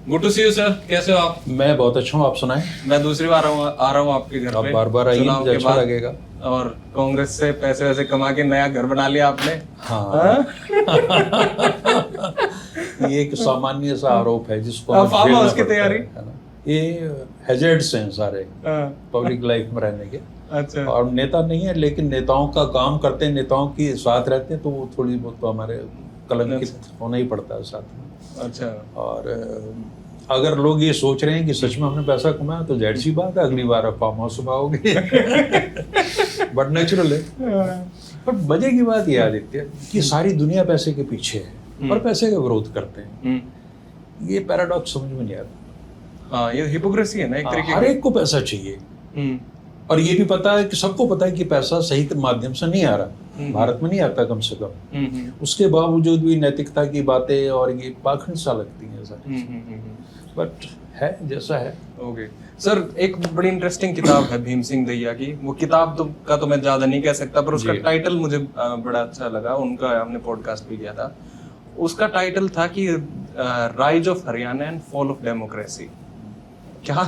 Good to see you sir, कैसे हो आप? मैं बहुत अच्छा हूँ, आप सुनाएं। मैं दूसरी बार आ रहा हूँ आपके घर आप पे बार बार आइए, चुनाव मुझे के अच्छा बाद। लगेगा। और कांग्रेस से पैसे वैसे कमा के नया घर बना लिया आपने। हाँ। ये एक सामान्य सा आरोप है जिसको अब हमें फार्म झेलना हाउस की पड़ता तैयारी? है ना। ये हैजर्ड्स हैं सारे हाँ, पब्लिक लाइफ में रहने के। अच्छा और नेता नहीं है, लेकिन नेताओं का काम करते हैं, नेताओं के साथ रहते हैं, तो वो थोड़ी बहुत तो हमारे कलंकित होना ही पड़ता है साथ में। अच्छा। और अगर लोग ये सोच रहे हैं कि सच में हमने पैसा कमाया तो जाहिर सी बात है अगली बार आप फार्म हाउस में आओगे। बट नेचुरल है। पर मजे की बात ये आदित्य कि सारी दुनिया पैसे के पीछे है और पैसे का विरोध करते हैं। ये पैराडॉक्स समझ में नहीं आता। हाँ, ये हिपोक्रेसी है ना एक तरीके हर एक को पैसा चाहिए की। और ये भी पता है कि सबको पता है कि पैसा सही माध्यम से नहीं आ रहा, भारत में नहीं आता कम से कम। उसके बावजूद भी नैतिकता की बातें और ये पाखंड सा लगती हैं सारी। बट है जैसा है। ओके सर, एक बड़ी इंटरेस्टिंग किताब है भीम सिंह दैया की। वो किताब तो मैं ज्यादा नहीं कह सकता, पर उसका टाइटल मुझे बड़ा अच्छा लगा। उनका हमने पॉडकास्ट भी किया था। उसका टाइटल था कि rise of Haryana and fall of democracy. क्या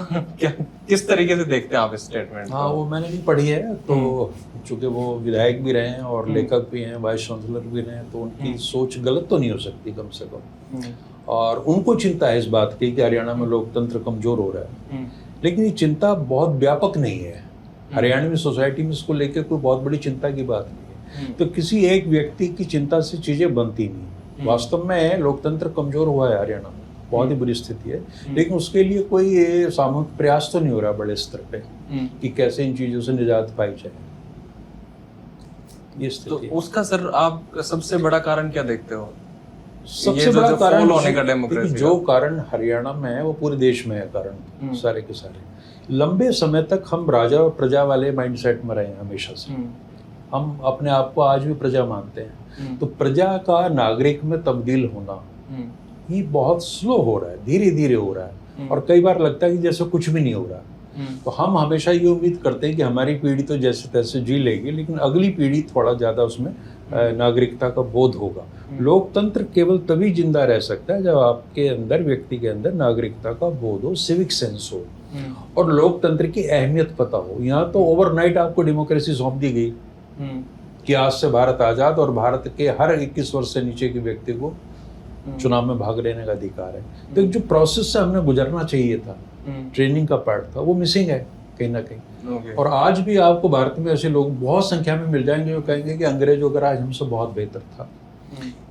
किस तरीके से देखते हैं आप इस स्टेटमेंट को? हाँ, वो मैंने भी पढ़ी है। तो चूंकि वो विधायक भी रहे हैं और लेखक भी हैं, वाइस चांसलर भी रहे हैं, तो उनकी सोच गलत तो नहीं हो सकती कम से कम। और उनको चिंता है इस बात की कि हरियाणा में लोकतंत्र कमजोर हो रहा है। लेकिन ये चिंता बहुत व्यापक नहीं है। हरियाणवी सोसाइटी में इसको लेकर कोई बहुत बड़ी चिंता की बात नहीं है। तो किसी एक व्यक्ति की चिंता से चीजें बनती नहीं। वास्तव में लोकतंत्र कमजोर हुआ है हरियाणा में, बहुत ही बुरी स्थिति है। लेकिन उसके लिए कोई सामूहिक प्रयास तो नहीं हो रहा बड़े स्तर पे कि कैसे इन चीजों से निजात पाई जाए। ये स्थिति तो उसका सर आप सबसे बड़ा कारण क्या देखते हो? सबसे बड़ा कारण होने का डेमोक्रेसी जो कारण हरियाणा में है वो पूरे देश में है। कारण सारे के सारे लंबे समय तक हम राजा और प्रजा वाले माइंडसेट में रहे हैं हमेशा से। हम अपने आप को आज भी प्रजा मानते हैं। तो प्रजा का नागरिक में तब्दील होना ये बहुत स्लो हो रहा है, धीरे धीरे हो रहा है। और कई बार लगता है कि जैसे कुछ भी नहीं हो रहा। तो हम हमेशा ये उम्मीद करते हैं कि हमारी पीढ़ी तो जैसे तैसे जी लेगी, लेकिन अगली पीढ़ी थोड़ा ज्यादा उसमें नागरिकता का बोध होगा। लोकतंत्र केवल तभी जिंदा रह सकता है जब आपके अंदर, व्यक्ति के अंदर नागरिकता का बोध हो, सिविक सेंस हो और लोकतंत्र की अहमियत पता हो। यहाँ तो ओवरनाइट आपको डेमोक्रेसी सौंप दी गई कि आज से भारत आजाद और भारत के हर 21 वर्ष से नीचे के व्यक्ति को चुनाव में भाग लेने का अधिकार है। तो जो प्रोसेस से हमने गुजरना चाहिए था, ट्रेनिंग का पार्ट था, वो मिसिंग है कहीं ना कहीं। और आज भी आपको भारत में ऐसे लोग बहुत संख्या में मिल जाएंगे जो कहेंगे कि अंग्रेजों का राज हमसे बहुत बेहतर था।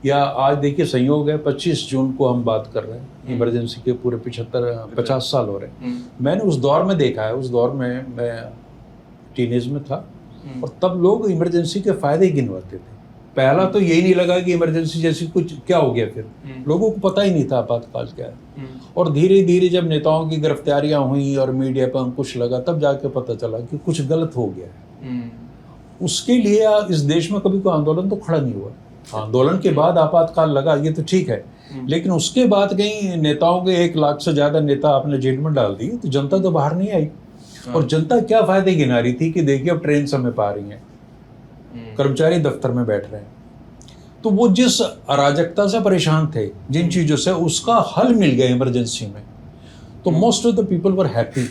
या आज देखिए संयोग है 25 जून को हम बात कर रहे हैं, इमरजेंसी के पूरे 50 साल हो रहे हैं। मैंने उस दौर में देखा है, उस दौर में मैं टीनेज में था और तब लोग इमरजेंसी के फायदे गिनवाते थे। पहला तो यही नहीं लगा कि इमरजेंसी जैसी कुछ क्या हो गया, फिर लोगों को पता ही नहीं था आपातकाल क्या है। और धीरे धीरे जब नेताओं की गिरफ्तारियां हुई और मीडिया पर अंकुश लगा, तब जाके पता चला कि कुछ गलत हो गया है। उसके लिए इस देश में कभी कोई आंदोलन तो खड़ा नहीं हुआ। आंदोलन के बाद आपातकाल लगा, ये तो ठीक है, लेकिन उसके बाद कहीं नेताओं के 1 लाख से ज्यादा नेता आपने जेल में डाल दिए, तो जनता तो बाहर नहीं आई। और जनता क्या फायदे गिना रही थी कि देखिए अब ट्रेन समय पा रही है, कर्मचारी दफ्तर में बैठ रहे हैं। तो वो जिस अराजकता से परेशान थे, जिन चीजों से, उसका हल मिल गया इमरजेंसी में। तो most of the people were happy.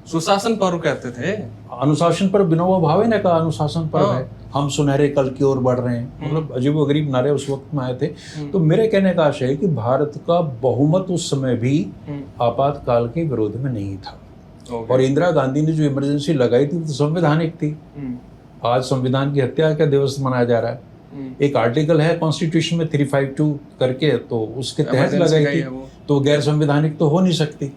सुशासन पर्व कहते थे। अनुशासन पर विनोबा भावे ने कहा अनुशासन पर्व है, हम सुनहरे कल की ओर बढ़ रहे हैं। मतलब अजीबोगरीब नारे उस वक्त में आए थे। तो मेरे कहने का आशय है कि भारत का बहुमत उस समय भी आपातकाल के विरोध में नहीं था। और इंदिरा गांधी ने जो इमरजेंसी लगाई थी वो तो संवैधानिक थी। आज संविधान की हत्या का दिवस मनाया जा रहा है। एक आर्टिकल है कॉन्स्टिट्यूशन में 352 करके, तो उसके तहत लगाई थी, तो गैर संवैधानिक तो हो नहीं सकती।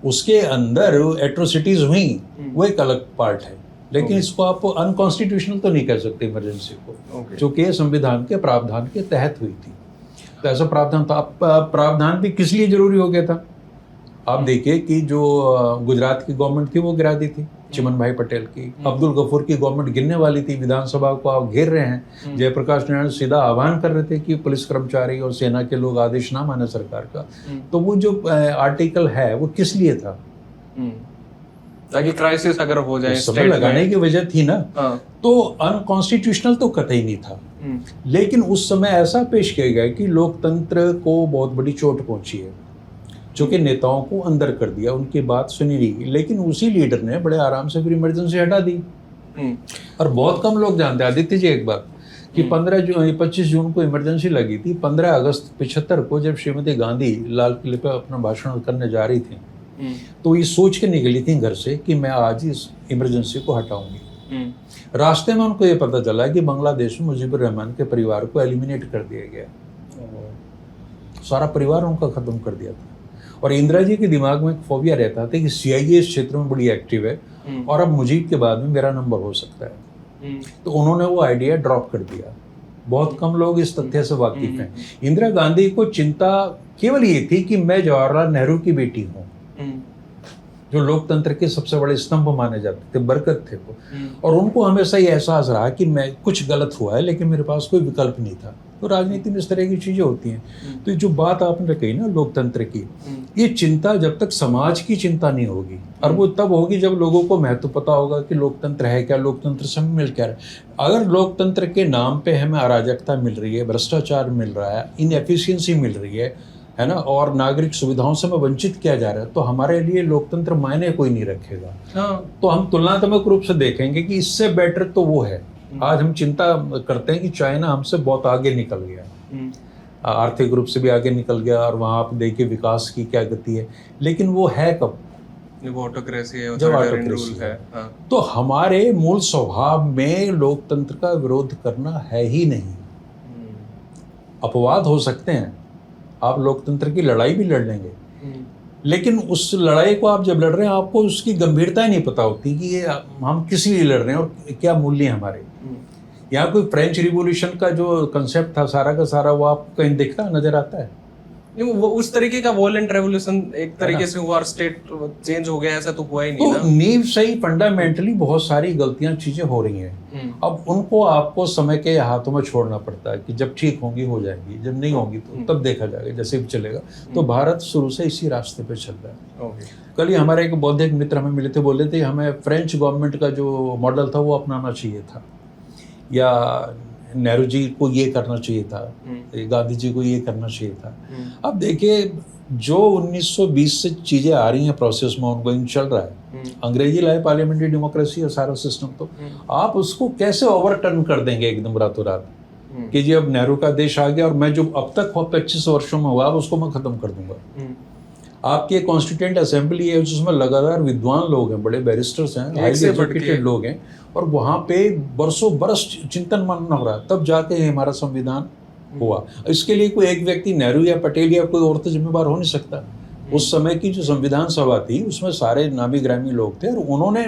उसके अंदर एट्रोसिटीज हुई, वो एक अलग पार्ट है, लेकिन इसको आप अनकॉन्स्टिट्यूशनल तो नहीं कह सकते इमरजेंसी को, क्योंकि संविधान के प्रावधान के तहत हुई थी। तो ऐसा प्रावधान था। प्रावधान भी किस लिए जरूरी हो गया था? आप देखिए कि जो गुजरात की गवर्नमेंट थी वो गिरा दी थी, चिमन भाई पटेल की। अब्दुल गफूर की गवर्नमेंट गिरने वाली थी, विधानसभा को आप घेर रहे हैं। जयप्रकाश नारायण सीधा आह्वान कर रहे थे कि पुलिस कर्मचारी और सेना के लोग आदेश ना माने सरकार का। तो वो जो आर्टिकल है वो किस लिए था? ताकि क्राइसिस अगर हो जाए, समय लगाने की वजह थी ना। तो अनकॉन्स्टिट्यूशनल तो कतई नहीं था। लेकिन उस समय ऐसा पेश किया गया कि लोकतंत्र को बहुत बड़ी चोट पहुंची है। जो कि नेताओं को अंदर कर दिया, उनकी बात सुनी नहीं। लेकिन उसी लीडर ने बड़े आराम से फिर इमरजेंसी हटा दी। और बहुत कम लोग जानते हैं आदित्य जी एक बात कि 25 जून को इमरजेंसी लगी थी, 15 अगस्त 75 को जब श्रीमती गांधी लाल किले पर अपना भाषण करने जा रही थी तो ये सोच के निकली थी घर से कि मैं आज इस इमरजेंसी को हटाऊंगी। रास्ते में उनको ये पता चला कि बांग्लादेश में मुजीबुर रहमान के परिवार को एलिमिनेट कर दिया गया, सारा परिवार उनका खत्म कर दिया था। और इंदिरा जी के दिमाग में एक फोबिया रहता था कि CIA इस क्षेत्र में बड़ी एक्टिव है और अब मुजीब के बाद में मेरा नंबर हो सकता है, तो उन्होंने वो आइडिया ड्रॉप कर दिया। बहुत कम लोग इस तथ्य से वाकिफ हैं। इंदिरा गांधी को चिंता केवल ये थी कि मैं जवाहरलाल नेहरू की बेटी हूँ, जो लोकतंत्र के सबसे बड़े स्तंभ माने जाते थे, बरकत थे वो। और उनको हमेशा ये एहसास रहा कि मैं कुछ गलत हुआ है लेकिन मेरे पास कोई विकल्प नहीं था। तो राजनीति में इस तरह की चीजें होती हैं। तो जो बात आपने कही ना लोकतंत्र की, ये चिंता जब तक समाज की चिंता नहीं होगी, और वो तब होगी जब लोगों को महत्व पता होगा कि लोकतंत्र है क्या, लोकतंत्र से हमें मिल क्या रहा है। अगर लोकतंत्र के नाम पे हमें अराजकता मिल रही है, भ्रष्टाचार मिल रहा है, इनएफिशिएंसी मिल रही है ना, और नागरिक सुविधाओं से हमें वंचित किया जा रहा है, तो हमारे लिए लोकतंत्र मायने कोई नहीं रखेगा। तो हम तुलनात्मक रूप से देखेंगे कि इससे बेटर तो वो है। आज हम चिंता करते हैं कि चाइना हमसे बहुत आगे निकल गया, आर्थिक रूप से भी आगे निकल गया, और वहाँ आप देखिए विकास की क्या गति है, लेकिन वो है कब, जब ऑटोक्रेसी है, जब ऑटोक्रेसी है। तो हमारे मूल स्वभाव में लोकतंत्र का विरोध करना है ही नहीं। अपवाद हो सकते हैं, आप लोकतंत्र की लड़ाई भी लड़ लेंगे, लेकिन उस लड़ाई को आप जब लड़ रहे हैं आपको उसकी गंभीरता नहीं पता होती कि ये हम किस लिए लड़ रहे हैं और क्या मूल्य है हमारे। यहाँ कोई फ्रेंच रिवॉल्यूशन का जो कंसेप्ट था सारा का सारा, वो आपको कहीं दिख रहा नजर आता है? वो उस तरीके का वॉलेंट रेवोल्यूशन एक तरीके से हुआ और स्टेट चेंज हो गया, ऐसा तो हुआ ही नहीं ना। तो नींव सही फंडामेंटली बहुत सारी गलतियां चीजें हो रही हैं। अब उनको आपको समय के हाथों में छोड़ना पड़ता है कि जब ठीक होंगी हो जाएंगी, जब नहीं होंगी तो तब देखा जाएगा, जैसे भी चलेगा। तो भारत शुरू से इसी रास्ते पे चल रहा है। कल ही हमारे एक बौद्धिक मित्र हमें मिले थे, बोले थे हमें फ्रेंच गवर्नमेंट का जो मॉडल था वो अपनाना चाहिए था, या नेहरू जी को ये करना चाहिए था, गांधी जी को ये करना चाहिए था। अब देखिए जो 1920 से चीजें आ रही हैं, प्रोसेस में ऑनगोइंग चल रहा है, अंग्रेजी लाए पार्लियामेंट्री डेमोक्रेसी और सारा सिस्टम, तो आप उसको कैसे ओवरटर्न कर देंगे एकदम रातों रात कि जी अब नेहरू का देश आ गया और मैं जो अब तक 25 वर्षों में हुआ उसको मैं खत्म कर दूंगा। आपकी कॉन्स्टिट्यूएंट असेंबली है जिसमें लगातार विद्वान लोग हैं, बड़े बैरिस्टर्स हैं, हाईली एजुकेटेड लोग हैं, और वहाँ पे बरसों बरस चिंतन मनन हो रहा है, तब जाके हमारा संविधान हुआ। इसके लिए कोई एक व्यक्ति नेहरू या पटेल या कोई और तो जिम्मेवार हो नहीं सकता। उस समय की जो संविधान सभा थी उसमें सारे नामी ग्रामी लोग थे और उन्होंने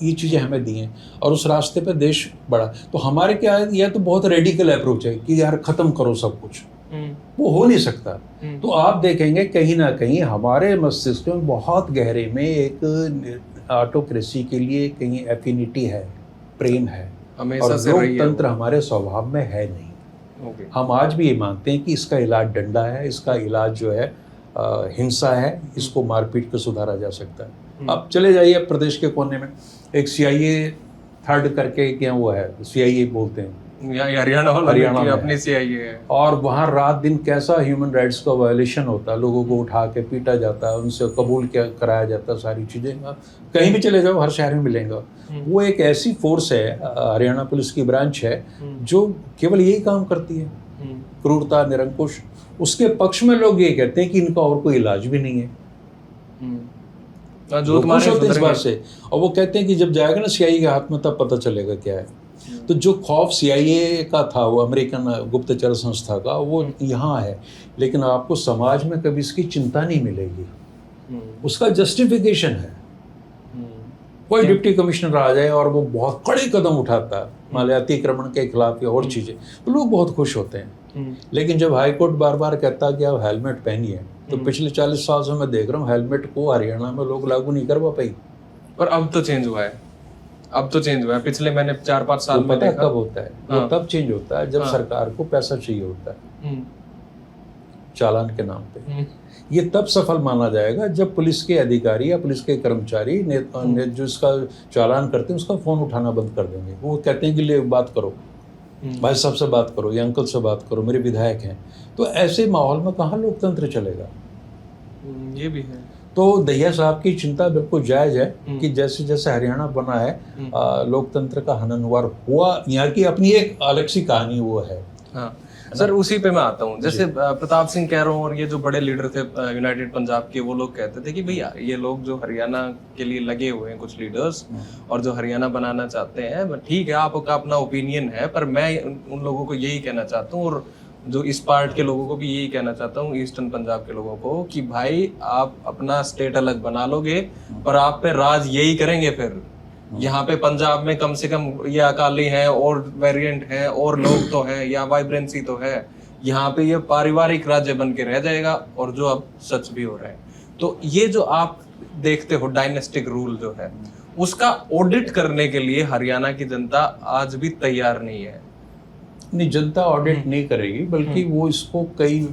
ये चीज़ें हमें दी हैं और उस रास्ते पर देश बढ़ा। तो हमारे क्या है, यह तो बहुत रेडिकल अप्रोच है कि यार खत्म करो सब कुछ, वो हो नहीं सकता। तो आप देखेंगे कहीं ना कहीं हमारे मस्तिष्क में बहुत गहरे में एक ऑटोक्रेसी के लिए कहीं एफिनिटी है, प्रेम है, और लोकतंत्र हमारे स्वभाव में है नहीं। हम आज भी ये मानते हैं कि इसका इलाज डंडा है, इसका इलाज जो है हिंसा है, इसको मारपीट कर सुधारा जा सकता है। अब चले जाइए प्रदेश के कोने में एक CIA थर्ड करके क्या हुआ है, CIA बोलते हैं, हरियाणा में अपनी CIA है, और वहाँ रात दिन कैसा ह्यूमन राइट्स का वायलेशन होता है, लोगों को उठा के पीटा जाता है, उनसे कबूल कराया जाता है, सारी चीज़ें कहीं भी चले जाओ हर शहर में मिलेंगे। वो एक ऐसी फोर्स है, हरियाणा पुलिस की ब्रांच है जो केवल यही काम करती है, क्रूरता, निरंकुश। उसके पक्ष में लोग ये कहते हैं कि इनका और कोई इलाज भी नहीं है, जो खुश होते हैं इस बात से, और वो कहते हैं कि जब जाएगा ना CIA के हाथ में तब पता चलेगा क्या है। तो जो खौफ CIA का था, वो अमेरिकन गुप्तचर संस्था का, वो यहाँ है, लेकिन आपको समाज में कभी इसकी चिंता नहीं मिलेगी, उसका जस्टिफिकेशन है। कोई डिप्टी कमिश्नर आ जाए और वो बहुत कड़े कदम उठाता है माले अतिक्रमण के खिलाफ या और चीजें, तो लोग बहुत खुश होते हैं। लेकिन जब हाईकोर्ट बार बार कहता है कि आप हेलमेट पहनिए, तो पिछले 40 साल से मैं देख रहा हूँ हेलमेट को हरियाणा में लोग लागू नहीं करवा पाई। और अब तो चेंज हुआ है, अब तो चेंज हुआ है, पिछले मैंने 4-5 साल में देखा। कब होता है वो? तब चेंज होता है जब सरकार को पैसा चाहिए होता है चालान के नाम पे। ये तब सफल माना जाएगा जब पुलिस के अधिकारी या पुलिस के कर्मचारी जो इसका चालान करते हैं उसका फोन उठाना बंद कर देंगे। वो कहते हैं कि ले बात करो, भाई साहब से बात करो या अंकल से बात करो, मेरे विधायक हैं। तो ऐसे माहौल में कहाँ लोकतंत्र चलेगा? ये भी है। तो दहिया साहब की चिंता बिल्कुल जायज़ है कि जैसे जैसे हरियाणा बना है लोकतंत्र का हनन हुआ, यहाँ की अपनी एक अलग सी कहानी वो है। हाँ सर, उसी पे मैं आता हूँ। जैसे प्रताप सिंह कैरों और ये जो बड़े लीडर थे यूनाइटेड पंजाब के, वो लोग कहते थे कि भैया ये लोग जो हरियाणा के लिए लगे हुए हैं कुछ लीडर्स और जो हरियाणा बनाना चाहते हैं, ठीक है आपका अपना ओपिनियन है, पर मैं उन लोगों को यही कहना चाहता हूँ और जो इस पार्ट के लोगों को भी यही कहना चाहता हूँ, ईस्टर्न पंजाब के लोगों को, कि भाई आप अपना स्टेट अलग बना लोगे पर आप पे राज यही करेंगे फिर। यहाँ पे पंजाब में कम से कम ये अकाली हैं और वेरिएंट हैं और लोग तो हैं, या वाइब्रेंसी तो है, यहाँ पे ये पारिवारिक राज्य बन के रह जाएगा, और जो अब सच भी हो रहा है। तो ये जो आप देखते हो डायनेस्टिक रूल जो है, उसका ऑडिट करने के लिए हरियाणा की जनता आज भी तैयार नहीं है। नहीं, जनता ऑडिट नहीं करेगी, बल्कि वो इसको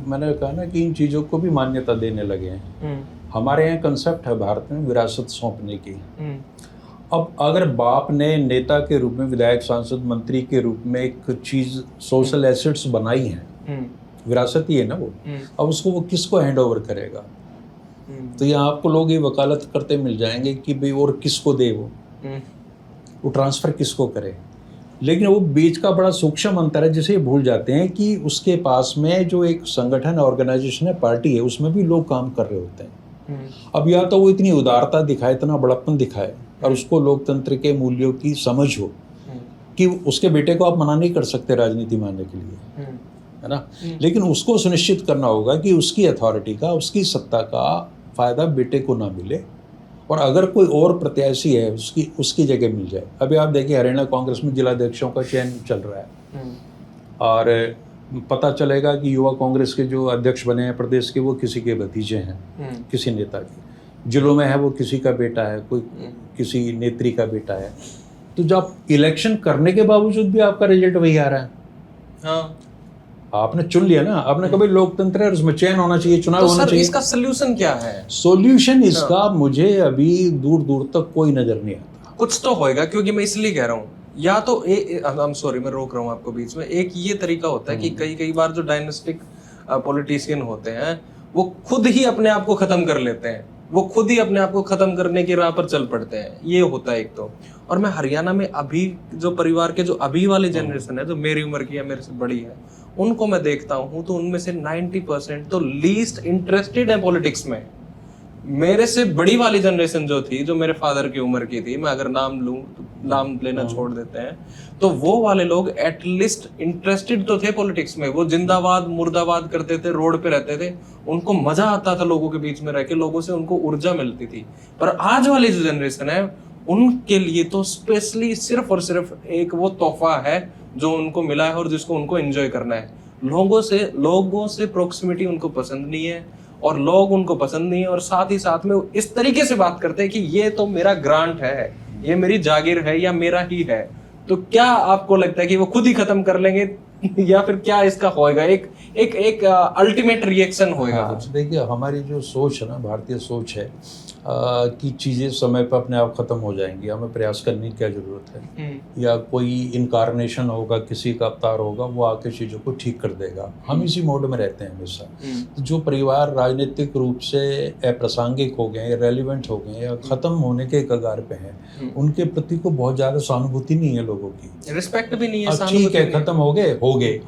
मैंने कहा ना कि इन चीज़ों को भी मान्यता देने लगे हैं। हमारे यहाँ कंसेप्ट है भारत में विरासत सौंपने की। अब अगर बाप ने नेता के रूप में, विधायक, सांसद, मंत्री के रूप में एक चीज़ सोशल एसेट्स बनाई है, विरासत ही है ना वो, अब उसको वो किसको हैंड ओवर करेगा? तो यहाँ आपको लोग ये वकालत करते मिल जाएंगे कि भाई और किसको दे वो ट्रांसफ़र किसको करे। लेकिन वो बीच का बड़ा सूक्ष्म अंतर है जिसे भूल जाते हैं कि उसके पास में जो एक संगठन, ऑर्गेनाइजेशन है, पार्टी है, उसमें भी लोग काम कर रहे होते हैं। अब या तो वो इतनी उदारता दिखाए, इतना बड़प्पन दिखाए, और उसको लोकतंत्र के मूल्यों की समझ हो कि उसके बेटे को आप मना नहीं कर सकते राजनीति में आने के लिए, है ना। लेकिन उसको सुनिश्चित करना होगा कि उसकी अथॉरिटी का, उसकी सत्ता का फायदा बेटे को ना मिले, और अगर कोई और प्रत्याशी है उसकी जगह मिल जाए। अभी आप देखिए हरियाणा कांग्रेस में जिलाध्यक्षों का चयन चल रहा है, और पता चलेगा कि युवा कांग्रेस के जो अध्यक्ष बने हैं प्रदेश के, वो किसी के भतीजे हैं, किसी नेता के। जिलों में है वो किसी का बेटा है, कोई किसी नेत्री का बेटा है। तो जब इलेक्शन करने के बावजूद भी आपका रिजल्ट वही आ रहा है। हाँ, आपने चुन लिया ना, आपने कभी लोकतंत्र है, उसमें चयन होना चाहिए, चुनाव होना चाहिए। इसका सोल्यूशन क्या है? सोल्यूशन इसका मुझे अभी दूर दूर तक कोई नजर नहीं आता। कुछ तो होएगा, क्योंकि मैं इसलिए कह रहा हूँ, या तो सॉरी मैं रोक रहा हूँ आपको बीच में। एक ये तरीका होता है कि कई बार जो डायनेस्टिक पॉलिटिशियन होते हैं वो खुद ही अपने आप को खत्म कर लेते हैं, वो खुद ही अपने आप को खत्म करने की राह पर चल पड़ते हैं। ये होता है एक तो। और मैं हरियाणा में अभी जो परिवार के जो अभी वाली जनरेशन है, जो मेरी उम्र की है, मेरे से बड़ी है, उनको मैं देखता हूँ तो उनमें से 90% तो लीस्ट इंटरेस्टेड है पॉलिटिक्स में। मेरे से बड़ी वाली जनरेशन जो थी, जो मेरे फादर की उम्र की थी, मैं अगर नाम लेना छोड़ देते हैं, तो वो वाले लोग एटलीस्ट इंटरेस्टेड तो थे पॉलिटिक्स में। वो जिंदाबाद मुर्दाबाद करते थे, रोड पे रहते थे, उनको मजा आता था लोगों के बीच में रह के, लोगों से उनको ऊर्जा मिलती थी। पर आज वाली जो जनरेशन है, उनके लिए तो स्पेशली सिर्फ और सिर्फ एक वो तोहफा है जो उनको मिला है और जिसको उनको एंजॉय करना है। लोगों से प्रोक्सिमिटी उनको पसंद नहीं है, और लोग उनको पसंद नहीं है, और साथ ही साथ में इस तरीके से बात करते हैं कि ये तो मेरा ग्रांट है, ये मेरी जागीर है, या मेरा ही है। तो क्या आपको लगता है कि वो खुद ही खत्म कर लेंगे या फिर क्या इसका होएगा? एक अल्टीमेट रिएक्शन होएगा कुछ? देखिए हमारी जो सोच है ना, भारतीय सोच है कि चीज़ें समय पर अपने आप ख़त्म हो जाएंगी, हमें प्रयास करने की क्या ज़रूरत है, या कोई इनकारनेशन होगा, किसी का अवतार होगा, वो आके चीज़ों को ठीक कर देगा। हम इसी मोड में रहते हैं हमेशा। जो परिवार राजनीतिक रूप से अप्रासंगिक हो गए, रेलिवेंट हो गए, या ख़त्म होने के कगार पे हैं, उनके प्रति को बहुत ज़्यादा सहानुभूति नहीं है लोगों की, रिस्पेक्ट भी नहीं है। ठीक है, खत्म हो गए,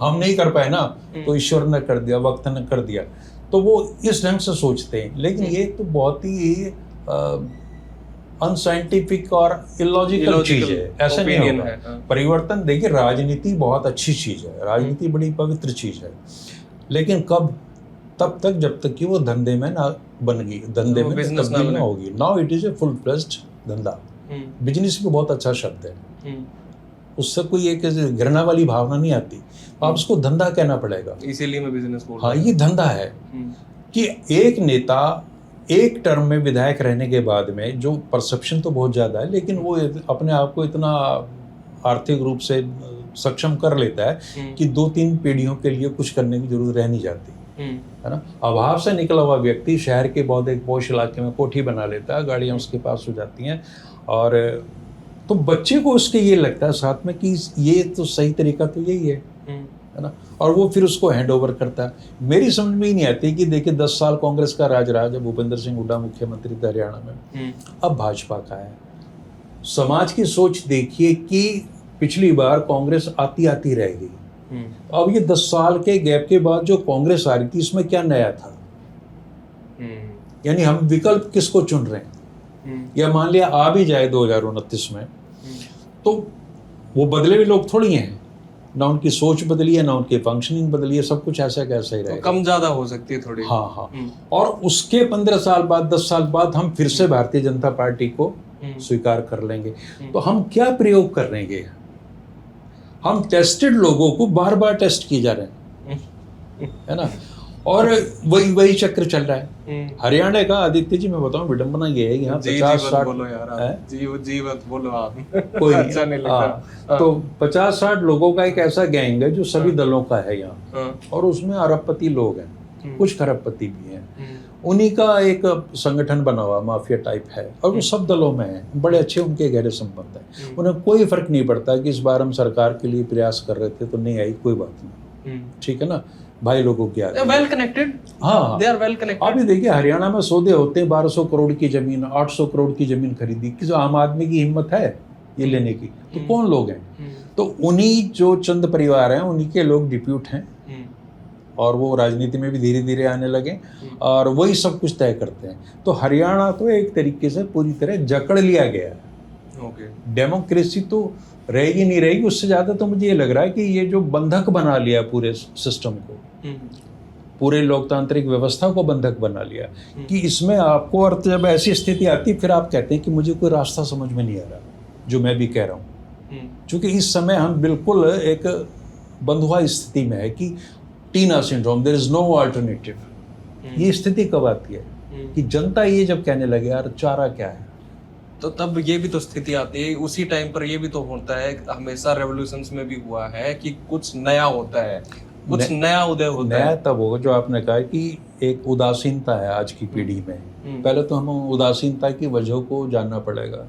हम नहीं कर पाए ना, तो ईश्वर ने कर दिया, वक्त ने कर दिया, तो वो इस ढंग से सोचते हैं। लेकिन ये तो बहुत ही अनसाइंटिफिक और इलॉजिकल चीज है, ऐसा नहीं होगा। परिवर्तन, देखिए राजनीति बहुत अच्छी चीज है, राजनीति बड़ी पवित्र चीज है, लेकिन कब? तब तक जब तक कि वो धंधे में ना बन गई, धंधे में तब्दील ना होगी। Now it is a full fledged धंधा। बिजनेस भी बहुत अच्छा शब्द है, उससे कोई एक घृणा वाली भावना नहीं आती, आप उसको धंधा कहना पड़ेगा, इसीलिए मैं बिजनेस बोल रहा हूं। हाँ, ये धंधा है कि एक नेता एक टर्म में विधायक रहने के बाद में, जो परसेप्शन तो बहुत ज़्यादा है, लेकिन वो अपने आप को इतना आर्थिक रूप से सक्षम कर लेता है कि 2-3 पीढ़ियों के लिए कुछ करने की जरूरत रह नहीं जाती, है ना। अभाव से निकला हुआ व्यक्ति शहर के बहुत एक पॉश इलाके में कोठी बना लेता है, गाड़ियाँ उसके पास हो जाती हैं, और तो बच्चे को उसके ये लगता है साथ में कि ये तो सही तरीका तो यही है, है ना, और वो फिर उसको हैंड ओवर करता है। मेरी समझ में ही नहीं आती कि देखिए 10 साल कांग्रेस का राज रहा जब भूपेंद्र सिंह हुड्डा मुख्यमंत्री थे हरियाणा में, अब भाजपा का है। समाज की सोच देखिए कि पिछली बार कांग्रेस आती आती रह गई, अब ये 10 साल के गैप के बाद जो कांग्रेस आ रही थी इसमें क्या नया था? यानी हम विकल्प किसको चुन रहे हैं? या मान लिया आ भी जाए 2029 में, तो वो बदले हुए लोग थोड़ी हैं, ना उनकी सोच बदली है, ना उनकी फंक्शनिंग बदली है, सब कुछ ऐसा कैसा ही रहेगा। कम ज्यादा हो सकती है थोड़ी। हाँ हाँ। और उसके 15 साल बाद 10 साल बाद हम फिर से भारतीय जनता पार्टी को स्वीकार कर लेंगे। तो हम क्या प्रयोग कर लेंगे? हम टेस्टेड लोगों को बार बार टेस्ट किए जा रहे हैं, है ना, और वही चक्र चल रहा है। हरियाणा का आदित्य जी मैं बताऊं विडंबना ये है, यहाँ 50-60 बोलो यार आप, जीवत बोलो आप कोई अच्छा नहीं लगता। तो 50-60 लोगों का एक ऐसा गैंग है जो सभी दलों का है यहाँ, और उसमें अरबपति लोग हैं, कुछ खरबपति भी हैं, उन्हीं का एक संगठन बना हुआ माफिया टाइप है, और वो सब दलों में है, बड़े अच्छे उनके गहरे संबंध है। उन्हें कोई फर्क नहीं पड़ता कि इस बार हम सरकार के लिए प्रयास कर रहे थे तो नहीं आई, कोई बात नहीं, ठीक है ना, भाई लोगों की आगे वेल कनेक्टेड। हाँ, दे आर वेल कनेक्टेड। आप ये देखिए हरियाणा में सौदे होते हैं, 1200 करोड़ की जमीन, 800 करोड़ की जमीन खरीदी, किसी आम आदमी की हिम्मत है ये लेने की? तो कौन लोग हैं? तो उन्हीं जो चंद परिवार हैं उन्हीं के लोग डिप्यूट हैं, और वो राजनीति में भी धीरे धीरे आने लगे, और वही सब कुछ तय करते हैं। तो हरियाणा तो एक तरीके से पूरी तरह जकड़ लिया गया है। डेमोक्रेसी तो रहेगी नहीं रहेगी, उससे ज़्यादा तो मुझे ये लग रहा है कि ये जो बंधक बना लिया पूरे सिस्टम को, पूरे लोकतांत्रिक व्यवस्था को बंधक बना लिया, कि इसमें आपको, और जब ऐसी स्थिति आती फिर आप कहते हैं कि मुझे कोई रास्ता समझ में नहीं आ रहा, जो मैं भी कह रहा हूँ, क्योंकि इस समय हम बिल्कुल एक बंधुआ स्थिति में है कि TINA syndrome, there is no alternative. ये स्थिति कब आती है कि जनता ये जब कहने लगे यार चारा क्या है, तो तब ये भी तो स्थिति आती है। उसी टाइम पर ये भी तो होता है, हमेशा रेवोल्यूशंस में भी हुआ है कि कुछ नया होता है, कुछ नया उदय होता है। नया तब होगा जो आपने कहा कि एक उदासीनता है आज की पीढ़ी में। पहले तो हमें उदासीनता की वजह को जानना पड़ेगा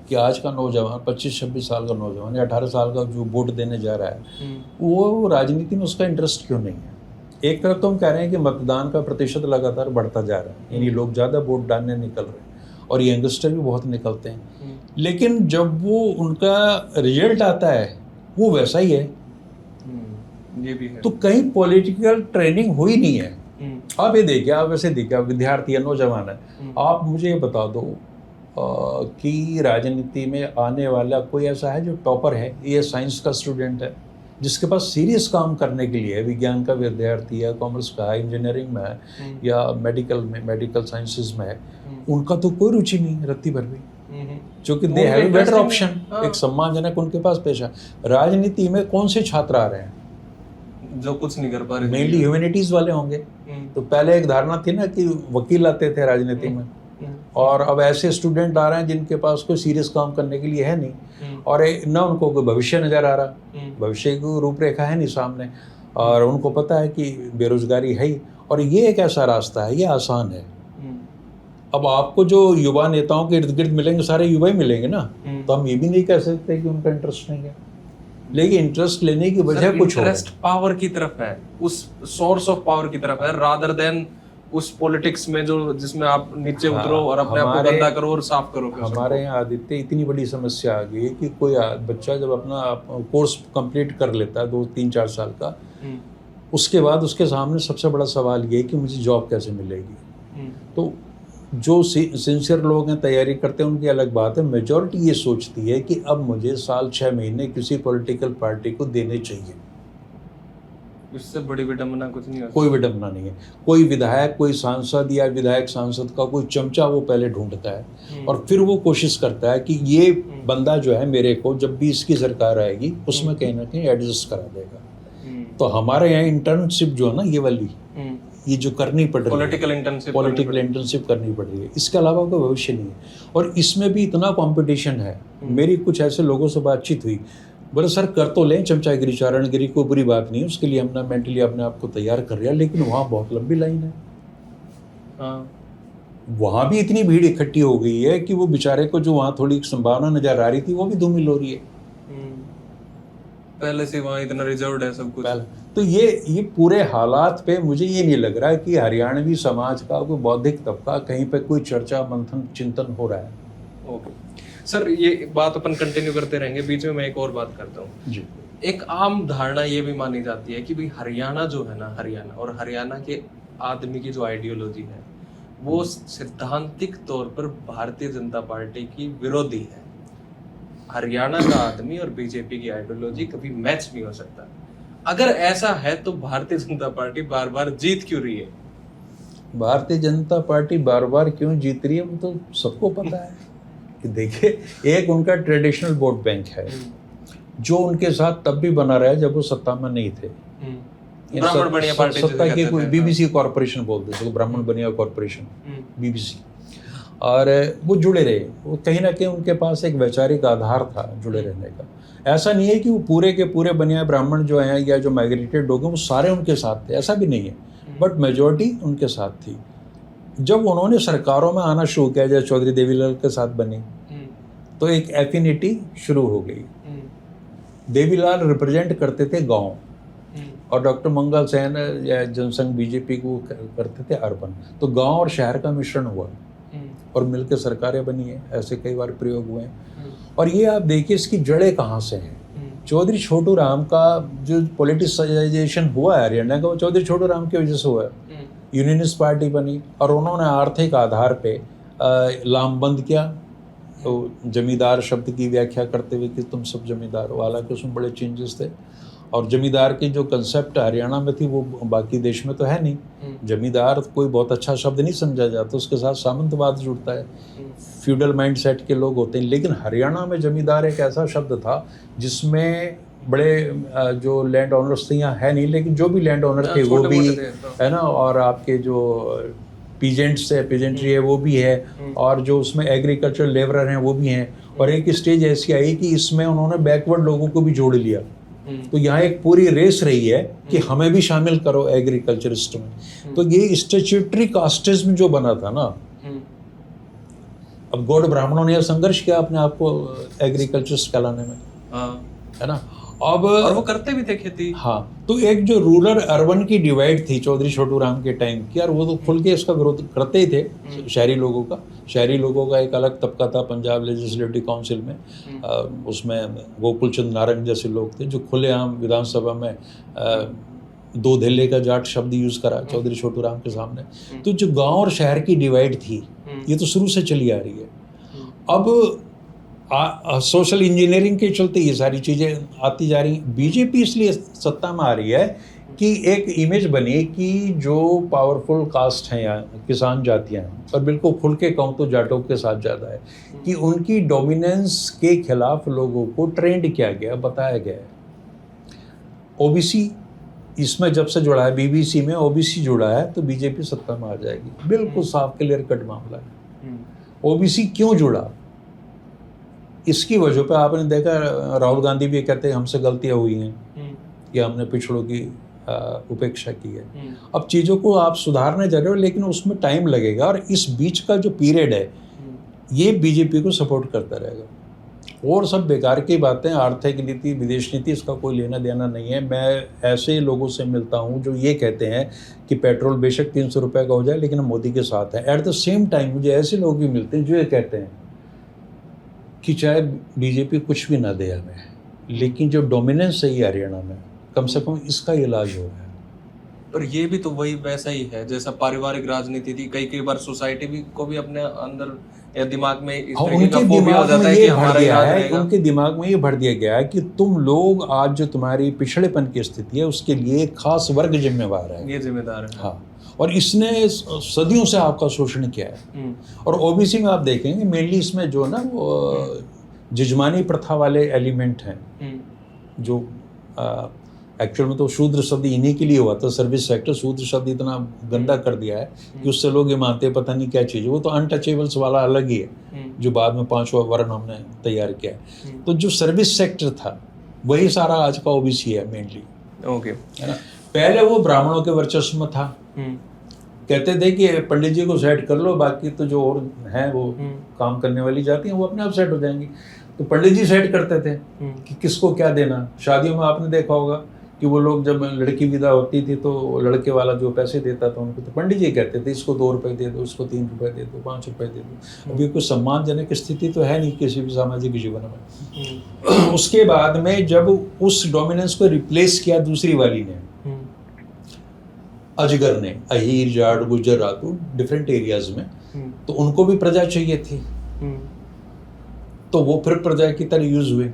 कि आज का नौजवान, 25-26 साल का नौजवान या 18 साल का जो वोट देने जा रहा है, वो राजनीति में उसका इंटरेस्ट क्यों नहीं है? एक तरफ तो हम कह रहे हैं कि मतदान का प्रतिशत लगातार बढ़ता जा रहा है, यानी लोग ज़्यादा वोट डालने निकल रहे हैं, और यंगस्टर भी बहुत निकलते हैं, लेकिन जब वो उनका रिजल्ट आता है वो वैसा ही है। ये भी है। तो कहीं पॉलिटिकल ट्रेनिंग हुई नहीं है। आप ये देखिए, आप वैसे देखिए, आप विद्यार्थी है, नौजवान है, आप मुझे ये बता दो कि राजनीति में आने वाला कोई ऐसा है जो टॉपर है, ये साइंस का स्टूडेंट है, जिसके पास सीरियस काम करने के लिए, विज्ञान का विद्यार्थी है, कॉमर्स का है, इंजीनियरिंग में है, या मेडिकल साइंसेज में है, उनका तो कोई रुचि नहीं रत्ती भर भी, क्योंकि दे हैव बेटर ऑप्शन, एक सम्मानजनक उनके पास पेशा। राजनीति में कौन से छात्र आ रहे हैं जो कुछ नहीं कर पा रहे? मेनली ह्यूमैनिटीज वाले होंगे। तो पहले एक धारणा थी ना कि वकील आते थे राजनीति में, और अब ऐसे स्टूडेंट आ रहे हैं जिनके पास कोई सीरियस काम करने के लिए है नहीं, और ना उनको कोई भविष्य नजर आ रहा, भविष्य की रूपरेखा है नहीं सामने, और उनको पता है कि बेरोजगारी है ही, और ये एक ऐसा रास्ता है, ये आसान है। अब आपको जो युवा नेताओं के इर्द गिर्द मिलेंगे सारे युवा ही मिलेंगे ना, तो हम ये भी नहीं कह सकते कि उनका इंटरेस्ट नहीं है, लेकिन इंटरेस्ट लेने की वजह कुछ और है। इंटरेस्ट पावर की तरफ है, उस सोर्स ऑफ पावर की तरफ है, रादर देन उस पॉलिटिक्स में जो जिसमें आप नीचे उतरो और अपने आप को गंदा करो और साफ करो। हमारे यहाँ आदित्य इतनी बड़ी समस्या आ गई है कि कोई बच्चा जब अपना कोर्स कंप्लीट कर लेता है 2-3-4 साल का, उसके बाद उसके सामने सबसे बड़ा सवाल ये है कि मुझे जॉब कैसे मिलेगी। तो जो सिंसियर लोग हैं, तैयारी करते हैं, उनकी अलग बात है। मेजॉरिटी ये सोचती है कि अब मुझे साल 6 महीने किसी पॉलिटिकल पार्टी को देने चाहिए। इससे बड़ी विडंबना कुछ नहीं है। कोई विडंबना नहीं है। कोई विधायक, कोई सांसद या विधायक सांसद का कोई चमचा वो पहले ढूंढता है, और फिर वो कोशिश करता है कि ये बंदा जो है मेरे को जब भी इसकी सरकार आएगी उसमें कहीं ना कहीं एडजस्ट करा देगा। तो हमारे यहाँ इंटर्नशिप जो है ना, ये वाली ये जो करनी पड़ रही है, पॉलिटिकल इंटर्नशिप करनी पड़ रही है, इसके अलावा कोई भविष्य नहीं है। और इसमें भी इतना कंपटीशन है। मेरी कुछ ऐसे लोगों से बातचीत हुई, बोले सर कर तो लें चमचागिरी, चारणगिरी, कोई बुरी बात नहीं है, उसके लिए हमने मेंटली अपने आप को तैयार कर लिया, लेकिन वहाँ बहुत लंबी लाइन है। वहाँ भी इतनी भीड़ इकट्ठी हो गई है कि वो बेचारे को जो वहाँ थोड़ी संभावना नजर आ रही थी वो भी धूमिल हो रही है। पहले से वहाँ इतना रिजर्व्ड है सब कुछ। तो ये पूरे हालात पे मुझे ये नहीं लग रहा है कि हरियाणवी समाज का कोई बौद्धिक तबका कहीं पे कोई चर्चा मंथन चिंतन हो रहा है। ओके सर, ये बात अपन कंटिन्यू करते रहेंगे, बीच में मैं एक और बात करता हूँ जी। एक आम धारणा ये भी मानी जाती है कि भाई हरियाणा जो है ना, हरियाणा और हरियाणा के आदमी की जो आइडियोलॉजी है वो सिद्धांतिक तौर पर भारतीय जनता पार्टी की विरोधी है। हरियाणा का आदमी और बीजेपी की आइडियोलॉजी कभी मैच नहीं हो सकता। अगर ऐसा है तो भारतीय जनता पार्टी बार बार जीत क्यों रही है? भारतीय जनता पार्टी बार बार क्यों जीत रही है वो तो सबको पता है कि देखिए, एक उनका ट्रेडिशनल वोट बैंक है जो उनके साथ तब भी बना रहा है जब वो सत्ता में नहीं थे। ब्राह्मण बनिया पार्टी सत्ता की कोई बीबीसी कॉर्पोरेशन बोलते थे, ब्राह्मण बनिया कॉर्पोरेशन बीबीसी, और वो जुड़े रहे। वो कहीं ना कहीं उनके पास एक वैचारिक आधार था जुड़े रहने का। ऐसा नहीं है कि वो पूरे के पूरे बनिया ब्राह्मण जो हैं या जो माइग्रेटेड लोग हैं वो सारे उनके साथ थे, ऐसा भी नहीं है, बट मेजॉरिटी उनके साथ थी। जब उन्होंने सरकारों में आना शुरू किया, जैसे चौधरी देवीलाल के साथ बनी, तो एक एफिनिटी शुरू हो गई। देवीलाल रिप्रेजेंट करते थे गांव और डॉक्टर मंगल सेन या जनसंघ बीजेपी को करते थे अर्बन, तो गांव और शहर का मिश्रण हुआ और मिलकर सरकारें बनी है। ऐसे कई बार प्रयोग हुए हैं। और ये आप देखिए इसकी जड़ें कहाँ से हैं। चौधरी छोटू राम का जो पॉलिटिसाइजेशन हुआ है हरियाणा का, वो चौधरी छोटू राम की वजह से हुआ है। यूनियनिस्ट पार्टी बनी और उन्होंने आर्थिक आधार पे लामबंद किया, तो जमींदार शब्द की व्याख्या करते हुए कि तुम सब जमींदार हो। हालांकि उसमें बड़े चेंजेस थे और जमींदार की जो कंसेप्ट हरियाणा में थी वो बाकी देश में तो है नहीं। जमींदार कोई बहुत अच्छा शब्द नहीं समझा जाता, उसके साथ सामंतवाद जुड़ता है, फ्यूडल माइंडसेट के लोग होते हैं। लेकिन हरियाणा में जमींदार एक ऐसा शब्द था जिसमें बड़े जो लैंड ओनर्स थे, यहाँ है नहीं, लेकिन जो भी लैंड ओनर थे वो भी है ना, और आपके जो पीजेंट्स है, पीजेंट्री है वो भी है, और जो उसमें एग्रीकल्चर लेबरर हैं वो भी हैं। और एक स्टेज ऐसी आई कि इसमें उन्होंने बैकवर्ड लोगों को भी जोड़ लिया। तो यहाँ एक पूरी रेस रही है कि हमें भी शामिल करो एग्रीकल्चरिस्ट में। तो ये स्टैट्यूटरी कास्टिज्म जो बना था ना, अब गौड़ ब्राह्मणों ने संघर्ष किया अपने आप को एग्रीकल्चरिस्ट कहलाने में, है ना। अब और वो करते भी थे खेती। हाँ, तो एक जो रूरल अर्बन की डिवाइड थी चौधरी छोटू राम के टाइम की, और वो तो खुल के इसका विरोध करते ही थे। शहरी लोगों का एक अलग तबका था पंजाब लेजिस्लेटिव काउंसिल में, उसमें गोकुल चंद नारंग जैसे लोग थे जो खुलेआम विधानसभा में दो धेले का जाट शब्द यूज करा चौधरी छोटू राम के सामने। तो जो गांव और शहर की डिवाइड थी ये तो शुरू से चली आ रही है। अब सोशल इंजीनियरिंग के चलते ये सारी चीज़ें आती जा रही हैं। बीजेपी इसलिए सत्ता में आ रही है कि एक इमेज बनी कि जो पावरफुल कास्ट हैं या किसान जातियां हैं, और बिल्कुल खुल के कहूँ तो जाटों के साथ ज़्यादा है, कि उनकी डोमिनेंस के खिलाफ लोगों को ट्रेंड किया गया, बताया गया है। ओबीसी इसमें जब से जुड़ा है, बीबीसी में ओबीसी जुड़ा है, तो बीजेपी सत्ता में आ जाएगी। बिल्कुल साफ क्लियर कट मामला है। ओबीसी क्यों जुड़ा, इसकी वजह पे आपने देखा राहुल गांधी भी कहते हैं हमसे गलतियां हुई हैं या हमने पिछड़ों की उपेक्षा की है। अब चीज़ों को आप सुधारने जा रहे हो, लेकिन उसमें टाइम लगेगा, और इस बीच का जो पीरियड है ये बीजेपी को सपोर्ट करता रहेगा। और सब बेकार की बातें, आर्थिक नीति, विदेश नीति, इसका कोई लेना देना नहीं है। मैं ऐसे लोगों से मिलता हूँ जो ये कहते हैं कि पेट्रोल बेशक 300 रुपये का हो जाए लेकिन हम मोदी के साथ हैं। एट द सेम टाइम मुझे ऐसे लोग भी मिलते हैं जो ये कहते हैं कि चाहे बीजेपी कुछ भी ना दे हमें, लेकिन जो डोमिनेंस है ये हरियाणा में, कम से कम इसका इलाज हो रहा है। पर ये भी तो वही वैसा ही है जैसा पारिवारिक राजनीति थी। कई बार सोसाइटी भी को भी अपने अंदर या दिमाग में इस तरह का फोबिया हो जाता है कि हमारा राज रहेगा। उनके दिमाग में ये भर दिया गया है कि तुम लोग आज जो तुम्हारी पिछड़ेपन की स्थिति है उसके लिए खास वर्ग जिम्मेवार है, ये जिम्मेदार है। हाँ, और इसने सदियों से आपका शोषण किया है। और ओबीसी में आप देखेंगे मेनली इसमें जो ना वो जिजमानी प्रथा वाले एलिमेंट हैं, जो एक्चुअल में तो शूद्र शब्द इन्हीं के लिए हुआ था। सर्विस सेक्टर शूद्र शब्द इतना गंदा कर दिया है कि उससे लोग ये मानते हैं पता नहीं क्या चीज़ है। वो तो अनटचेबल्स वाला अलग ही है जो बाद में 5वां वर्ण हमने तैयार किया है। तो जो सर्विस सेक्टर था वही सारा आज का ओबीसी है मेनली। ओके, है ना। पहले वो ब्राह्मणों के वर्चस्व में था, कहते थे कि पंडित जी को सेट कर लो, बाकी तो जो और हैं वो काम करने वाली जाती हैं वो अपने आप सेट हो जाएंगी। तो पंडित जी सेट करते थे कि किसको क्या देना। शादियों में आपने देखा होगा कि वो लोग जब लड़की विदा होती थी तो लड़के वाला जो पैसे देता था उनको तो पंडित जी कहते थे इसको 2 रुपए दे दो, उसको 3 रुपए दे दो, 5 रुपए दे दो। अभी कोई सम्मानजनक स्थिति तो है नहीं किसी भी सामाजिक जीवन में। उसके बाद में जब उस डोमिनेंस को रिप्लेस किया दूसरी वाली ने, अजगर ने, अहीर, जाट, गुज्जर, रातू, डिफरेंट एरियाज में, तो उनको भी प्रजा चाहिए थी, तो वो फिर प्रजा की तरह यूज हुए।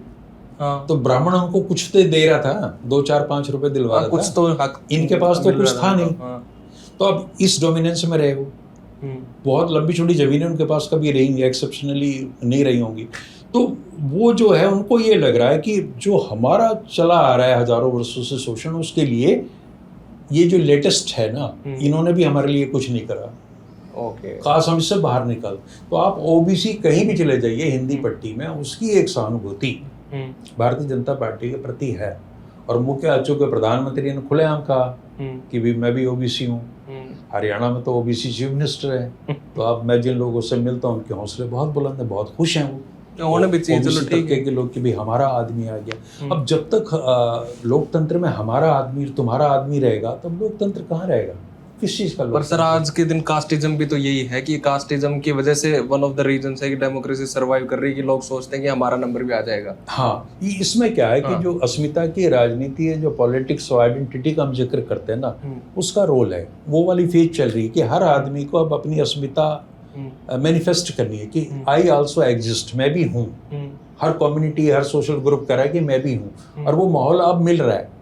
हाँ। तो ब्राह्मण उनको कुछ तो दे रहा था, 2, 4, 5 रुपए दिलवा रहा कुछ था, तो हक इनके पास तो कुछ था नहीं। हाँ। तो अब इस डोमिनेंस में रहे वो, बहुत लंबी चौड़ी जमीनें उनके पास कभी रहेंगी, एक्सेप्शनली नहीं रही होंगी। तो वो जो है उनको ये लग रहा है कि जो हमारा चला आ रहा है हजारों वर्षों से शोषण, उसके लिए ये जो लेटेस्ट है ना, इन्होंने भी हमारे लिए कुछ नहीं करा। ओके, खास हम इससे बाहर निकल। तो आप ओबीसी कहीं भी चले जाइए हिंदी पट्टी में, उसकी एक सहानुभूति भारतीय जनता पार्टी के प्रति है। और मुख्य आचू के प्रधानमंत्री ने खुलेआम कहा कि भी मैं भी ओबीसी हूँ। हरियाणा में तो ओबीसी चीफ मिनिस्टर है। तो अब मैं जिन लोगों से मिलता हूँ उनके हौसले बहुत बुलंद है, बहुत खुश हैं वो। होने भी चाहिए, चलो ठीक है के लोग कि भी हमारा आदमी आ गया। अब जब तक लोकतंत्र में हमारा आदमी तुम्हारा आदमी रहेगा तब लोकतंत्र कहाँ रहेगा, किस चीज का? पर सर आज के दिन कास्टिज्म भी तो यही है कि कास्टिज्म की वजह से वन ऑफ द रीजन है कि डेमोक्रेसी सरवाइव कर रही है कि लोग सोचते हैं कि हमारा नंबर भी आ जाएगा। हाँ, इसमें क्या है कि जो अस्मिता की राजनीति है, जो पॉलिटिक्स और आइडेंटिटी का हम जिक्र करते हैं ना, उसका रोल है। वो वाली फेज चल रही है कि हर आदमी को अब अपनी अस्मिता मैनिफेस्ट करनी है कि आई ऑल्सो एग्जिस्ट, मैं भी हूँ। हर कम्युनिटी, हर सोशल ग्रुप कर रहा है कि मैं भी हूँ, और वो माहौल अब मिल रहा है।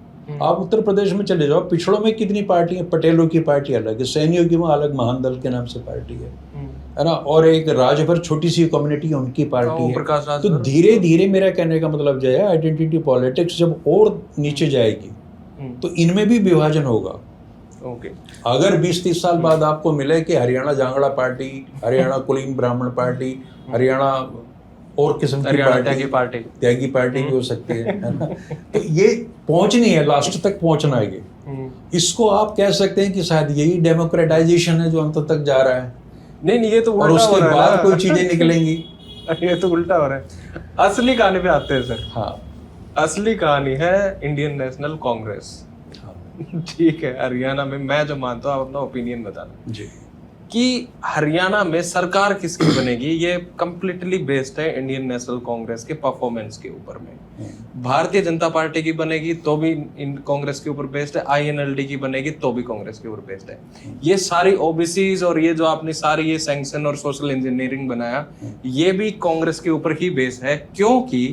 आप उत्तर प्रदेश में चले जाओ, पिछड़ों में कितनी पार्टी है, पटेलों की पार्टी अलग है, सैनियों की वहाँ अलग महान दल के नाम से पार्टी है ना, और एक राजभर छोटी सी कम्युनिटी उनकी पार्टी है। तो धीरे धीरे मेरा कहने का मतलब जो है, आइडेंटिटी पॉलिटिक्स जब और नीचे जाएगी तो इनमें भी विभाजन होगा। ओके, अगर 20-30 साल बाद आपको मिले कि हरियाणा जांगड़ा पार्टी, हरियाणा कुलीन ब्राह्मण पार्टी, हरियाणा और किस्म की त्यागी पार्टी भी हो सकती है ना, तो ये पहुंचनी है, लास्ट तक पहुंचना है ये। इसको आप कह सकते हैं कि शायद यही डेमोक्रेटाइजेशन है जो अंत तक जा रहा है। नहीं, ये तो और उसके बाद कोई चीजें निकलेंगी। ये तो उल्टा हो रहा है। असली कहानी पे आते हैं सर। हाँ, असली कहानी है इंडियन नेशनल कांग्रेस। ठीक है, हरियाणा में मैं जो मानता हूँ, आप अपना ओपिनियन बताना जी, कि हरियाणा में सरकार किसकी बनेगी, ये कंप्लीटली बेस्ड है इंडियन नेशनल कांग्रेस के परफॉर्मेंस के ऊपर में। भारतीय जनता पार्टी की बनेगी तो भी कांग्रेस के ऊपर बेस्ड है, आईएनएलडी की बनेगी तो भी कांग्रेस के ऊपर बेस्ड है। ये सारी ओबीसीज और ये जो आपने सारी ये सैंक्शन और सोशल इंजीनियरिंग बनाया, ये भी कांग्रेस के ऊपर ही बेस है, क्योंकि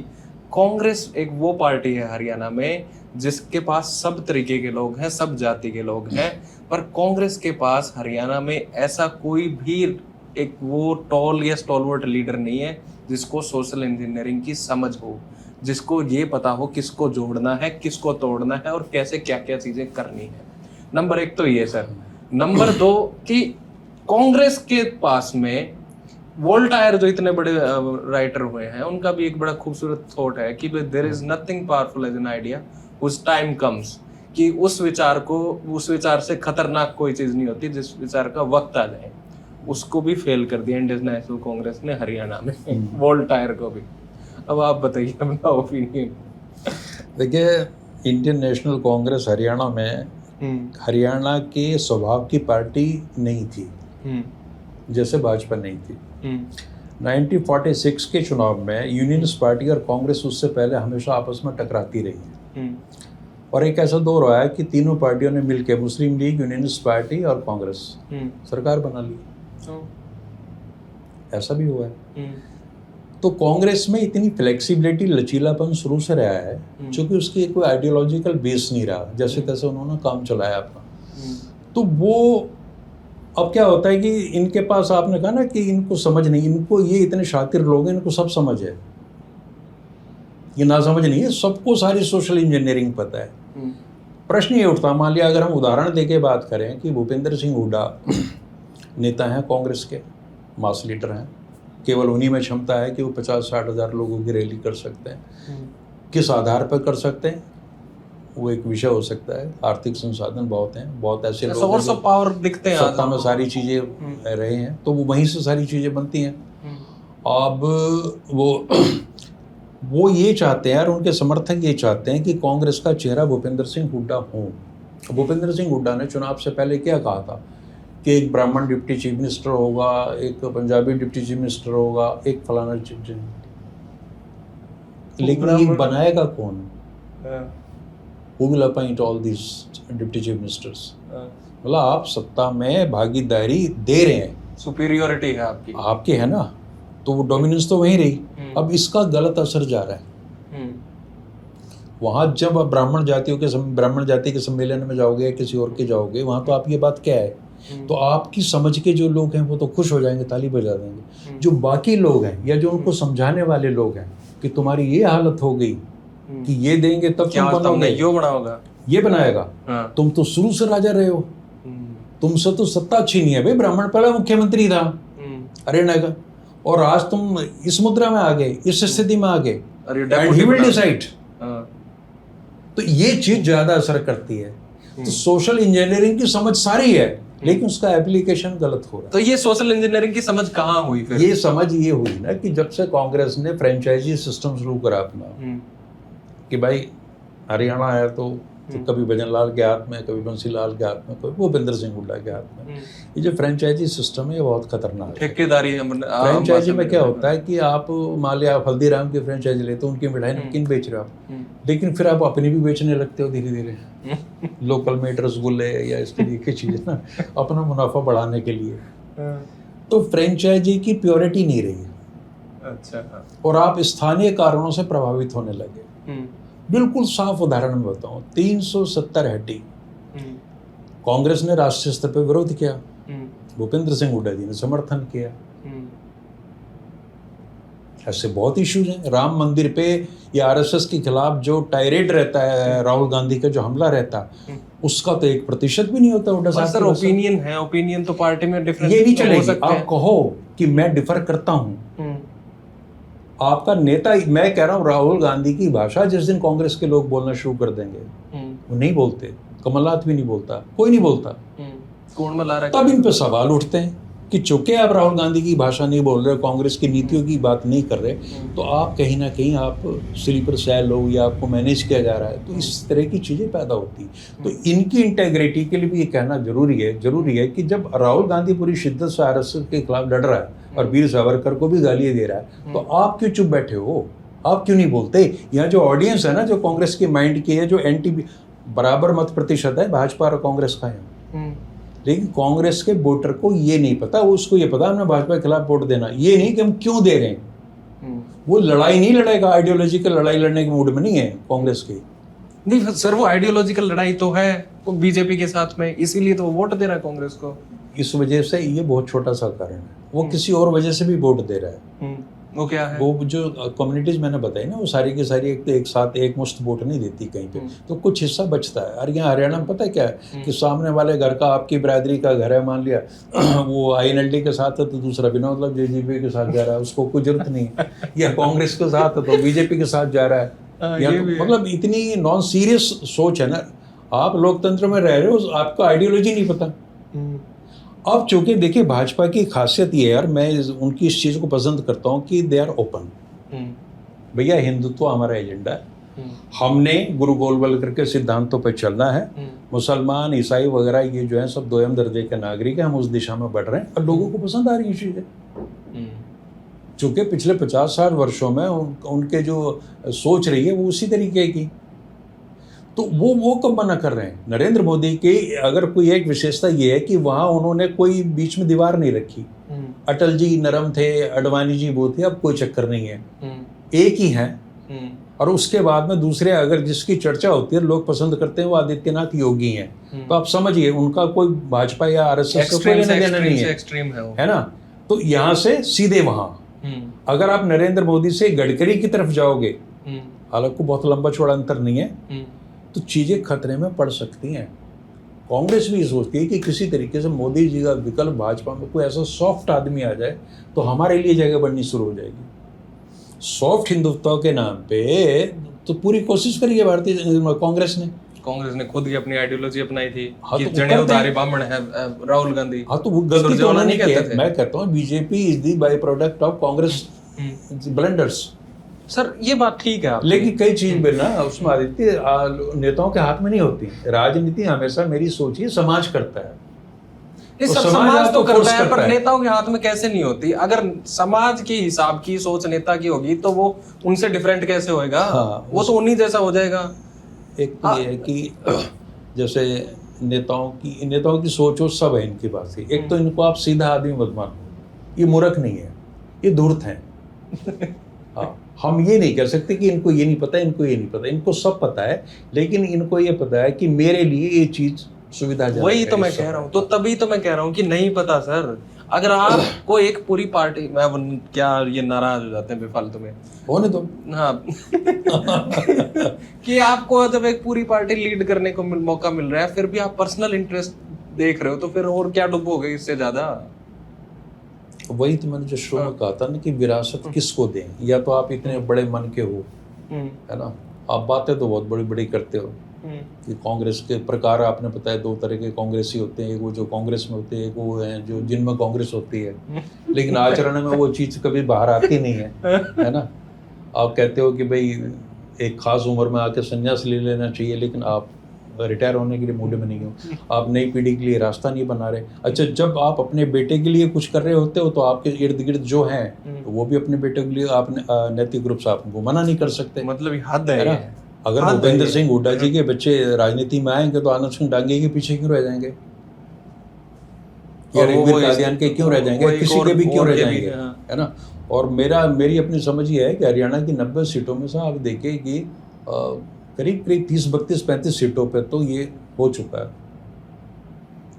कांग्रेस एक वो पार्टी है हरियाणा में जिसके पास सब तरीके के लोग हैं, सब जाति के लोग हैं। पर कांग्रेस के पास हरियाणा में ऐसा कोई भी एक वो टॉल या स्टॉलवर्ट लीडर नहीं है जिसको सोशल इंजीनियरिंग की समझ हो, जिसको ये पता हो किसको जोड़ना है, किसको तोड़ना है और कैसे क्या क्या चीजें करनी है। नंबर 1 तो ये सर। नंबर 2 कि कांग्रेस के पास में वोल्टायर जो इतने बड़े राइटर हुए हैं, उनका भी एक बड़ा खूबसूरत थॉट है कि there is nothing powerful as an idea उस टाइम कम्स, कि उस विचार से खतरनाक कोई चीज नहीं होती जिस विचार का वक्त आ जाए। उसको भी फेल कर दिया इंडियन नेशनल कांग्रेस ने हरियाणा में, वोल्टायर को भी। अब आप बताइए अपना ओपिनियन। देखिए, इंडियन नेशनल कांग्रेस हरियाणा में हरियाणा के स्वभाव की पार्टी नहीं थी, जैसे भाजपा नहीं थी। 1946 के चुनाव में यूनियनिस्ट पार्टी और कांग्रेस उससे पहले हमेशा आपस में टकराती रही है, और एक ऐसा दौर आया कि तीनों पार्टियों ने मिलकर, मुस्लिम लीग, यूनियनिस्ट पार्टी और कांग्रेस, सरकार बना ली। ऐसा भी हुआ है। तो कांग्रेस में इतनी फ्लेक्सिबिलिटी, लचीलापन शुरू से रहा है, क्योंकि उसकी कोई आइडियोलॉजिकल बेस नहीं रहा, जैसे तैसे उन्होंने काम चलाया अपना। तो वो अब क्या होता है कि इनके पास, आपने कहा ना कि इनको समझ नहीं, इनको ये इतने शातिर लोग हैं, इनको सब समझ है, ये ना समझ नहीं है, सबको सारी सोशल इंजीनियरिंग पता है। प्रश्न ये उठता, मान लिया अगर हम उदाहरण देके बात करें कि भूपेंद्र सिंह हुड्डा नेता हैं कांग्रेस के, मास लीडर हैं, केवल उन्हीं में क्षमता है कि वो 50-60 हज़ार लोगों की रैली कर सकते हैं। किस आधार पर कर सकते हैं वो एक विषय हो सकता है। आर्थिक संसाधन बहुत हैं, बहुत ऐसे लोग सोर्स ऑफ पावर दिखते हैं, सत्ता में सारी चीजें रहे हैं, तो वो वहीं से सारी चीजें बनती हैं। अब वो वो ये चाहते हैं और उनके समर्थक ये चाहते हैं कि कांग्रेस का चेहरा भूपेंद्र सिंह हुड्डा हो। भूपेंद्र सिंह हुड्डा ने चुनाव से पहले क्या कहा था कि एक ब्राह्मण डिप्टी चीफ मिनिस्टर होगा, एक पंजाबी डिप्टी चीफ मिनिस्टर होगा, एक फलाना चीफ। लेकिन ये बनाएगा कौन? Who will appoint all these deputy chief ministers? मतलब आप सत्ता में भागीदारी दे रहे हैं, सुपीरियोरिटी है आपकी है ना, तो वो डोमिनेंस तो वहीं रही। अब इसका गलत असर जा रहा है। वहाँ जब आप ब्राह्मण जाति के सम्मेलन में जाओगे या किसी और के जाओगे, वहाँ तो आप ये बात क्या है, तो आपकी समझ के जो लोग हैं वो तो खुश हो जाएंगे, ताली बजा देंगे। जो बाकी लोग हैं या जो उनको समझाने वाले लोग हैं कि तुम्हारी ये हालत हो गई कि ये देंगे तब तुम बनोगे, ये बनाएगा। तुम तो शुरू से राजा रहे हो, तुमसे तो सत्ता छीनी है भाई। ब्राह्मण पहला मुख्यमंत्री था हरियाणा का, और आज तुम इस मुद्रा में आ गए, इस स्थिति में आ गए, एंड ही विल डिसाइड। तो ये चीज ज्यादा असर करती है। तो सोशल इंजीनियरिंग की समझ सारी है, लेकिन उसका एप्लीकेशन गलत हो रहा है। तो ये सोशल इंजीनियरिंग की समझ कहाँ हुई फिर? ये समझ ये हुई ना कि जब से कांग्रेस ने फ्रेंचाइजी सिस्टम शुरू करा अपना, कि भाई हरियाणा है तो कभी भजन लाल के हाथ में, कभी बंसी लाल के हाथ में, कभी भूपेंद्र सिंह हुड्डा के हाथ में। ये जो फ्रेंचाइजी सिस्टम है ये बहुत खतरनाक है। ठेकेदारी फ्रेंचाइजी में क्या होता है कि आप मान लिया आप हल्दीराम की फ्रेंचाइजी लेते हो, उनकी मिठाई नमकीन बेच रहे हो आप, लेकिन फिर आप अपनी भी बेचने लगते हो धीरे धीरे, लोकल में रसगुल्ले या इस तरीके की चीजें ना, अपना मुनाफा बढ़ाने के लिए। तो फ्रेंचाइजी की प्योरिटी नहीं रही। अच्छा। और आप स्थानीय कारणों से प्रभावित होने लगे। बिल्कुल साफ उदाहरण में बताऊं, 370 हटी, कांग्रेस ने राष्ट्रीय स्तर पर विरोध किया, भूपेंद्र सिंह हुड्डा जी ने समर्थन किया। ऐसे बहुत इश्यूज हैं। राम मंदिर पे या आरएसएस के खिलाफ जो टायरेट रहता है, राहुल गांधी का जो हमला रहता है, उसका तो 1% भी नहीं होता। हुड्डा साहब सर ओपिनियन है, ओपिनियन तो पार्टी में डिफरेंस ये नहीं चलेगी। आप कहो कि मैं डिफर करता हूं, आपका नेता, मैं कह रहा हूँ राहुल गांधी की भाषा जिस दिन कांग्रेस के लोग बोलना शुरू कर देंगे, वो नहीं बोलते, कमलनाथ भी नहीं बोलता, कोई नहीं बोलता, कौन मला रहा है? तब इन पे सवाल उठते हैं कि चूंकि आप राहुल गांधी की भाषा नहीं बोल रहे, कांग्रेस की नीतियों की बात नहीं कर रहे, तो आप कहीं ना कहीं आप स्लीपर सेल हो या आपको मैनेज किया जा रहा है। तो इस तरह की चीज़ें पैदा होती। तो इनकी इंटेग्रिटी के लिए भी ये कहना जरूरी है कि जब राहुल गांधी पूरी शिद्दत से आरएसएस के खिलाफ लड़ रहा है और वीर सावरकर को भी गालियाँ दे रहा है, तो आप क्यों चुप बैठे हो? आप क्यों नहीं बोलते? यहाँ जो ऑडियंस है ना, जो कांग्रेस के माइंड की है, जो एंटी बराबर मत प्रतिशत है भाजपा और कांग्रेस का है, लेकिन कांग्रेस के वोटर को ये नहीं पता। उसको ये पता हमने भाजपा के खिलाफ वोट देना, ये नहीं कि हम क्यों दे रहे हैं। वो लड़ाई नहीं लड़ेगा, आइडियोलॉजिकल लड़ाई लड़ने के मूड में नहीं है कांग्रेस की। नहीं सर, वो आइडियोलॉजिकल लड़ाई तो है वो बीजेपी के साथ में, इसीलिए तो वो वोट दे रहा है कांग्रेस को। इस वजह से ये बहुत छोटा सा कारण है। वो किसी और वजह से भी वोट दे रहा है। वो क्या है? वो जो कम्युनिटीज मैंने बताई ना, वो सारी की सारी एक साथ एक मुश्त वोट नहीं देती कहीं पे, तो कुछ हिस्सा बचता है। और यहाँ हरियाणा में पता है क्या है कि सामने वाले घर का, आपकी बिरादरी का घर है, मान लिया वो INLD के साथ है तो दूसरा बिना मतलब JJP के साथ जा रहा है, उसको कोई जरूरत नहीं है। या कांग्रेस के साथ है तो BJP के साथ जा रहा है। या मतलब इतनी नॉन सीरियस सोच है ना। आप लोकतंत्र में रह रहे हो, आपको आइडियोलॉजी नहीं पता। अब चूंकि देखिए भाजपा की खासियत ये है, और मैं उनकी इस चीज़ को पसंद करता हूँ कि दे आर ओपन। भैया हिंदुत्व हमारा एजेंडा है, हमने गुरु गोलवलकर के सिद्धांतों पर चलना है। मुसलमान, ईसाई वगैरह ये जो है सब दोयम दर्जे के नागरिक हैं, हम उस दिशा में बढ़ रहे हैं और लोगों को पसंद आ रही है चीज़ें। चूँकि पिछले 50-60 वर्षों में उनके जो सोच रही है वो उसी तरीके की, तो वो कब मना कर रहे हैं? नरेंद्र मोदी की अगर कोई एक विशेषता ये है कि वहाँ उन्होंने कोई बीच में दीवार नहीं रखी। अटल जी नरम थे, अडवाणी जी वो थे, अब कोई चक्कर नहीं है, एक ही है। और उसके बाद में दूसरे अगर जिसकी चर्चा होती है लोग पसंद करते हैं वो आदित्यनाथ योगी हैं। तो आप समझिए उनका कोई भाजपा या RSS का कोई लेना देना नहीं है ना। तो यहाँ से सीधे वहाँ अगर आप नरेंद्र मोदी से गडकरी की तरफ जाओगे, हालांकि बहुत लंबा चौड़ा अंतर नहीं है, तो चीज़ें खतरे में पड़ सकती हैं। कांग्रेस भी सोचती है कि किसी तरीके से मोदी जी का विकल्प भाजपा में कोई ऐसा सॉफ्ट आदमी आ जाए तो हमारे लिए जगह बननी शुरू हो जाएगी। सॉफ्ट हिंदुत्व के नाम पे तो पूरी कोशिश करी है भारतीय कांग्रेस ने खुद ही अपनी आइडियोलॉजी अपनाई थी कि जनेऊधारी ब्राह्मण है राहुल गांधी। हाँ तो वो गलती तो उन्होंने किया। मैं कहता हूँ BJP is the by product of Congress blunders. Sir ये बात ठीक है आपकी। लेकिन कई चीज में ना उसमें आदित्य नेताओं के हाथ में नहीं होती। राजनीति हमेशा, मेरी सोच ये समाज करता है। इस तो सब समाज तो करता है, पर है। नेताओं के हाथ में कैसे नहीं होती? अगर समाज के हिसाब की सोच नेता की होगी तो वो उनसे डिफरेंट कैसे होएगा? हाँ, वो तो उन्हीं जैसा हो जाएगा। एक तो ये है कि जैसे नेताओं की सोच हो, सब है इनकी बात ही। एक तो इनको आप सीधा आदमी मत मानो, ये मूर्ख नहीं है, ये धूर्त हैं। हाँ, हम ये नहीं कह सकते कि इनको ये नहीं पता, इनको ये नहीं पता, इनको सब पता है, लेकिन इनको ये पता है कि मेरे लिए ये चीज सुविधाजनक है। वही तो मैं कह रहा हूँ, तो तभी तो मैं कह रहा हूँ कि नहीं पता सर। अगर आपको एक पूरी पार्टी, मैं क्या ये नाराज हो जाते हैं बेफालतू में, होने दो। हाँ कि आपको जब एक पूरी पार्टी लीड करने को मौका मिल रहा है, फिर भी आप पर्सनल इंटरेस्ट देख रहे हो, तो फिर और क्या डुबोगे इससे ज्यादा? वही तो मैंने जो शुरू में कहा था ना कि विरासत किसको दें। या तो आप इतने बड़े मन के हो, है ना, आप बातें तो बहुत बड़ी बड़ी करते हो कि कांग्रेस के प्रकार आपने बताया, दो तरह के कांग्रेसी होते हैं, एक वो जो कांग्रेस में होते हैं, एक वो हैं जो जिनमें कांग्रेस होती है, लेकिन आचरण में वो चीज़ कभी बाहर आती नहीं है ना। आप कहते हो कि भाई एक खास उम्र में आके संन्यास ले लेना चाहिए, लेकिन आप रिटायर होने के लिए मूड में नहीं हो, आप नई पीढ़ी के लिए रास्ता नहीं बना रहे। अच्छा, जब आप अपने बेटे के लिए कुछ कर रहे होते हो तो आपके इर्द गिर्द जो हैं तो वो भी अपने बेटे के लिए आपने नैतिक रूप से आपको मना नहीं कर सकते। मतलब हद है ना। अगर भूपेंद्र सिंह हुड्डा जी के बच्चे राजनीति में आएंगे तो आनंद सिंह डांगे के पीछे क्यों रह जाएंगे, या रणवीर कादियान के क्यों रह जाएंगे, किसी के भी क्यों रह जाएंगे, है ना। और मेरी अपनी समझ ये है कि हरियाणा की 90 सीटों में से आप देखिए कि करीब 30, 32, 35 सीटों पे तो ये हो चुका है।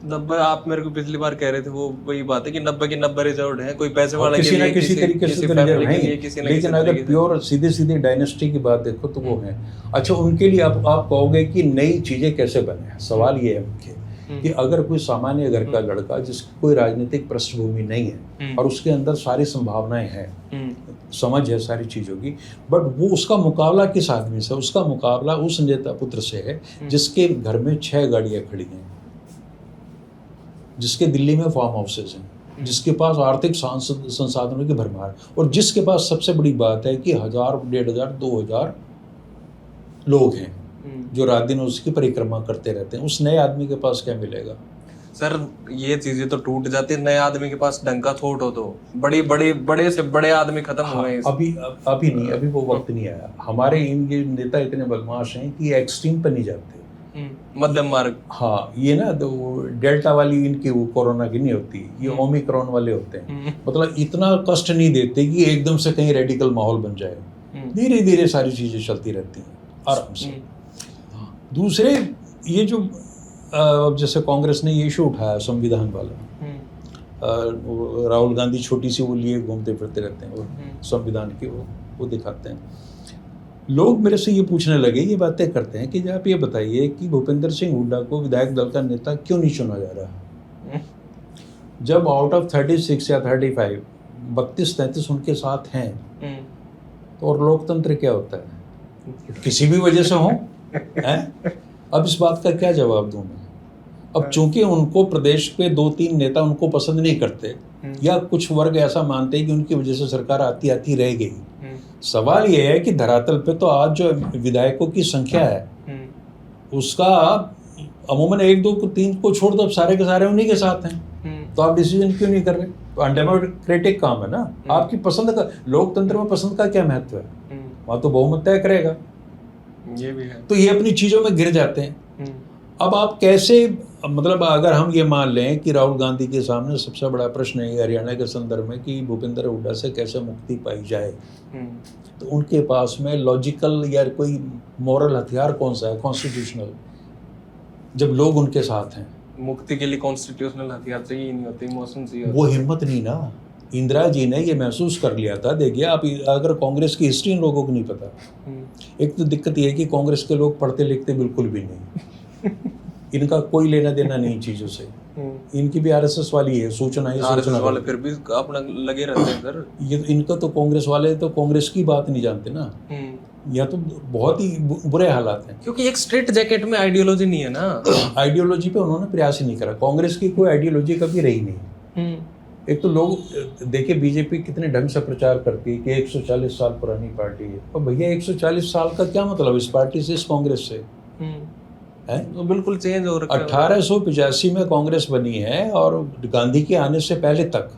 90 आप मेरे को पिछली बार कह रहे थे, वो वही बात है कि 90 के 90 रिजर्व है, कोई पैसे वाला किसी ना किसी तरीके से तो रिजर्व है, लेकिन अगर प्योर सीधे डायनेस्टी की बात देखो तो वो है। अच्छा, उनके लिए आप कहोगे कि नई चीजें कैसे बने। सवाल ये है मुख्य कि अगर कोई सामान्य घर का लड़का जिसकी कोई राजनीतिक पृष्ठभूमि नहीं है और उसके अंदर सारी संभावनाएं हैं, समझ है सारी चीजों की, बट वो उसका मुकाबला किस आदमी से, उसका मुकाबला उस नेता पुत्र से है जिसके घर में 6 गाड़ियां खड़ी हैं, जिसके दिल्ली में फार्म हाउसेज हैं, जिसके पास आर्थिक संसाधनों की भरमार, और जिसके पास सबसे बड़ी बात है कि 1000, 1500, 2000 लोग हैं जो रात दिन उसकी परिक्रमा करते रहते हैं। उस नए आदमी के पास क्या मिलेगा? सर ये चीजें तो टूट जाती है। नए आदमी के पास डंका थोट हो तो बड़े से बड़े आदमी खत्म हो गए। अभी नहीं, अभी वो वक्त नहीं आया। हमारे इनके नेता इतने बदमाश हैं कि एक्सट्रीम पर नहीं जाते, मध्यम मार्ग। हाँ, ये ना तो डेल्टा वाली इनकी वो कोरोना की नहीं होती, ये ओमिक्रॉन वाले होते हैं। मतलब इतना कष्ट नहीं देते कि एकदम से कहीं रेडिकल माहौल बन जाए, धीरे धीरे सारी चीजें चलती रहती हैं आराम से। दूसरे ये जो अब जैसे कांग्रेस ने ये इशू उठाया संविधान वाला, राहुल गांधी छोटी सी वो लिए घूमते फिरते रहते हैं, वो संविधान की वो दिखाते हैं। लोग मेरे से ये पूछने लगे, ये बातें करते हैं कि आप ये बताइए कि भूपेंद्र सिंह हुड्डा को विधायक दल का नेता क्यों नहीं चुना जा रहा, जब आउट ऑफ 36 या 35 32-33 उनके साथ हैं, तो और लोकतंत्र क्या होता है, किसी भी वजह से हो हैं? अब इस बात का क्या जवाब दूं मैं? अब चूंकि उनको प्रदेश पे 2-3 नेता उनको पसंद नहीं करते, या कुछ वर्ग ऐसा मानते हैं कि उनकी वजह से सरकार आती आती रह गई। सवाल ये है कि धरातल पे तो आज जो विधायकों की संख्या है उसका अमूमन 1, 2, 3 को छोड़ दो, अब सारे के सारे उन्हीं के साथ हैं, तो आप डिसीजन क्यों नहीं कर रहे? तो अनडेमोक्रेटिक काम है ना। आपकी पसंद का, लोकतंत्र में पसंद का क्या महत्व है? वहाँ तो बहुमत तय करेगा। ये भी है। तो ये अपनी चीजों में गिर जाते हैं। अब आप कैसे, मतलब अगर हम ये मान लें कि राहुल गांधी के सामने सबसे बड़ा प्रश्न है हरियाणा के संदर्भ में कि भूपेंद्र हुड्डा से कैसे मुक्ति पाई जाए, तो उनके पास में लॉजिकल या कोई मॉरल हथियार कौन सा है, कॉन्स्टिट्यूशनल, जब लोग उनके साथ हैं? मुक्ति के लिए कॉन्स्टिट्यूशनल हथियार चाहिए ही नहीं होते, इमोशन चाहिए। वो हिम्मत नहीं ना। इंदिरा जी ने ये महसूस कर लिया था। देखिए आप, अगर कांग्रेस की हिस्ट्री इन लोगों को नहीं पता, एक तो दिक्कत ये है कि कांग्रेस के लोग पढ़ते लिखते बिल्कुल भी नहीं, इनका कोई लेना देना नहीं चीजों से। इनकी भी आरएसएस वाली है, सूचना वाले फिर भी अपना लगे रहते हैं सर। ये तो इनका तो कांग्रेस वाले तो कांग्रेस की बात नहीं जानते ना, या तो बहुत ही बुरे हालात हैं, क्योंकि एक स्ट्रेट जैकेट में आइडियोलॉजी नहीं है ना। आइडियोलॉजी पे उन्होंने प्रयास ही नहीं करा। कांग्रेस की कोई आइडियोलॉजी कभी रही नहीं, एक तो लोग देखिए बीजेपी कितने ढंग से प्रचार करती है कि 140 साल पुरानी पार्टी है, और भैया 140 साल का क्या मतलब इस पार्टी से, इस कांग्रेस से है? तो बिल्कुल चेंज हो रखा है। 1885 में कांग्रेस बनी है, और गांधी के आने से पहले तक,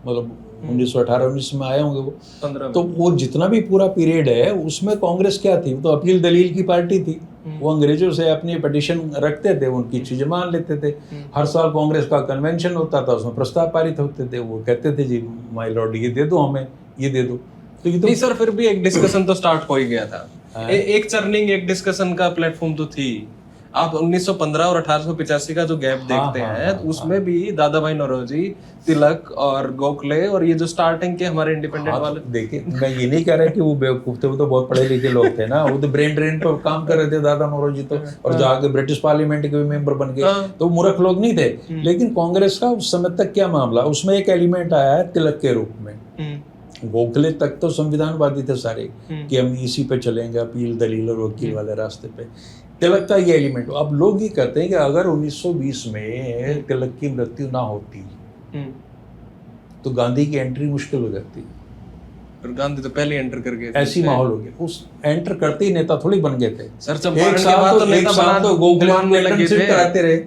मतलब 1918-19 में आए होंगे वो, 15 तो वो जितना भी पूरा पीरियड है उसमें कांग्रेस क्या थी, वो तो अपील दलील की पार्टी थी। वो अंग्रेजों से अपनी पिटीशन रखते थे, उनकी चीजें मान लेते थे। हर साल कांग्रेस का कन्वेंशन होता था, उसमें प्रस्ताव पारित होते थे, वो कहते थे जी माय लॉर्ड ये दे दो हमें, ये दे दो। तो ये तो नहीं सर, फिर भी एक डिस्कशन तो स्टार्ट हो ही गया था। हाँ। एक चर्निंग, एक डिस्कशन का प्लेटफॉर्म तो थी। आप 1915 और 1885 का जो गैप देखते हैं, तो उसमें भी दादा भाई नौरोजी, तिलक और गोखले, और ये जो स्टार्टिंग के हमारे इंडिपेंडेंट वाले, देखिए मैं ये नहीं कह रहा कि वो बेवकूफ थे, वो तो बहुत पढ़े लिखे लोग थे ना, वो तो ब्रेन ड्रेन पर काम कर रहे थे दादा नौरोजी तो, और जाके ब्रिटिश पार्लियामेंट के भी मेंबर बन गए, तो मूर्ख लोग नहीं थे। लेकिन कांग्रेस का उस समय तक क्या मामला, उसमें एक एलिमेंट आया है तिलक के रूप में। गोखले तक तो संविधानवादी थे सारे कि हम इसी पे चलेंगे, अपील दलील और वकील वाले रास्ते पे। तिलक का ये एलिमेंट, अब लोग ये कहते हैं कि अगर 1920 में तिलक की मृत्यु ना होती तो गांधी की एंट्री मुश्किल हो जाती। और गांधी तो पहले एंटर कर गए थे। ऐसी माहौल हो गया, उस एंटर करते ही नेता थोड़ी बन गए थे। सर चंपारण के बाद तो नेता बना तो गोखले मानने लगे थे। कराते रहे।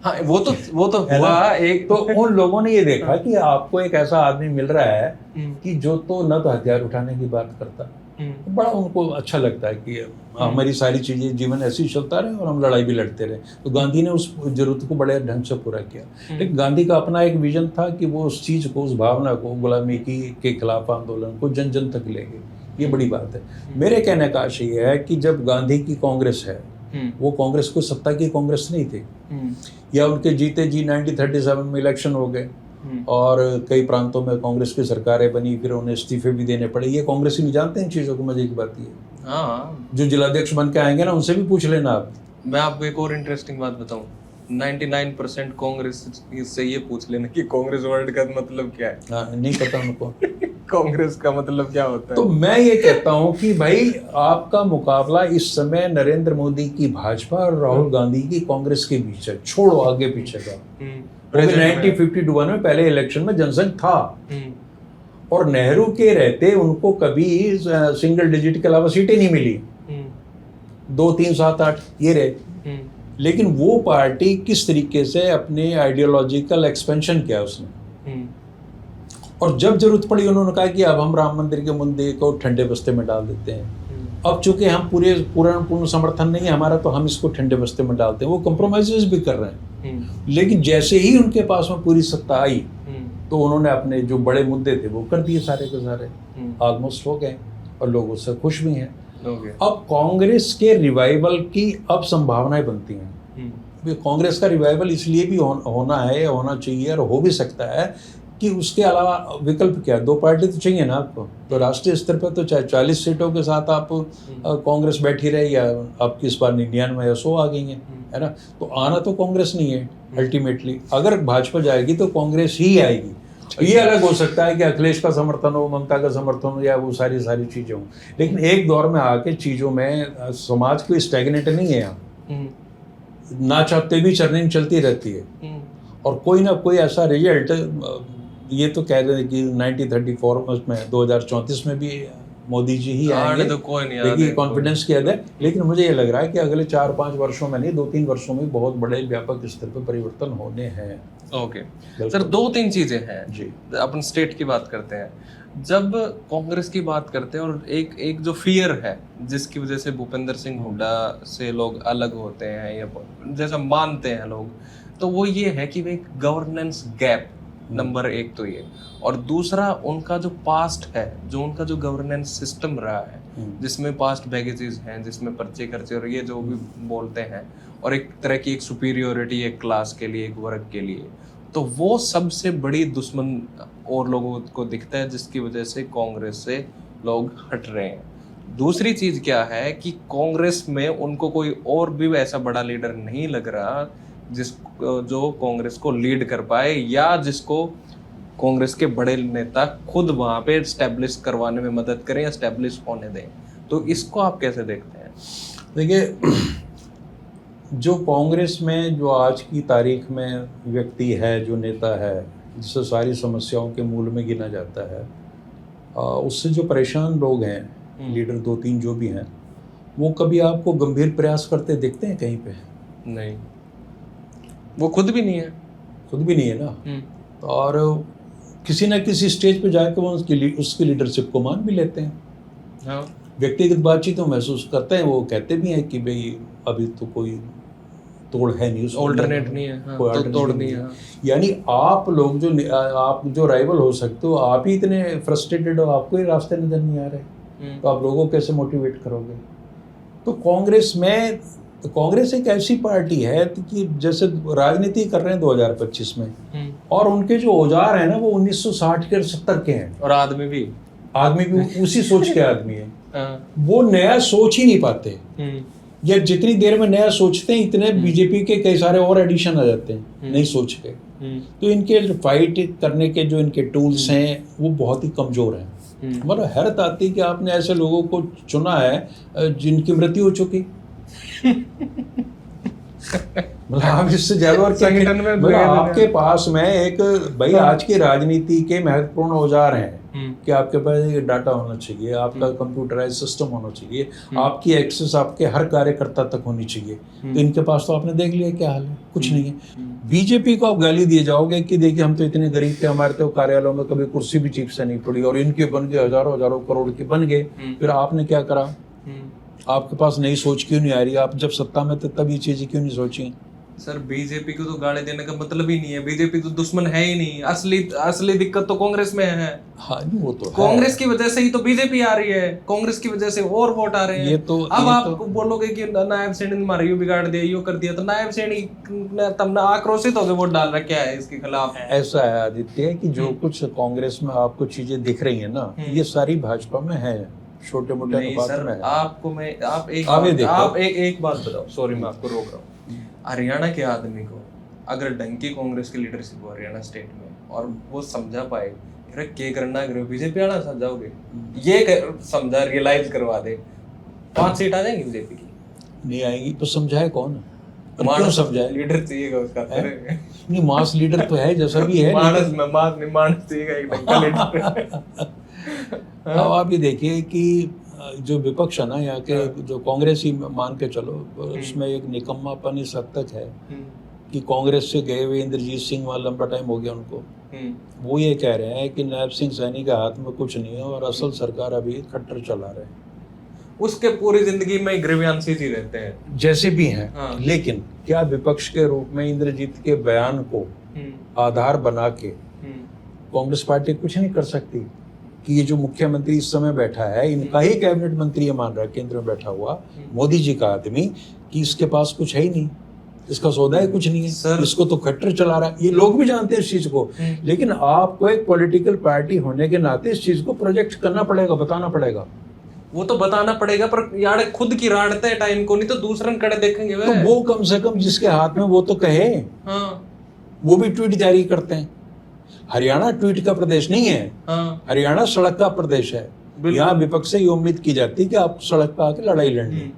हाँ, वो तो हुआ एक। तो उन लोगों ने ये देखा कि आपको एक ऐसा आदमी मिल रहा है कि जो तो न तो हथियार उठाने की बात करता, बड़ा उनको अच्छा लगता है कि हमारी सारी चीजें जीवन ऐसे ही चलता रहे और हम लड़ाई भी लड़ते रहे। तो गांधी ने उस जरूरत को बड़े ढंग से पूरा किया। लेकिन गांधी का अपना एक विजन था कि वो उस चीज को, उस भावना को, गुलामी के खिलाफ आंदोलन को जन जन तक ले गए। ये बड़ी बात है। मेरे कहने का आशय ये है कि जब गांधी की कांग्रेस है, वो कांग्रेस कोई सत्ता की कांग्रेस नहीं थी, या उनके जीते जी 1937 में इलेक्शन हो गए और कई प्रांतों में कांग्रेस की सरकारें बनी, फिर उन्हें इस्तीफे भी देने पड़े। ये कांग्रेसी नहीं जानते इन चीज़ों को। मजे की बात ये, हाँ, जो जिलाध्यक्ष बन के आएंगे ना, उनसे भी पूछ लेना आप। मैं आपको एक और इंटरेस्टिंग बात बताऊं, 99% कांग्रेस से ये पूछ लेना कि कांग्रेस वर्ड का मतलब क्या है। हाँ, नहीं पता उनको कांग्रेस का मतलब क्या होता है। तो मैं ये कहता हूँ कि भाई आपका मुकाबला इस समय नरेंद्र मोदी की भाजपा और राहुल गांधी की कांग्रेस के बीच है। छोड़ो आगे पीछे का। 1952 में पहले इलेक्शन में जनसंघ था, और नेहरू के रहते उनको कभी सिंगल डिजिट के अलावा सीटें नहीं मिली। 2, 3, 7, 8 ये रहे। लेकिन वो पार्टी किस तरीके से अपने आइडियोलॉजिकल एक्सपेंशन किया उसने, और जब जरूरत पड़ी उन्होंने कहा कि अब हम राम मंदिर के मुद्दे को ठंडे बस्ते में डाल देते हैं। अब चूंकि हम पूर्ण समर्थन नहीं है हमारा, तो हम इसको ठंडे बस्ते में डालते हैं। वो कंप्रोमाइजेस भी कर रहे हैं। लेकिन जैसे ही उनके पास में पूरी सत्ता आई, तो उन्होंने अपने जो बड़े मुद्दे थे वो कर दिए, सारे के सारे ऑलमोस्ट हो गए, और लोग उससे खुश भी हैं। अब कांग्रेस के रिवाइवल की अब संभावनाएं बनती हैं। कांग्रेस का रिवाइवल इसलिए भी होना है, होना चाहिए, और हो भी सकता है कि उसके अलावा विकल्प क्या, 2 पार्टी तो चाहिए ना आपको। तो राष्ट्रीय स्तर पर तो चाहे 40 सीटों के साथ आप कांग्रेस बैठी रहे, या आपकी इस बार 99 या 100 आ गई है ना, तो आना तो कांग्रेस नहीं है अल्टीमेटली। अगर भाजपा जाएगी तो कांग्रेस ही आएगी। ये अलग हो सकता है कि अखिलेश का समर्थन हो, ममता का समर्थन हो, या वो सारी चीजें हों, लेकिन एक दौर में आके चीजों में समाज कोई स्टैग्नेट नहीं है यहाँ, ना चाहते भी चर्निंग चलती रहती है, और कोई ना कोई ऐसा रिजल्ट। ये तो कह रहे हैं कि 1934 में 2034 में भी मोदी जी ही आएंगे, तो कोई नहीं, देखिए कॉन्फिडेंस की हद है। लेकिन मुझे ये लग रहा है कि अगले 4-5 वर्षों में नहीं, 2-3 वर्षों में बहुत बड़े व्यापक स्तर पर परिवर्तन होने हैं। ओके सर, 2-3 चीजें हैं जी। अपन स्टेट की बात करते हैं, जब कांग्रेस की बात करते हैं, और एक जो फियर है जिसकी वजह से भूपेंद्र सिंह हुड्डा से लोग अलग होते हैं या जैसा मानते हैं लोग, तो वो ये है कि एक गवर्नेंस गैप, नंबर 1 तो ये, और दूसरा उनका जो पास्ट है, जो उनका जो गवर्नेंस सिस्टम रहा है, जिसमें पास्ट बैगेजेस हैं, जिसमें पर्चे खर्चे और ये जो भी बोलते हैं, और एक तरह की एक सुपीरियोरिटी एक क्लास के लिए, एक वर्ग के लिए, तो वो सबसे बड़ी दुश्मन और लोगों को दिखता है, जिसकी वजह से कांग्रेस से लोग हट रहे हैं। दूसरी चीज क्या है कि कांग्रेस में उनको कोई और भी ऐसा बड़ा लीडर नहीं लग रहा जो कांग्रेस को लीड कर पाए, या जिसको कांग्रेस के बड़े नेता खुद वहां पे एस्टेब्लिश करवाने में मदद करें, एस्टेब्लिश होने दें। तो इसको आप कैसे देखते हैं? देखिए, जो कांग्रेस में जो आज की तारीख में व्यक्ति है, जो नेता है, जिसे सारी समस्याओं के मूल में गिना जाता है, उससे जो परेशान लोग हैं, लीडर 2-3 जो भी हैं, वो कभी आपको गंभीर प्रयास करते दिखते हैं कहीं पे? नहीं, वो खुद भी नहीं है। खुद भी नहीं है ना। और किसी ना किसी स्टेज पे जाकर वो उसकी लीडरशिप को मान भी लेते हैं। हाँ। व्यक्तिगत बातचीत तो महसूस करते हैं, वो कहते भी हैं कि भाई अभी तो कोई तोड़ है नहीं, ऑल्टरनेट नहीं है। हाँ, तो तोड़ नहीं है। यानी आप लोग आप जो राइवल हो सकते हो, आप ही इतने फ्रस्ट्रेटेड हो, आपको ही रास्ते नजर नहीं आ रहे, तो आप लोगों को कैसे मोटिवेट करोगे? तो कांग्रेस एक ऐसी पार्टी है कि जैसे राजनीति कर रहे हैं 2025 में, और उनके जो औजार हैं ना वो 1960 के 70 के हैं, और आदमी भी उसी सोच के आदमी है। वो नया सोच ही नहीं पाते, या जितनी देर में नया सोचते हैं इतने बीजेपी के कई सारे और एडिशन आ जाते हैं नई सोच के। तो इनके फाइट करने के जो इनके टूल्स हैं वो बहुत ही कमजोर हैं। मतलब हैरत आती है कि आपने ऐसे लोगों को चुना है जिनकी मृत्यु हो चुकी। मतलब आप इससे ज्यादा और क्या, मतलब आपके पास में एक भाई आज की राजनीति के महत्वपूर्ण औजार हैं कि आपके पास डाटा होना चाहिए, आपका कंप्यूटराइज सिस्टम होना चाहिए, आपकी एक्सेस आपके हर कार्यकर्ता तक होनी चाहिए। तो इनके पास तो आपने देख लिया क्या हाल है, कुछ नहीं है। बीजेपी को आप गाली दिए जाओगे कि देखिए हम तो इतने गरीब थे, हमारे तो कार्यालयों में कभी कुर्सी भी ठीक से नहीं पड़ी, और इनके बन गए हजारों हजारों करोड़ के बन गए। फिर आपने क्या करा? आपके पास नई सोच क्यों नहीं आ रही? आप जब सत्ता में थे तब ये चीजें क्यों नहीं सोची? सर बीजेपी को तो गाली देने का मतलब ही नहीं है, बीजेपी तो दुश्मन है ही नहीं। असली दिक्कत तो कांग्रेस में है। हाँ वो तो कांग्रेस की वजह से ही तो बीजेपी आ रही है, कांग्रेस की वजह से और वोट आ रहे हैं। अब आप बोलोगे कि नायब सैनी ने हमारा यू बिगाड़ दिया, यू कर दिया, तो नायब सैनी तब आक्रोशित होकर वोट डाल रखा है इसके खिलाफ। ऐसा है आदित्य कि जो कुछ कांग्रेस में आपको चीजें दिख रही है ना, ये सारी भाजपा में है, छोटे मोटे अनुपात में है। आपको मैं आप एक बात बताओ, सॉरी मैं आपको रोक रहा हूँ। हरियाणा के आदमी को अगर ढंग की कांग्रेस की लीडरशिप हो हरियाणा स्टेट में, और वो समझा पाए क्या करना करो, बीजेपी आना समझाओगे, ये समझा रियलाइज करवा दे, 5 सीट आ जाएंगी बीजेपी की। नहीं आएगी तो समझाए कौन? क्यों समझाए? लीडर चाहिएगा उसका। नहीं मास लीडर तो है, जैसा भी है मानस चाहिएगा एक ढंग का लीडर। अब आप ये देखिए कि जो विपक्ष है ना यहाँ के, जो कांग्रेस ही मान के चलो, उसमें एक निकम्मापन इस हद तक है कि कांग्रेस से गए हुए इंद्रजीत सिंह वहाँ लंबा टाइम हो गया उनको, वो ये कह रहे हैं कि नायब सिंह सैनी के हाथ में कुछ नहीं है और असल सरकार अभी खट्टर चला रहे हैं। उसके पूरी जिंदगी में ग्रीवांसी ही रहते हैं जैसे भी हैं। हाँ। लेकिन क्या विपक्ष के रूप में इंद्रजीत के बयान को आधार बना के कांग्रेस पार्टी कुछ नहीं कर सकती कि ये जो मुख्यमंत्री इस समय बैठा है, इनका ही कैबिनेट मंत्री मान रहा है केंद्र में बैठा हुआ मोदी जी का आदमी, कि इसके पास कुछ है ही नहीं, इसका सौदा ही कुछ नहीं है सर, इसको तो खट्टर चला रहा है। ये लोग भी जानते हैं इस चीज को, लेकिन आपको एक पॉलिटिकल पार्टी होने के नाते इस चीज को प्रोजेक्ट करना पड़ेगा, बताना पड़ेगा। वो तो बताना पड़ेगा, पर यार खुद की राड़ते हैं टाइम को, नहीं तो दूसरे कड़े देखेंगे। तो वो कम से कम जिसके हाथ में वो तो कहे। हाँ। वो भी ट्वीट जारी करते हैं। हरियाणा ट्वीट का प्रदेश नहीं है। हाँ। हरियाणा सड़क का प्रदेश है। यहाँ विपक्ष से ये उम्मीद की जाती है कि आप सड़क पर आके लड़ाई लड़नी।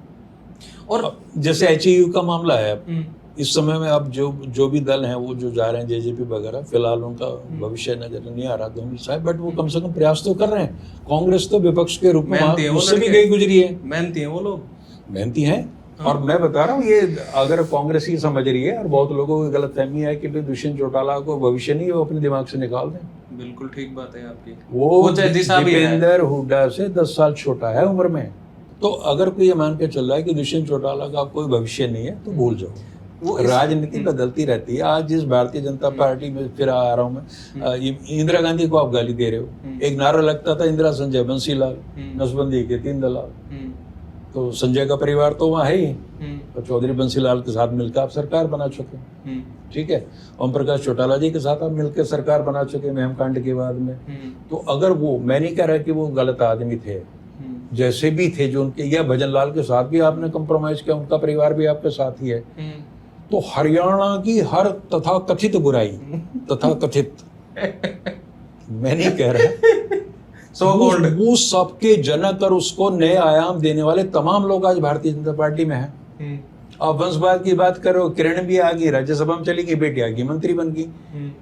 और जैसे HAU का मामला है, इस समय में अब जो भी दल हैं वो जो जा रहे हैं JJP वगैरह, फिलहाल उनका भविष्य नजर नहीं आ रहा धोनी साहब, बट वो कम से कम प्रयास तो कर रहे हैं। कांग्रेस तो विपक्ष के रूप में उससे भी गई गुजरी है। मेहनती है वो लोग, मेहनती हैं। और मैं बता रहा हूँ, ये अगर कांग्रेस ही समझ रही है, और बहुत लोगों की गलतफहमी है कि दुष्यंत चौटाला को भविष्य नहीं, वो अपने दिमाग से निकाल दें। बिल्कुल ठीक बात है आपकी। वो दीपेंद्र हुड्डा से 10 साल छोटा है उम्र में। तो अगर कोई ये मान के चल रहा है कि दुष्यंत चौटाला का कोई भविष्य नहीं है, तो भूल जाओ। वो राजनीति बदलती रहती है। आज जिस भारतीय जनता पार्टी में फिर आ रहा हूँ मैं, इंदिरा गांधी को आप गाली दे रहे हो। एक नारा लगता था इंदिरा संजय बंसीलाल, नसबंदी के 3 दलाल। तो संजय का परिवार तो वहाँ है ही, तो चौधरी बंसीलाल के साथ मिलकर आप सरकार बना चुके, ठीक है। ओम प्रकाश चौटाला जी के साथ आप मिलकर सरकार बना चुके महमकांड के बाद में। तो अगर वो, मैं नहीं कह रहा कि वो गलत आदमी थे, जैसे भी थे जो उनके, या भजन लाल के साथ भी आपने कंप्रोमाइज किया, उनका परिवार भी आपके साथ ही है। तो हरियाणा की हर तथा कथित बुराई, तथा कथित मैं नहीं कह रहा, वो सबके जनक और उसको नए आयाम देने वाले तमाम लोग आज भारतीय जनता पार्टी में हैं। आप वंशवाद की बात करो, किरण भी आ गई, राज्यसभा में चली गई, बेटी आ गई, मंत्री बन गई,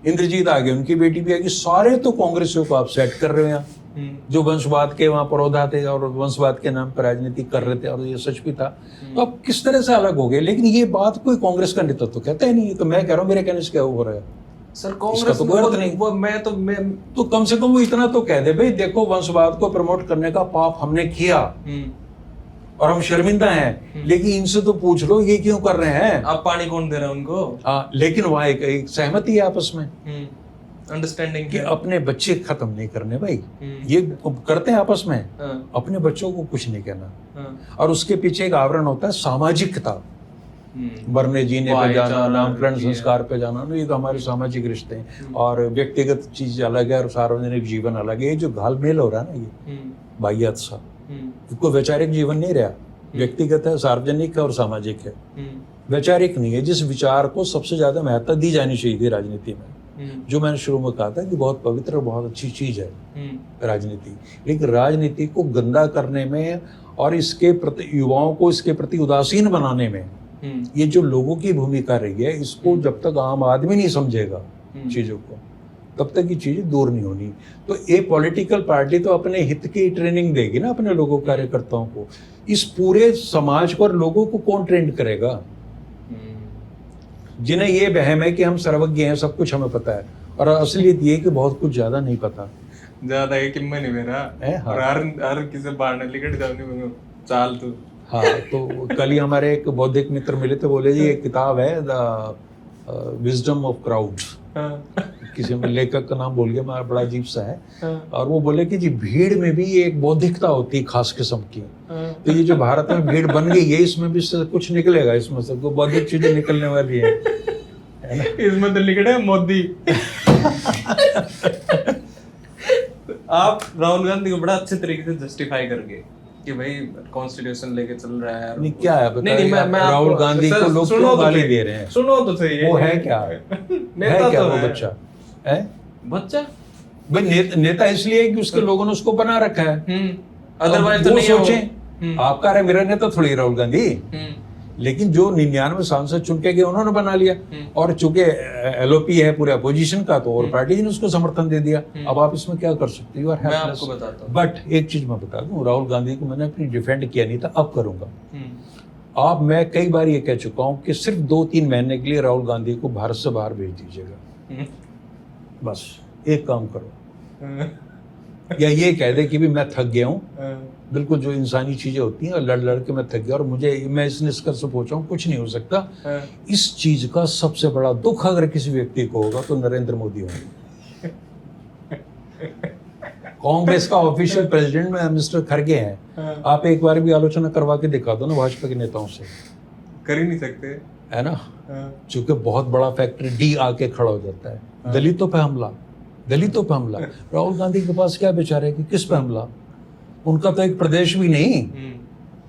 इंद्रजीत आ गए, उनकी बेटी भी आ गई। सारे तो कांग्रेसियों को आप सेट कर रहे हो यहाँ, जो वंशवाद के वहां परोधा थे और वंशवाद के नाम पर राजनीति कर रहे थे, और ये सच भी था। तो अब किस तरह से अलग हो गए? लेकिन ये बात कोई कांग्रेस का नेतृत्व तो कहता ही नहीं है। तो मैं कह रहा हूँ मेरे कहने से क्या हो रहा है सर? कांग्रेस तो कोई अर्थ नहीं। मैं तो कम से कम वो इतना तो कह दे, भाई देखो वंशवाद को प्रमोट करने का पाप हमने किया और हम शर्मिंदा हैं, लेकिन इनसे तो पूछ लो ये क्यों कर रहे हैं। आप पानी कौन दे रहे हैं उनको? हाँ, लेकिन वहाँ एक सहमति है आपस में, अंडरस्टैंडिंग कि अपने बच्चे खत्म नहीं करने भाई। ये करते हैं आपस में, अपने बच्चों को कुछ नहीं कहना। और उसके पीछे एक आवरण होता है सामाजिकता, मरने जीने पे जाना, नामकरण संस्कार पे जाना, ये तो हमारे सामाजिक रिश्ते हैं। और व्यक्तिगत चीज अलग है और सार्वजनिक जीवन अलग है। ये जो घालमेल हो रहा है ना, ये वाहियात सा, कोई वैचारिक जीवन नहीं रहा। व्यक्तिगत है, सार्वजनिक है और सामाजिक है, वैचारिक नहीं है। जिस विचार को सबसे ज्यादा महत्व दी जानी चाहिए थी राजनीति में, जो मैंने शुरू में कहा था कि बहुत पवित्र और बहुत अच्छी चीज है राजनीति, लेकिन राजनीति को गंदा करने में और इसके प्रति युवाओं को इसके प्रति उदासीन बनाने में ये जो लोगों की भूमिका रही है, इसको जब तक आम आदमी नहीं समझेगा चीजों को, तब तक ये चीजें दूर नहीं होनी। तो ये पॉलिटिकल पार्टी तो अपने हित की ट्रेनिंग देगी ना अपने लोगों, कार्यकर्ताओं को। इस पूरे समाज पर लोगों को कौन ट्रेंड करेगा? जिन्हें ये वहम है कि हम सर्वज्ञ हैं, सब कुछ हमें पता है, और असलियत ये कि बहुत कुछ ज्यादा नहीं पता। ज्यादा एक हिम्मत नहीं मेरा, और हर किसी बाहर निकट जाने चाल तो। हाँ, तो कल ही हमारे एक बौद्धिक मित्र मिले थे, बोले जी एक किताब है द विजडम ऑफ क्राउड्स, किसी में लेखक का नाम भूल गया, हमारा बड़ा अजीब सा है। और वो बोले कि जी भीड़ में भी एक बौद्धिकता होती है खास किस्म की। तो ये जो भारत में भीड़ बन गई है, इसमें भी कुछ निकलेगा, इसमें से कोई बौद्धिक चीजें निकलने वाली है ना? इसमें तो लिख रहे हैं मोदी। आप राहुल गांधी को बड़ा अच्छे तरीके से जस्टिफाई करके कि भाई कॉन्स्टिट्यूशन लेके चल रहा है। नहीं क्या है नहीं, मैं राहुल गांधी को लोग क्यों गाली दे रहे हैं? सुनो तो सही, वो है क्या? नेता है क्या तो वो है। बच्चा है? बच्चा भाई नेता इसलिए कि उसके लोगों ने उसको बना रखा है, अदरवाइज तो वो नहीं है वो। सोचें आपका है मेरा नेता थोड़ी राहुल गांधी, लेकिन जो 99 सांसद चुन के गए उन्होंने बना लिया। और चूंकि एलओपी है पूरे अपोजिशन का, तो और पार्टी ने उसको समर्थन दे दिया। अब आप इसमें क्या कर सकते हो? मैं आपको बताता हूं। बट एक चीज मैं बता दूं, राहुल गांधी को मैंने अपनी डिफेंड किया नहीं था, अब करूंगा। आप मैं कई बार ये कह चुका हूं कि सिर्फ 2-3 महीने के लिए राहुल गांधी को भारत से बाहर भेज दीजिएगा, बस एक काम करो। या ये कह दे कि भी मैं थक गया हूँ, बिल्कुल जो इंसानी चीजें होती हैं, लड़ लड़ के मैं थक गया और मुझे, मैं इस निष्कर्ष से पहुंचा हूँ कुछ नहीं हो सकता। इस चीज का सबसे बड़ा दुख अगर किसी व्यक्ति को होगा तो नरेंद्र मोदी होंगे। कांग्रेस का ऑफिशियल प्रेसिडेंट में मिस्टर खड़गे हैं। आप एक बार भी आलोचना करवा के दिखा दो ना भाजपा के नेताओं से, कर ही नहीं सकते, है ना? चूंकि बहुत बड़ा फैक्टर डी आके खड़ा हो जाता है। दलितों पे हमला, दलितों पे हमला। राहुल गांधी के पास क्या बेचारे कि किस पे हमला? उनका तो एक प्रदेश भी नहीं,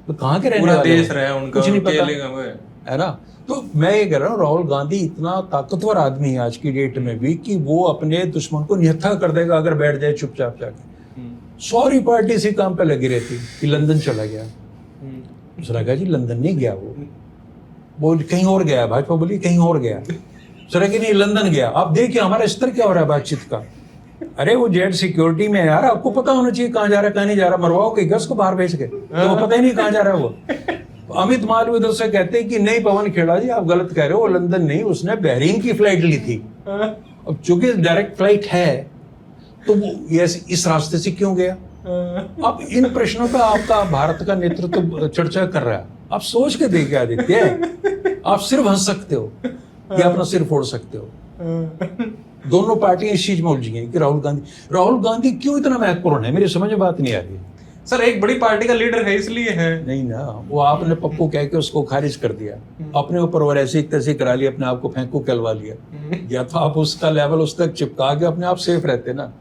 तो कहाँ के रहने वाले? देश रहे उनका, कुछ नहीं पता, है ना? तो मैं ये कह रहा हूँ राहुल गांधी इतना ताकतवर आदमी है आज की डेट में भी कि वो अपने दुश्मन को निहत्था कर देगा अगर बैठ जाए चुपचाप जाके। सारी पार्टी इसी काम पे लगी रहती कि लंदन चला गया। उसने कहा जी लंदन नहीं गया, वो कहीं और गया। भाजपा बोली कहीं और गया, सर कि नहीं लंदन गया। आप देखिए हमारा स्तर क्या हो रहा है बातचीत का। अरे वो जेट सिक्योरिटी में है यार, आपको पता होना चाहिए कहाँ जा रहा है कहाँ नहीं जा रहा। मरवाओ के गस को बाहर भेज के, तो वो पता ही नहीं कहाँ जा रहा है वो। अमित मालवीय उधर से कहते हैं कि नहीं पवन खेड़ा जी आप गलत कह रहे हो, वो लंदन नहीं, उसने बहरीन की फ्लाइट ली थी। अब चूंकि डायरेक्ट फ्लाइट है तो वो इस रास्ते से क्यों गया? अब इन प्रश्नों पर आपका भारत का नेतृत्व चर्चा कर रहा है। आप सोच के देखिए आदित्य, आप सिर्फ हंस सकते हो या अपना सिर फोड़ सकते हो। दोनों पार्टियां इस चीज में उलझी हैं कि राहुल गांधी क्यों इतना महत्वपूर्ण है, मेरी समझ में बात नहीं आ रही। सर एक बड़ी पार्टी का लीडर है इसलिए है। नहीं ना, वो आपने पप्पू कह के उसको खारिज कर दिया, अपने ऊपर और ऐसी तैसी करा लिया, अपने आप को फेंकू कहलवा लिया। या तो आप उसका लेवल उस तक चिपका के अपने आप सेफ रहते ना।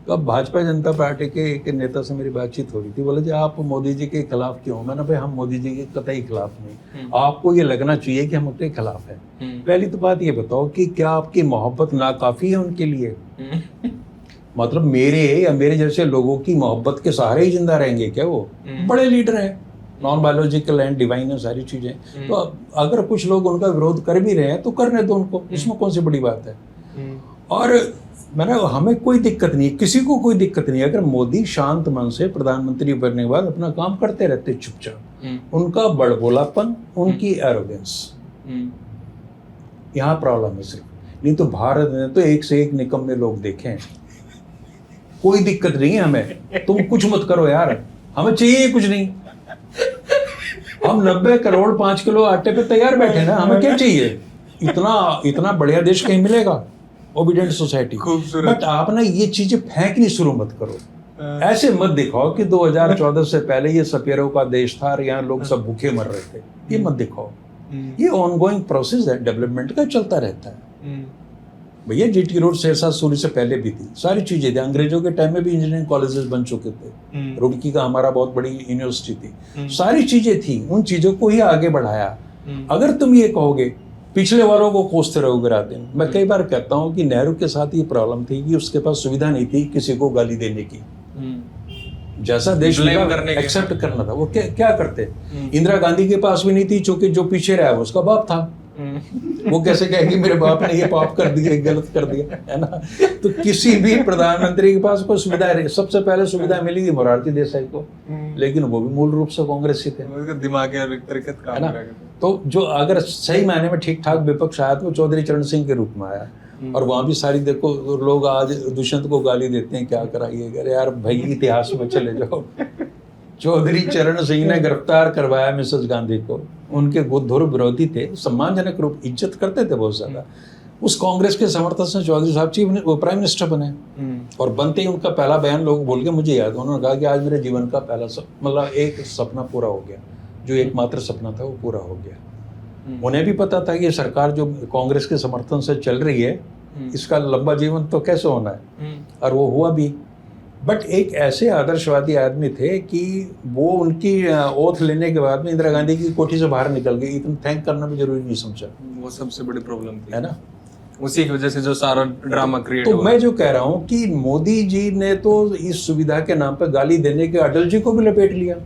तो अब भाजपा जनता पार्टी के एक नेता से मेरी बातचीत हो रही थी, बोले जी आप मोदी जी के खिलाफ क्यों? मैंने भाई हम मोदी जी के कतई खिलाफ नहीं, आपको ये लगना चाहिए कि हम उनके खिलाफ हैं। पहली तो बात ये बताओ कि क्या आपकी मोहब्बत नाकाफी है उनके लिए? मतलब मेरे या मेरे जैसे लोगों की मोहब्बत के सहारे ही जिंदा रहेंगे क्या वो? बड़े लीडर हैं, नॉन बायोलॉजिकल एंड डिवाइन है सारी चीजें। तो अगर कुछ लोग उनका विरोध कर भी रहे हैं तो करने दो उनको, इसमें कौन सी बड़ी बात है। और मैंने हमें कोई दिक्कत नहीं है, किसी को कोई दिक्कत नहीं है अगर मोदी शांत मन से प्रधानमंत्री बनने के बाद अपना काम करते रहते चुपचाप। उनका बड़बोलापन, उनकी एरोगेंस, यहाँ प्रॉब्लम है सिर्फ। नहीं तो भारत में तो एक से एक निकम्मे लोग देखे हैं, कोई दिक्कत नहीं है हमें। तुम कुछ मत करो यार, हमें चाहिए कुछ नहीं। हम 90 करोड़ 5 किलो आटे पे तैयार बैठे ना, हमें क्या चाहिए? इतना बढ़िया देश कहीं मिलेगा, ओबीडिएंट सोसाइटी। बट आप ना ये चीजें फेंकनी शुरू मत करो। ऐसे मत दिखाओ कि 2014 से पहले ये सपेरों का देश था और यहाँ लोग सब भूखे मर रहे थे, ये मत दिखाओ। ये ऑनगोइंग प्रोसेस है, डेवलपमेंट का चलता रहता है भैया। जीटी रोड शेरशाह सूरी से पहले भी थी, सारी चीजें थी। अंग्रेजों के टाइम में भी इंजीनियरिंग कॉलेजेस बन चुके थे, रुड़की का हमारा बहुत बड़ी यूनिवर्सिटी थी, सारी चीजें थी। उन चीजों को ही आगे बढ़ाया। अगर तुम ये कहोगे पिछले वालों को कोसते रहोगे रात दिन। मैं कई बार कहता हूँ कि नेहरू के साथ ये प्रॉब्लम थी कि उसके पास सुविधा नहीं थी किसी को गाली देने की। जैसा देश एक्सेप्ट करना था वो क्या करते। इंदिरा गांधी के पास भी नहीं थी, चूंकि जो पीछे रहा वो उसका बाप था। वो कैसे कहेगी मेरे बाप ने ये पाप कर दिया, गलत कर दिया, है ना। तो किसी भी प्रधानमंत्री के पास कोई सुविधा रही, सबसे पहले सुविधा मिली थी मोरारजी देसाई को, लेकिन वो भी मूल रूप से कांग्रेसी थे, दिमाग है ना। तो जो अगर सही मायने में ठीक ठाक विपक्ष आया तो चौधरी चरण सिंह के रूप में आया। और वहां भी सारी देखो लोग आज दुष्यंत को गाली देते हैं, क्या कराइए। अरे यार भाई इतिहास में चले जाओ, चौधरी चरण सिंह ने गिरफ्तार करवाया मिसेस गांधी को। उनके धुर विरोधी थे, सम्मानजनक रूप इज्जत करते थे बहुत ज्यादा। उस कांग्रेस के समर्थन से चौधरी साहब प्राइम मिनिस्टर बने। और बनते ही उनका पहला बयान लोग बोल के मुझे याद, उन्होंने कहा कि आज मेरे जीवन का पहला मतलब एक सपना पूरा हो गया, जो एकमात्र सपना था वो पूरा हो गया। उन्हें भी पता था कि ये सरकार जो कांग्रेस के समर्थन से चल रही है इसका लंबा जीवन तो कैसे होना है, और वो हुआ भी। बट एक ऐसे आदर्शवादी आदमी थे कि वो उनकी ओथ लेने के बाद में इंदिरा गांधी की कोठी से बाहर निकल गई, इतना थैंक करना भी जरूरी नहीं समझा। वो सबसे बड़ी प्रॉब्लम थी, है ना। उसी की वजह से जो सारा ड्रामा क्रिएट तो मैं जो कह रहा हूँ कि मोदी जी ने तो इस सुविधा के नाम पर गाली देने के अटल जी को भी लपेट लिया।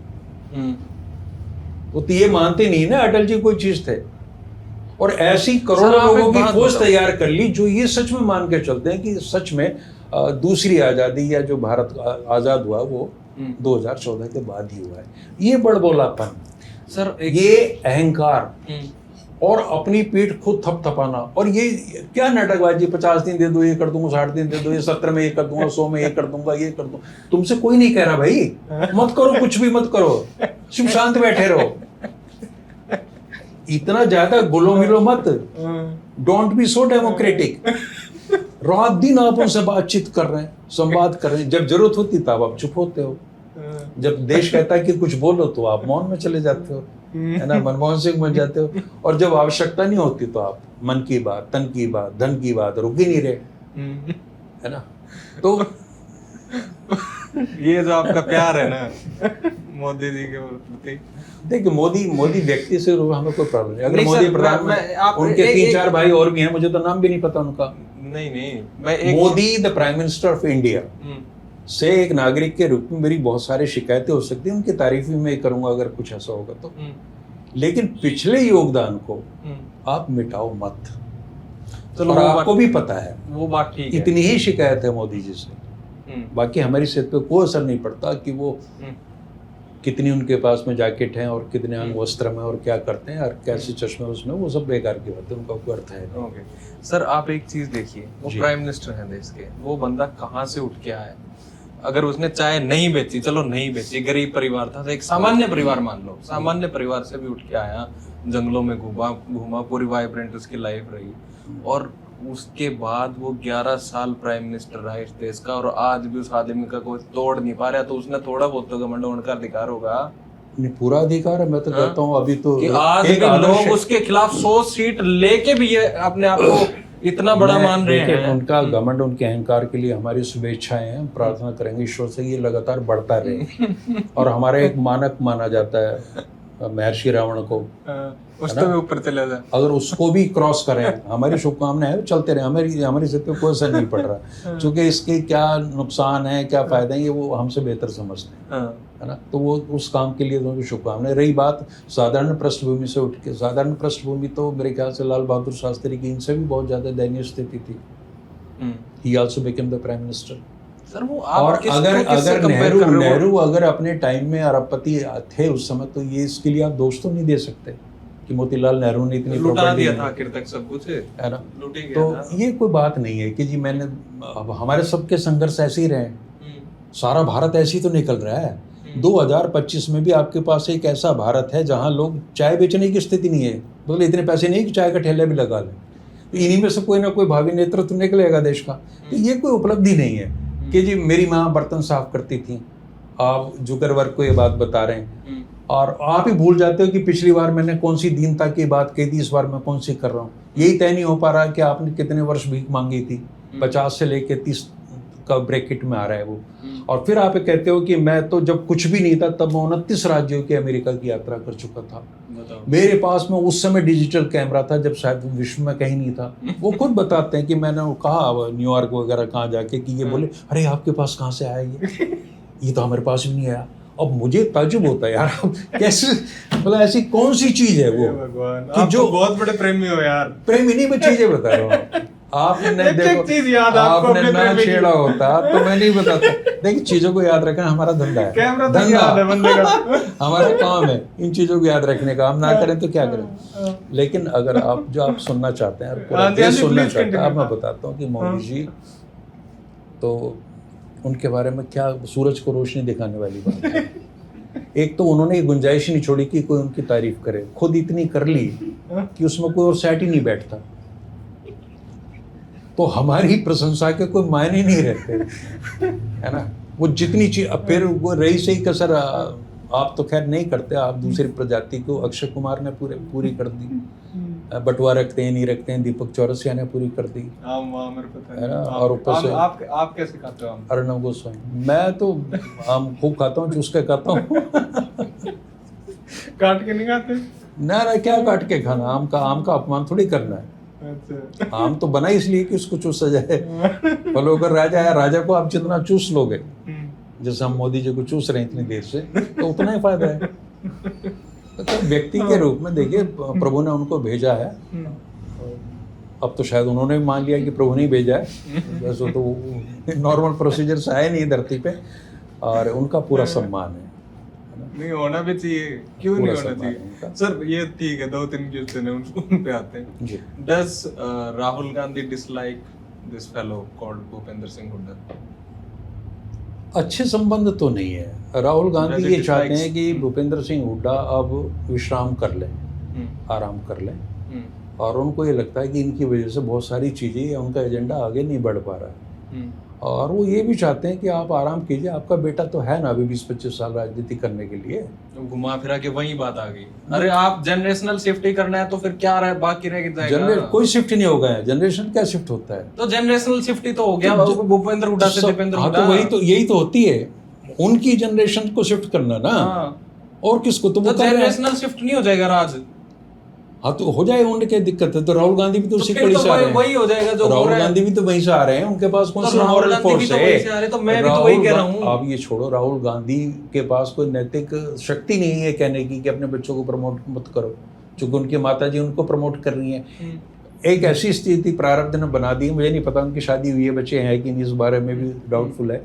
वो तो ये मानते नहीं ना अटल जी कोई चीज थे। और ऐसी करोड़ों लोगों की फौज तैयार कर ली जो ये सच में मान के चलते हैं कि सच में दूसरी आजादी या जो भारत आजाद हुआ वो 2014 के बाद ही हुआ है। ये बड़बोलापन सर, ये अहंकार और अपनी पीठ खुद थपथपाना, और ये क्या नाटकबाजी, 50 दिन दे दो ये कर दूंगा, 60 दिन दे दो ये 17 में ये कर दूंगा, 100 में ये कर दूंगा, ये कर दूंगा। तुमसे कोई नहीं कह रहा भाई मत करो, कुछ भी मत करो, चुप शांत बैठे रहो। इतना ज्यादा गुलो मिलो मत, डोंट बी सो डेमोक्रेटिक। रात दिन आप उनसे बातचीत कर रहे हैं, संवाद कर रहे हैं, जब जरूरत होती तब आप चुप होते हो, जब देश कहता है कि कुछ बोलो तो आप मौन में चले जाते हो, है ना, मनमोहन सिंह बन जाते हो। और जब आवश्यकता नहीं होती तो आप मन की बात, तन की बात, धन की बात रुक ही नहीं रहे, है ना। तो ये जो आपका प्यार है ना मोदी जी के प्रति, देखिए मोदी व्यक्ति से हमें कोई प्रॉब्लम नहीं। अगर मोदी प्रधानमंत्री, उनके 3-4 भाई और भी हैं, मुझे तो नाम भी नहीं पता उनका। नहीं, Modi the prime minister of India से एक नागरिक के रूप में मेरी बहुत सारी शिकायतें हो सकती हैं, उनकी तारीफ भी मैं करूंगा अगर कुछ ऐसा होगा तो। लेकिन पिछले योगदान को आप मिटाओ मत। चलो आपको भी पता है वो बात ठीक है, इतनी ही शिकायत है मोदी जी से, बाकी हमारी सेहत पे कोई असर नहीं पड़ता कि वो कितनी उनके पास में जैकेट हैं और कितने अंग वस्त्र में और क्या करते हैं और कैसे चश्मे उसमें, वो सब बेकार की बात है, उनका कोई अर्थ है। ओके सर, आप एक चीज देखिए, वो प्राइम मिनिस्टर हैं देश के, वो बंदा कहाँ से उठ के आया। अगर उसने चाय नहीं बेची, चलो नहीं बेची, गरीब परिवार था, एक सामान्य परिवार मान लो, सामान्य परिवार से भी उठ के आया, जंगलों में घूमा, पूरी वाइब्रेंट उसकी लाइफ रही, और उसके बाद वो 11 साल प्राइम मिनिस्टर रहा इस देश का, और आज भी उस आदमी का कोई तोड़ नहीं पा रहा। तो उसने थोड़ा बहुत तो घमंड होने का अधिकार होगा, नहीं पूरा अधिकार है। मैं तो कहता हूँ अभी तो आज भी लोग उसके खिलाफ 100 सीट लेके भी ये अपने आप को इतना बड़ा मान रहे हैं। उनका घमंड, उनके अहंकार के लिए हमारी शुभेच्छाएं हैं, प्रार्थना करेंगे ईश्वर से ये लगातार बढ़ता रहे। और हमारा एक मानक माना जाता है महर्षि रावण को, उससे भी ऊपर चले जाए, अगर उसको भी क्रॉस करें, हमारी शुभकामनाएं है, चलते रहे, हमारी सिर पे कोई असर नहीं पड़ रहा, क्योंकि इसके क्या नुकसान है क्या फायदे हैं ये वो हमसे बेहतर समझते हैं, है ना। तो वो उस काम के लिए उनको शुभकामनाएं। रही बात साधारण पृष्ठभूमि से उठ के, साधारण पृष्ठभूमि तो मेरे ख्याल से लाल बहादुर शास्त्री की इनसे भी बहुत ज़्यादा दयनीय स्थिति थी। ही also became the prime minister. Sir वो और अगर नेहरू अगर अपने टाइम में अरबपति थे उस समय, तो ये इसके लिए आप दोष तो नहीं दे सकते कि मोतीलाल नेहरू ने इतनी लुटा दिया था आखिर तक सब कुछ, है ना, लूट ही गया तो था। ये कोई बात नहीं है कि जी मैंने, अब हमारे सबके संघर्ष ऐसे ही रहे, सारा भारत ऐसे ही तो निकल रहा है। 2025 में भी आपके पास एक ऐसा भारत है जहां लोग चाय बेचने की स्थिति नहीं है, बोले इतने पैसे नहीं कि चाय का ठेला भी लगा लें। तो इन्हीं में से कोई ना कोई भावी नेतृत्व निकलेगा देश का। तो ये कोई उपलब्धि नहीं है कि जी मेरी माँ बर्तन साफ करती थी, आप जुकरबर्ग को ये बात बता रहे हैं, और आप ही भूल जाते हो कि पिछली बार मैंने कौन सी दीनता की बात कही थी, इस बार मैं कौन सी कर रहा हूँ। यही तय नहीं हो पा रहा कि आपने कितने वर्ष भीख मांगी थी। 50 से लेके 30 का ब्रैकेट में आ रहा है वो। और फिर आप कहते हो कि मैं तो जब कुछ भी नहीं था तब मैं 29 राज्यों की अमेरिका की यात्रा कर चुका था। मेरे पास में उस समय डिजिटल कैमरा था जब शायद विश्व में कहीं नहीं था। वो खुद बताते हैं कि मैंने कहा न्यूयॉर्क वगैरह कहाँ जाके कि ये बोले अरे आपके पास कहाँ से आया ये तो हमारे पास भी नहीं आया। अब मुझे ताज्जुब होता है यार, आप कैसे, मतलब ऐसी कौन सी चीज है वो कि जो बहुत बड़े प्रेमी हो यार। प्रेमी नहीं, मैं चीजें बता रहा हूँ। आपने देखो चीज याद आपने ना छेड़ा होता तो मैं नहीं बताता। देखिए चीजों को याद रखना हमारा धंधा है, हमारा काम है इन चीजों को याद रखने का। हम ना करें तो क्या करें। लेकिन अगर आप जो आप सुनना चाहते हैं, पूरा देश सुनना चाहता है, अब मैं बताता हूँ कि मोदी जी तो उनके बारे में क्या सूरज को रोशनी दिखाने वाली बात है। एक तो उन्होंने ये गुंजाइश नहीं छोड़ी कि कोई उनकी तारीफ करे, खुद इतनी कर ली कि उसमें कोई और सेट ही नहीं बैठता। तो हमारी प्रशंसा के कोई मायने नहीं रहते, है ना। वो जितनी चीज, फिर वो रही से ही कसर आप तो खैर नहीं करते, आप दूसरी प्रजाति को अक्षय कुमार ने पूरी कर दी। बटुआ रखते हैं नहीं रखते हैं, दीपक चौरसिया ने पूरी कर दी, है ना। और ऊपर से आप कैसे खाते हो? अर्णव गोस्वामी। मैं तो आम खूब खाता हूँ, चूस के खाता हूँ। काट के नहीं खाते? ना क्या काट के खाना, आम का अपमान थोड़ी करना है। अच्छा। आम तो बना इसलिए कि उसको चूसा जाए। फलों का राजा है, राजा को आप जितना चूस लोगे, जैसे हम मोदी जी को चूस रहे हैं इतनी देर से, तो उतना ही फायदा है। तो व्यक्ति के रूप में देखिए प्रभु ने उनको भेजा है। अब तो शायद उन्होंने भी मान लिया कि प्रभु ने भेजा है, वैसे तो नॉर्मल प्रोसीजर से आए नहीं धरती पे, और उनका पूरा सम्मान है। नहीं होना भी चाहिए, क्यों नहीं होना चाहिए सर। ये ठीक है, 2-3 क्वेश्चन है उन पे आते हैं। Does Rahul Gandhi dislike this fellow called Bhupendra Singh Hooda? अच्छे संबंध तो नहीं है। राहुल गांधी ये चाहते हैं कि भूपेंद्र सिंह हुड्डा अब विश्राम कर लें, आराम कर लें, और उनको ये लगता है कि इनकी वजह से बहुत सारी चीज़ें, उनका एजेंडा आगे नहीं बढ़ पा रहा है। और वो ये भी चाहते हैं कि आप आराम कीजिए, आपका बेटा तो है ना अभी 20-25 साल राजनीति करने के लिए। तो घुमा फिरा के वही बात आ गई, अरे आप जनरेशनल शिफ्ट ही करना है तो फिर क्या रहा बाकी रह जाएगा। कोई शिफ्ट नहीं होगा, जनरेशन क्या शिफ्ट होता है? तो जनरेशनल शिफ्ट ही तो हो गया, भूपेंद्र हुड्डा से दीपेंद्र हुड्डा। तो वही तो, यही तो होती है, उनकी जनरेशन को शिफ्ट करना ना। और किसको? तो जनरेशनल शिफ्ट नहीं हो जाएगा राज? हाँ तो हो जाए, उनके दिक्कत है। तो राहुल गांधी भी तो उसी कड़ी से आ रहे हैं, वही हो जाएगा जो राहुल गांधी भी तो वहीं से आ रहे हैं, उनके पास कौन सा मॉरल फोर्स है? तो मैं भी तो वही कह रहा हूँ। आप ये छोड़ो, राहुल गांधी के पास कोई नैतिक शक्ति नहीं है कहने की कि अपने बच्चों को प्रमोट मत करो, क्योंकि उनकी माताजी उनको प्रमोट कर रही हैं। एक ऐसी स्थिति प्रारब्ध ने बना दी, मुझे नहीं पता उनकी शादी हुई है, बच्चे हैं कि नहीं, इस बारे में भी डाउटफुल है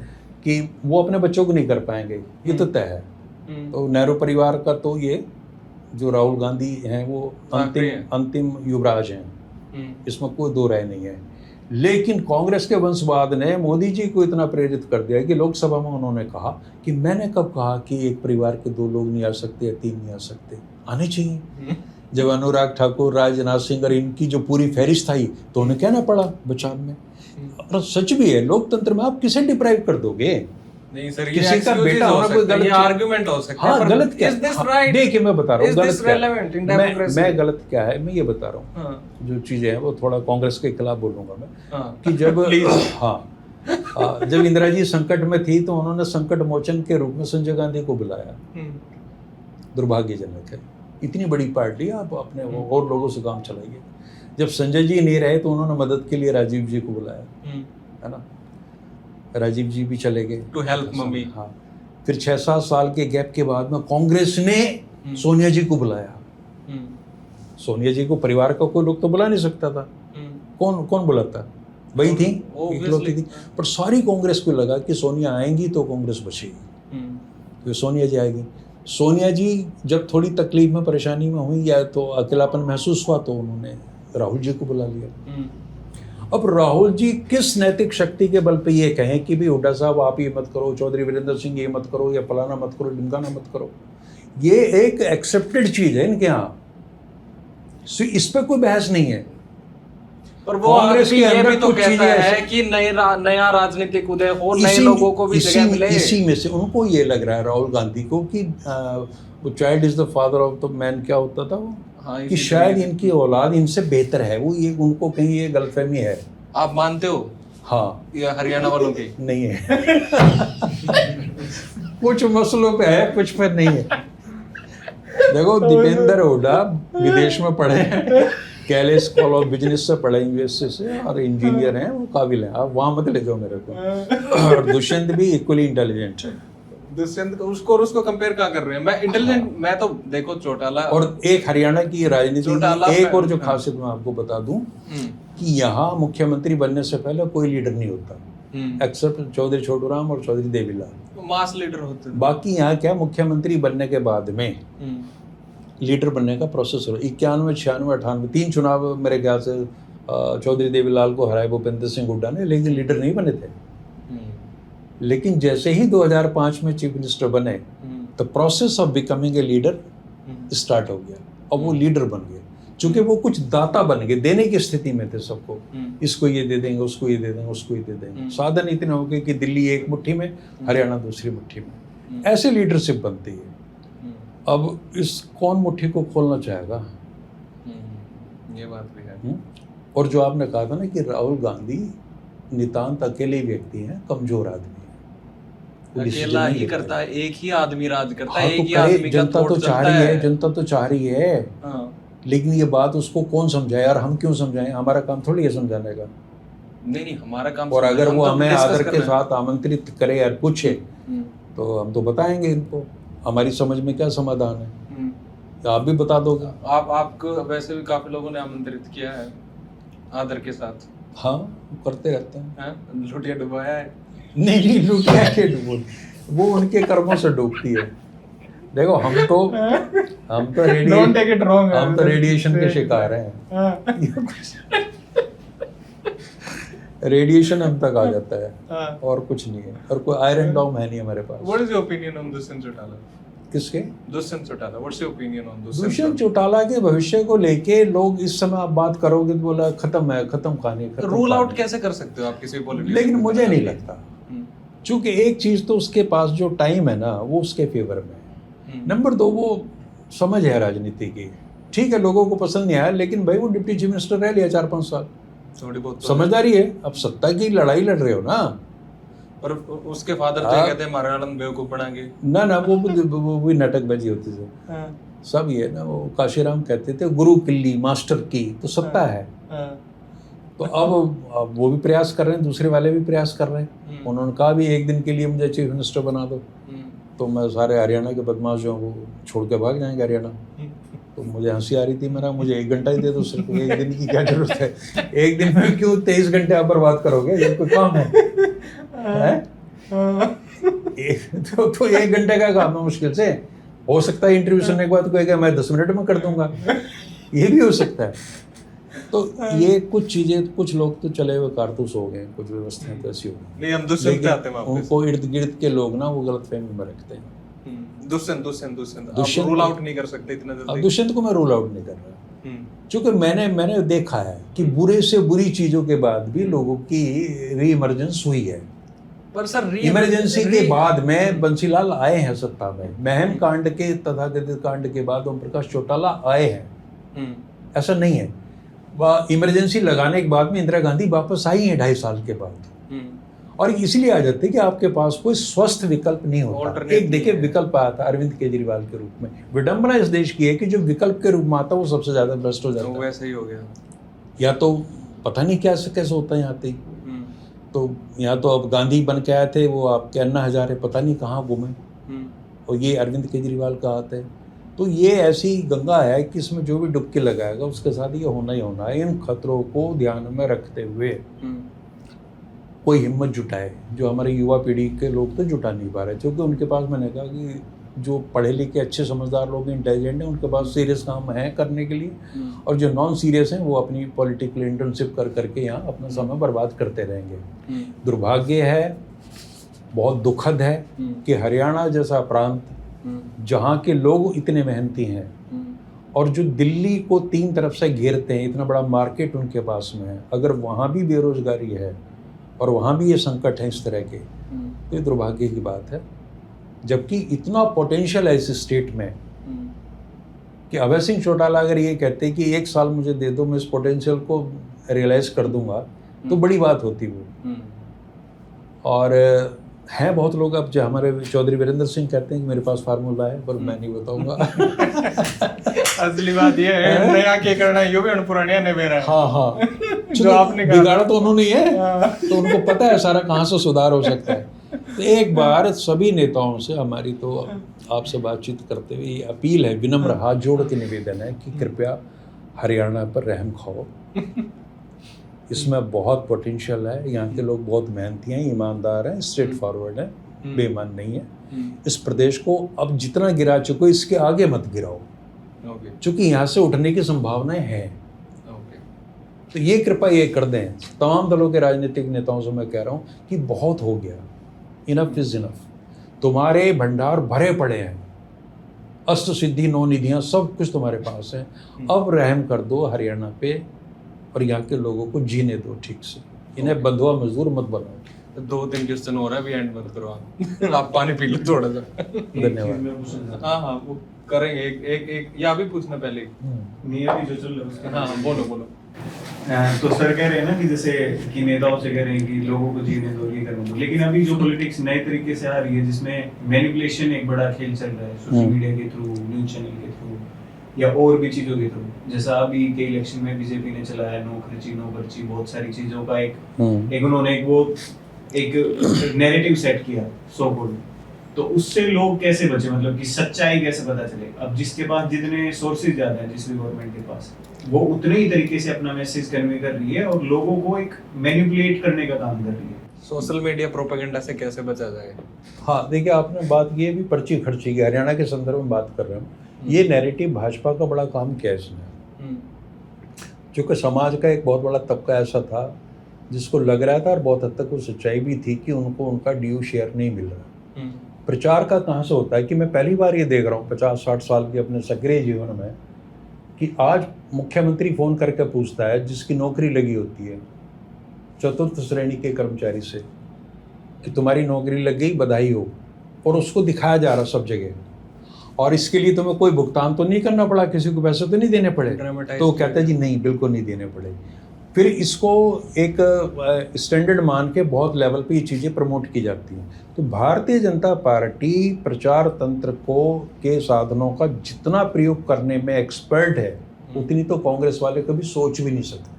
कि वो अपने बच्चों को नहीं कर पाएंगे, ये तो तय है। तो नेहरू परिवार का तो ये जो राहुल गांधी हैं वो अंतिम युवराज हैं, इसमें कोई दो राय नहीं है। लेकिन कांग्रेस के वंशवाद ने मोदी जी को इतना प्रेरित कर दिया कि लोकसभा में उन्होंने कहा कि मैंने कब कहा कि एक परिवार के 2 लोग नहीं आ सकते या 3 नहीं आ सकते, आने चाहिए। जब अनुराग ठाकुर, राजनाथ सिंह और इनकी जो पूरी फहरिस्त आई तो उन्हें कहना पड़ा बचाव में। और सच भी है, लोकतंत्र में आप किसे डिप्राइव कर दोगे? नहीं सर, किसी का बेटा होना कोई गलत आर्गुमेंट हो सकता है। हाँ, गलत क्या? देखिए मैं बता रहा हूँ गलत क्या, मैं गलत क्या है, मैं ये बता रहा हूँ। जो चीजें हैं वो थोड़ा कांग्रेस के खिलाफ बोलूंगा मैं कि जब इंदिरा जी संकट में थी तो उन्होंने संकट मोचन के रूप में संजय गांधी को बुलाया। दुर्भाग्यजनक है, इतनी बड़ी पार्टी आप अपने और लोगों से काम चलाइए। जब संजय जी नहीं रहे तो उन्होंने मदद के लिए राजीव जी को बुलाया, है ना। राजीव जी भी चले गए टू हेल्प मम्मी। हाँ, फिर 6-7 साल के गैप के बाद में कांग्रेस ने सोनिया जी को बुलाया। सोनिया जी को परिवार का कोई लोग तो बुला नहीं सकता था, कौन बुलाता, वही थी इकलौती थी। पर सारी कांग्रेस को लगा कि सोनिया आएंगी तो कांग्रेस बचेगी, तो सोनिया जी आएगी। सोनिया जी जब थोड़ी तकलीफ में परेशानी में हुई या तो अकेलापन महसूस हुआ तो उन्होंने राहुल जी को बुला लिया। अब राहुल जी किस नैतिक शक्ति के बल पे ये कहें कि भाई हुड्डा साहब आप ये मत करो, चौधरी वीरेंद्र सिंह ये मत करो, या फलाना मत करो, ढिमकाना मत करो, ये एक एक्सेप्टेड चीज है इनके यहाँ, इस पे कोई बहस नहीं है। पर वो कांग्रेस के ये अंदर भी तो कुछ कहता चीजें है कि नया राजनीतिक उदय हो, नए लोगों को भी जगह मिले। इसी में से उनको ये लग रहा है राहुल गांधी को कि वो child is the father of the man, क्या होता था वो, हाँ, कि शायद इनकी औलाद इनसे बेहतर है, वो ये उनको कहीं ये गलतफहमी है। आप मानते हो? हाँ, या हरियाणा वालों की नहीं है। कुछ मसलों पे है, कुछ पे नहीं है। देखो दीपेंद्र हुड्डा विदेश में पढ़े हैं, कैले स्कूल ऑफ बिजनेस से पढ़े, यूएसए से, और इंजीनियर हैं, वो काबिल हैं, आप वहाँ मत ले जाओ मेरे को। और दुष्यंत भी इक्वली इंटेलिजेंट है। दुष्यंत को उसको कंपेयर कहाँ कर रहे हैं? मैं इंटेलिजेंट, मैं तो देखो चोटाला, और एक हरियाणा की राजनीति चोटाला की एक और जो खासियत मैं आपको बता दूं कि यहाँ मुख्यमंत्री बनने से पहले कोई लीडर नहीं होता, एक्सेप्ट चौधरी छोटूराम और चौधरी देवीलाल, मास लीडर होते हैं। बाकी यहाँ क्या मुख्यमंत्री बनने के बाद में लीडर बनने का प्रोसेस हो। 91, 96, 98 3 चुनाव मेरे ख्याल से चौधरी देवीलाल को हराए भूपेंद्र सिंह हुड्डा ने, लेकिन लीडर नहीं बने थे। लेकिन जैसे ही 2005 में चीफ मिनिस्टर बने तो process of becoming a leader start हो गया, और वो लीडर बन गए, चूंकि वो कुछ दाता बन गए, देने की स्थिति में थे सबको, इसको ये दे देंगे, उसको ये दे देंगे, उसको ये दे देंगे। साधन इतने हो गए कि दिल्ली एक मुट्ठी में, हरियाणा दूसरी मुट्ठी में, ऐसे लीडरशिप बनती है। अब इस कौन मुट्ठी को खोलना चाहेगा? ये बात भी है। और जो आपने कहा था ना कि राहुल गांधी नितांत अकेले व्यक्ति हैं, कमजोर आदमी है, अकेला ही करता है, एक ही आदमी राज करता है, हाँ, एक तो ही आदमी का जनता तो थॉट चाह चलता रही है, है। जनता तो चाह रही है, लेकिन ये बात उसको कौन समझाए, और हम क्यों समझाएं? हमारा काम थोड़ी है समझाने का। नहीं, हमारा काम। और अगर वो तो हमें डिस्कस आदर कर के रहे हैं। साथ आमंत्रित करे और पूछे तो हम तो बताएंगे इनको, हमारी समझ में क्या समाधान है, तो आप भी बता दोगे। आपको वैसे भी काफी लोगों ने आमंत्रित किया है आदर के साथ। हाँ, करते रहते हैं। लुटिया डुबाया है? नहीं, लुटिया के डूब, वो उनके कर्मों से डूबती है। देखो हम तो रेडिएशन के शिकार हैं। रेडिएशन हम तक आ जाता है, और कुछ नहीं है, और कोई आयरन डॉम है नहीं हमारे पास। What is your opinion on Dushyant Chautala? किसके? Dushyant Chautala. What's your opinion on Dushyant Chautala के भविष्य को लेके लोग इस समय आप बात करोगे तो बोला खत्म है, खत्म कहानी, खत्म। रूल आउट कैसे कर सकते हो आप किसी पॉलिटिशियन? लेकिन मुझे नहीं लगता, चूंकि एक चीज तो उसके पास जो टाइम है ना वो उसके फेवर में है। नंबर 2, वो समझ है राजनीति की, ठीक है, लोगों को पसंद नहीं आया, लेकिन भाई वो डिप्टी चीफ मिनिस्टर रह लिया 4-5 साल, थोड़ी बहुत समझदारी है। अब सत्ता की लड़ाई लड़ रहे हो ना। पर उसके फादर तो कहते हैं महाराणा बेवकूफ बनाएंगे। ना वो भी नाटकबाजी होती थी सब। ये ना वो काशीराम कहते थे गुरु किल्ली मास्टर की तो सत्ता है। तो अब वो भी प्रयास कर रहे हैं, दूसरे वाले भी प्रयास कर रहे हैं। उन्होंने कहा भी एक दिन के लिए मुझे चीफ मिनिस्टर बना दो, तो मैं सारे हरियाणा के बदमाशों को छोड़ के भाग जाएंगे हरियाणा। तो मुझे हंसी आ रही थी, मेरा मुझे 1 घंटा ही दे दो सिर्फ, 1 दिन की क्या जरूरत है? 1 दिन में क्यों 23 घंटे आप बर्बाद करोगे? ये कोई काम है? तो 1 घंटे का काम है मुश्किल से। हो सकता है इंटरव्यू सुनने के बाद कहेगा मैं 10 मिनट में कर दूंगा, ये भी हो सकता है। तो ये कुछ चीजें, कुछ लोग तो चले हुए कारतूस हो गए, कुछ व्यवस्थाएं तो ऐसी हो गई। नहीं, हम दुष्यंत पे आते हैं वापस। उनको इर्द गिर्द के लोग ना वो गलतफहमी में रखते हैं। दुष्यंत आप रूल आउट नहीं कर सकते इतना जल्दी। दुष्यंत को मैं रूल आउट नहीं कर रहा, क्योंकि मैंने देखा है कि बुरे से बुरी चीजों के बाद भी लोगों की रीइमर्जेंस हुई है। पर सर इमरजेंसी के बाद में बंसीलाल आए हैं सत्ता में, महम कांड के तथाकथित कांड के बाद ओम प्रकाश चौटाला आए हैं, ऐसा नहीं है। इमरजेंसी लगाने के बाद में इंदिरा गांधी वापस आई है 2.5 साल के बाद, और इसलिए आ जाते कि आपके पास कोई स्वस्थ विकल्प नहीं होता। एक देखिए विकल्प आया था अरविंद केजरीवाल के रूप में। विडंबना इस देश की है कि जो विकल्प के रूप में आता है वो सबसे ज्यादा भ्रष्ट हो जाता है। वैसे ही हो गया, या तो पता नहीं कैसे होता है यहाँ तो यहाँ तो अब गांधी बन के आए थे, वो आपके अन्ना हजारे पता नहीं कहाँ घूमे, और ये अरविंद केजरीवाल का हाथ है। तो ये ऐसी गंगा है कि इसमें जो भी डुबकी लगाएगा उसके साथ ये होना ही होना है। इन खतरों को ध्यान में रखते हुए कोई हिम्मत जुटाए, जो हमारे युवा पीढ़ी के लोग तो जुटा नहीं पा रहे, क्योंकि उनके पास, मैंने कहा कि जो पढ़े लिखे अच्छे समझदार लोग इंटेलिजेंट हैं, उनके पास सीरियस काम है करने के लिए, और जो नॉन सीरियस हैं वो अपनी पॉलिटिकल इंटर्नशिप कर करके यहाँ अपना समय बर्बाद करते रहेंगे। दुर्भाग्य है, बहुत दुखद है कि हरियाणा जैसा प्रांत जहाँ के लोग इतने मेहनती हैं और जो दिल्ली को 3 तरफ से घेरते हैं, इतना बड़ा मार्केट उनके पास में है, अगर वहाँ भी बेरोजगारी है और वहाँ भी ये संकट है इस तरह के, तो ये दुर्भाग्य की बात है। जबकि इतना पोटेंशियल है इस स्टेट में कि अभय सिंह चौटाला अगर ये कहते कि 1 साल मुझे दे दो, मैं इस पोटेंशियल को रियलाइज कर दूंगा, तो बड़ी बात होती वो। और हैं बहुत लोग, अब जो हमारे चौधरी वीरेंद्र सिंह कहते हैं कि मेरे पास फार्मूला है, पर मैं नहीं बताऊंगा। असली बात ये है, नया क्या करना है, यो भी पुरानिया ने मेरा। हाँ जो आपने बिगाड़ा तो उन्होंने ही है, तो उनको पता है सारा कहाँ से सुधार हो सकता है। तो एक बार सभी नेताओं से हमारी तो आपसे बातचीत करते हुए ये अपील है, विनम्र हाथ जोड़ के निवेदन है कि कृपया हरियाणा पर रहम खाओ। इसमें बहुत पोटेंशियल है, यहाँ के लोग बहुत मेहनती हैं, ईमानदार हैं, स्ट्रेट फॉरवर्ड हैं, बेईमान नहीं है। इस प्रदेश को अब जितना गिरा चुके इसके आगे मत गिराओ, क्योंकि यहाँ से उठने की संभावनाएं हैं। तो ये कृपया ये कर दें। तमाम दलों के राजनीतिक नेताओं से मैं कह रहा हूँ कि बहुत हो गया, इनफ इज इनफ। तुम्हारे भंडार भरे पड़े हैं, अष्ट सिद्धि 9 निधियाँ सब कुछ तुम्हारे पास है। अब रहम कर दो हरियाणा पे और यहाँ के लोगों को जीने दो ठीक से। इन्हें बंधुआ मजदूर मत बनाओ। 2-3 क्वेश्चन हो रहा है, अभी एंड मत करो आप। आप पानी पी लो थोड़ा सा। धन्यवाद। हाँ वो करेंगे एक या भी पूछना पहले। नियत ही जो चल रहा है उसके। हाँ बोलो। तो सर कह रहे हैं ना कि जैसे कि नेताओं से कह रहे हैं कि लोगों को जीने दो, ये करने दो, लेकिन अभी जो पॉलिटिक्स नए तरीके से आ रही है जिसमें मैनिपुलेशन एक बड़ा खेल चल रहा है, सोशल मीडिया के थ्रू, न्यूज चैनल के थ्रू या और भी चीजों के थ्रू, जैसा अभी के इलेक्शन में बीजेपी ने चलाया नो खर्ची नो पर्ची, बहुत सारी चीजों का एक उन्होंने एक नैरेटिव सेट किया सो कॉल्ड। तो उससे लोग कैसे बचे, मतलब कि सच्चाई कैसे पता चले? अब जिसके पास जितने सोर्सेज ज्यादा हैं, जिस भी गवर्नमेंट के पास, वो उतने ही तरीके से अपना मैसेज कन्वे कर रही है और लोगों को एक मैनिपुलेट करने का काम कर रही है। सोशल मीडिया प्रोपेगेंडा से कैसे बचा जाए? हाँ देखिए, आपने बात की है भी पर्ची खर्ची की, हरियाणा के संदर्भ में बात कर रहे हूँ। ये नैरेटिव भाजपा का बड़ा काम किया इसने, क्योंकि समाज का एक बहुत बड़ा तबका ऐसा था जिसको लग रहा था, और बहुत हद तक वो सच्चाई भी थी, कि उनको उनका ड्यू शेयर नहीं मिल रहा। प्रचार का कहाँ से होता है कि मैं पहली बार ये देख रहा हूँ 50-60 साल के अपने सक्रिय जीवन में कि आज मुख्यमंत्री फ़ोन करके पूछता है जिसकी नौकरी लगी होती है 4th श्रेणी के कर्मचारी से कि तुम्हारी नौकरी लग गई, बधाई हो, और उसको दिखाया जा रहा सब जगह, और इसके लिए तुम्हें कोई भुगतान तो नहीं करना पड़ा, किसी को पैसे तो नहीं देने पड़े। तो वो कहता है जी नहीं, बिल्कुल नहीं देने पड़े। फिर इसको एक स्टैंडर्ड मान के बहुत लेवल पे ये चीज़ें प्रमोट की जाती हैं। तो भारतीय जनता पार्टी प्रचार तंत्र के साधनों का जितना प्रयोग करने में एक्सपर्ट है, उतनी तो कांग्रेस वाले कभी सोच भी नहीं सकते।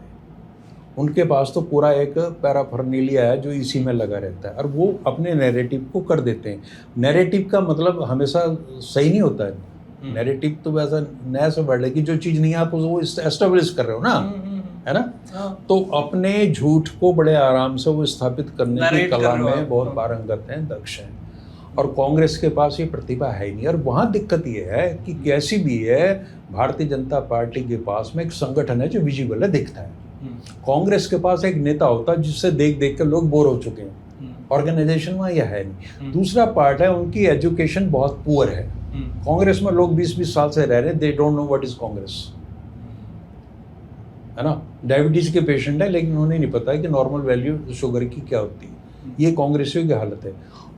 उनके पास तो पूरा एक पैराफर्नेलिया है जो इसी में लगा रहता है, और वो अपने नैरेटिव को कर देते हैं। नैरेटिव का मतलब हमेशा सही नहीं होता है। नैरेटिव तो वैसा नया सा वर्ड है कि जो चीज़ नहीं आप वो एस्टेब्लिश कर रहे हो ना, है ना। तो अपने झूठ को बड़े आराम से वो स्थापित करने की कला में बहुत पारंगत हैं, दक्ष हैं, और कांग्रेस के पास ये प्रतिभा है ही नहीं। और वहाँ दिक्कत ये है कि कैसी भी है, भारतीय जनता पार्टी के पास में एक संगठन है जो विजिबल है, दिखता है। कांग्रेस के पास एक नेता होता है जिससे देख देख कर लोग बोर हो चुके हैं, ऑर्गेनाइजेशन वहाँ यह है नहीं। दूसरा पार्ट है, उनकी एजुकेशन बहुत पुअर है। कांग्रेस में लोग 20-20 साल से रह रहे हैं, they don't know what is Congress, है ना। डायबिटीज के पेशेंट है, लेकिन उन्हें नहीं पता है कि नॉर्मल वैल्यू शुगर की क्या होती है। ये कांग्रेसियों की हालत है,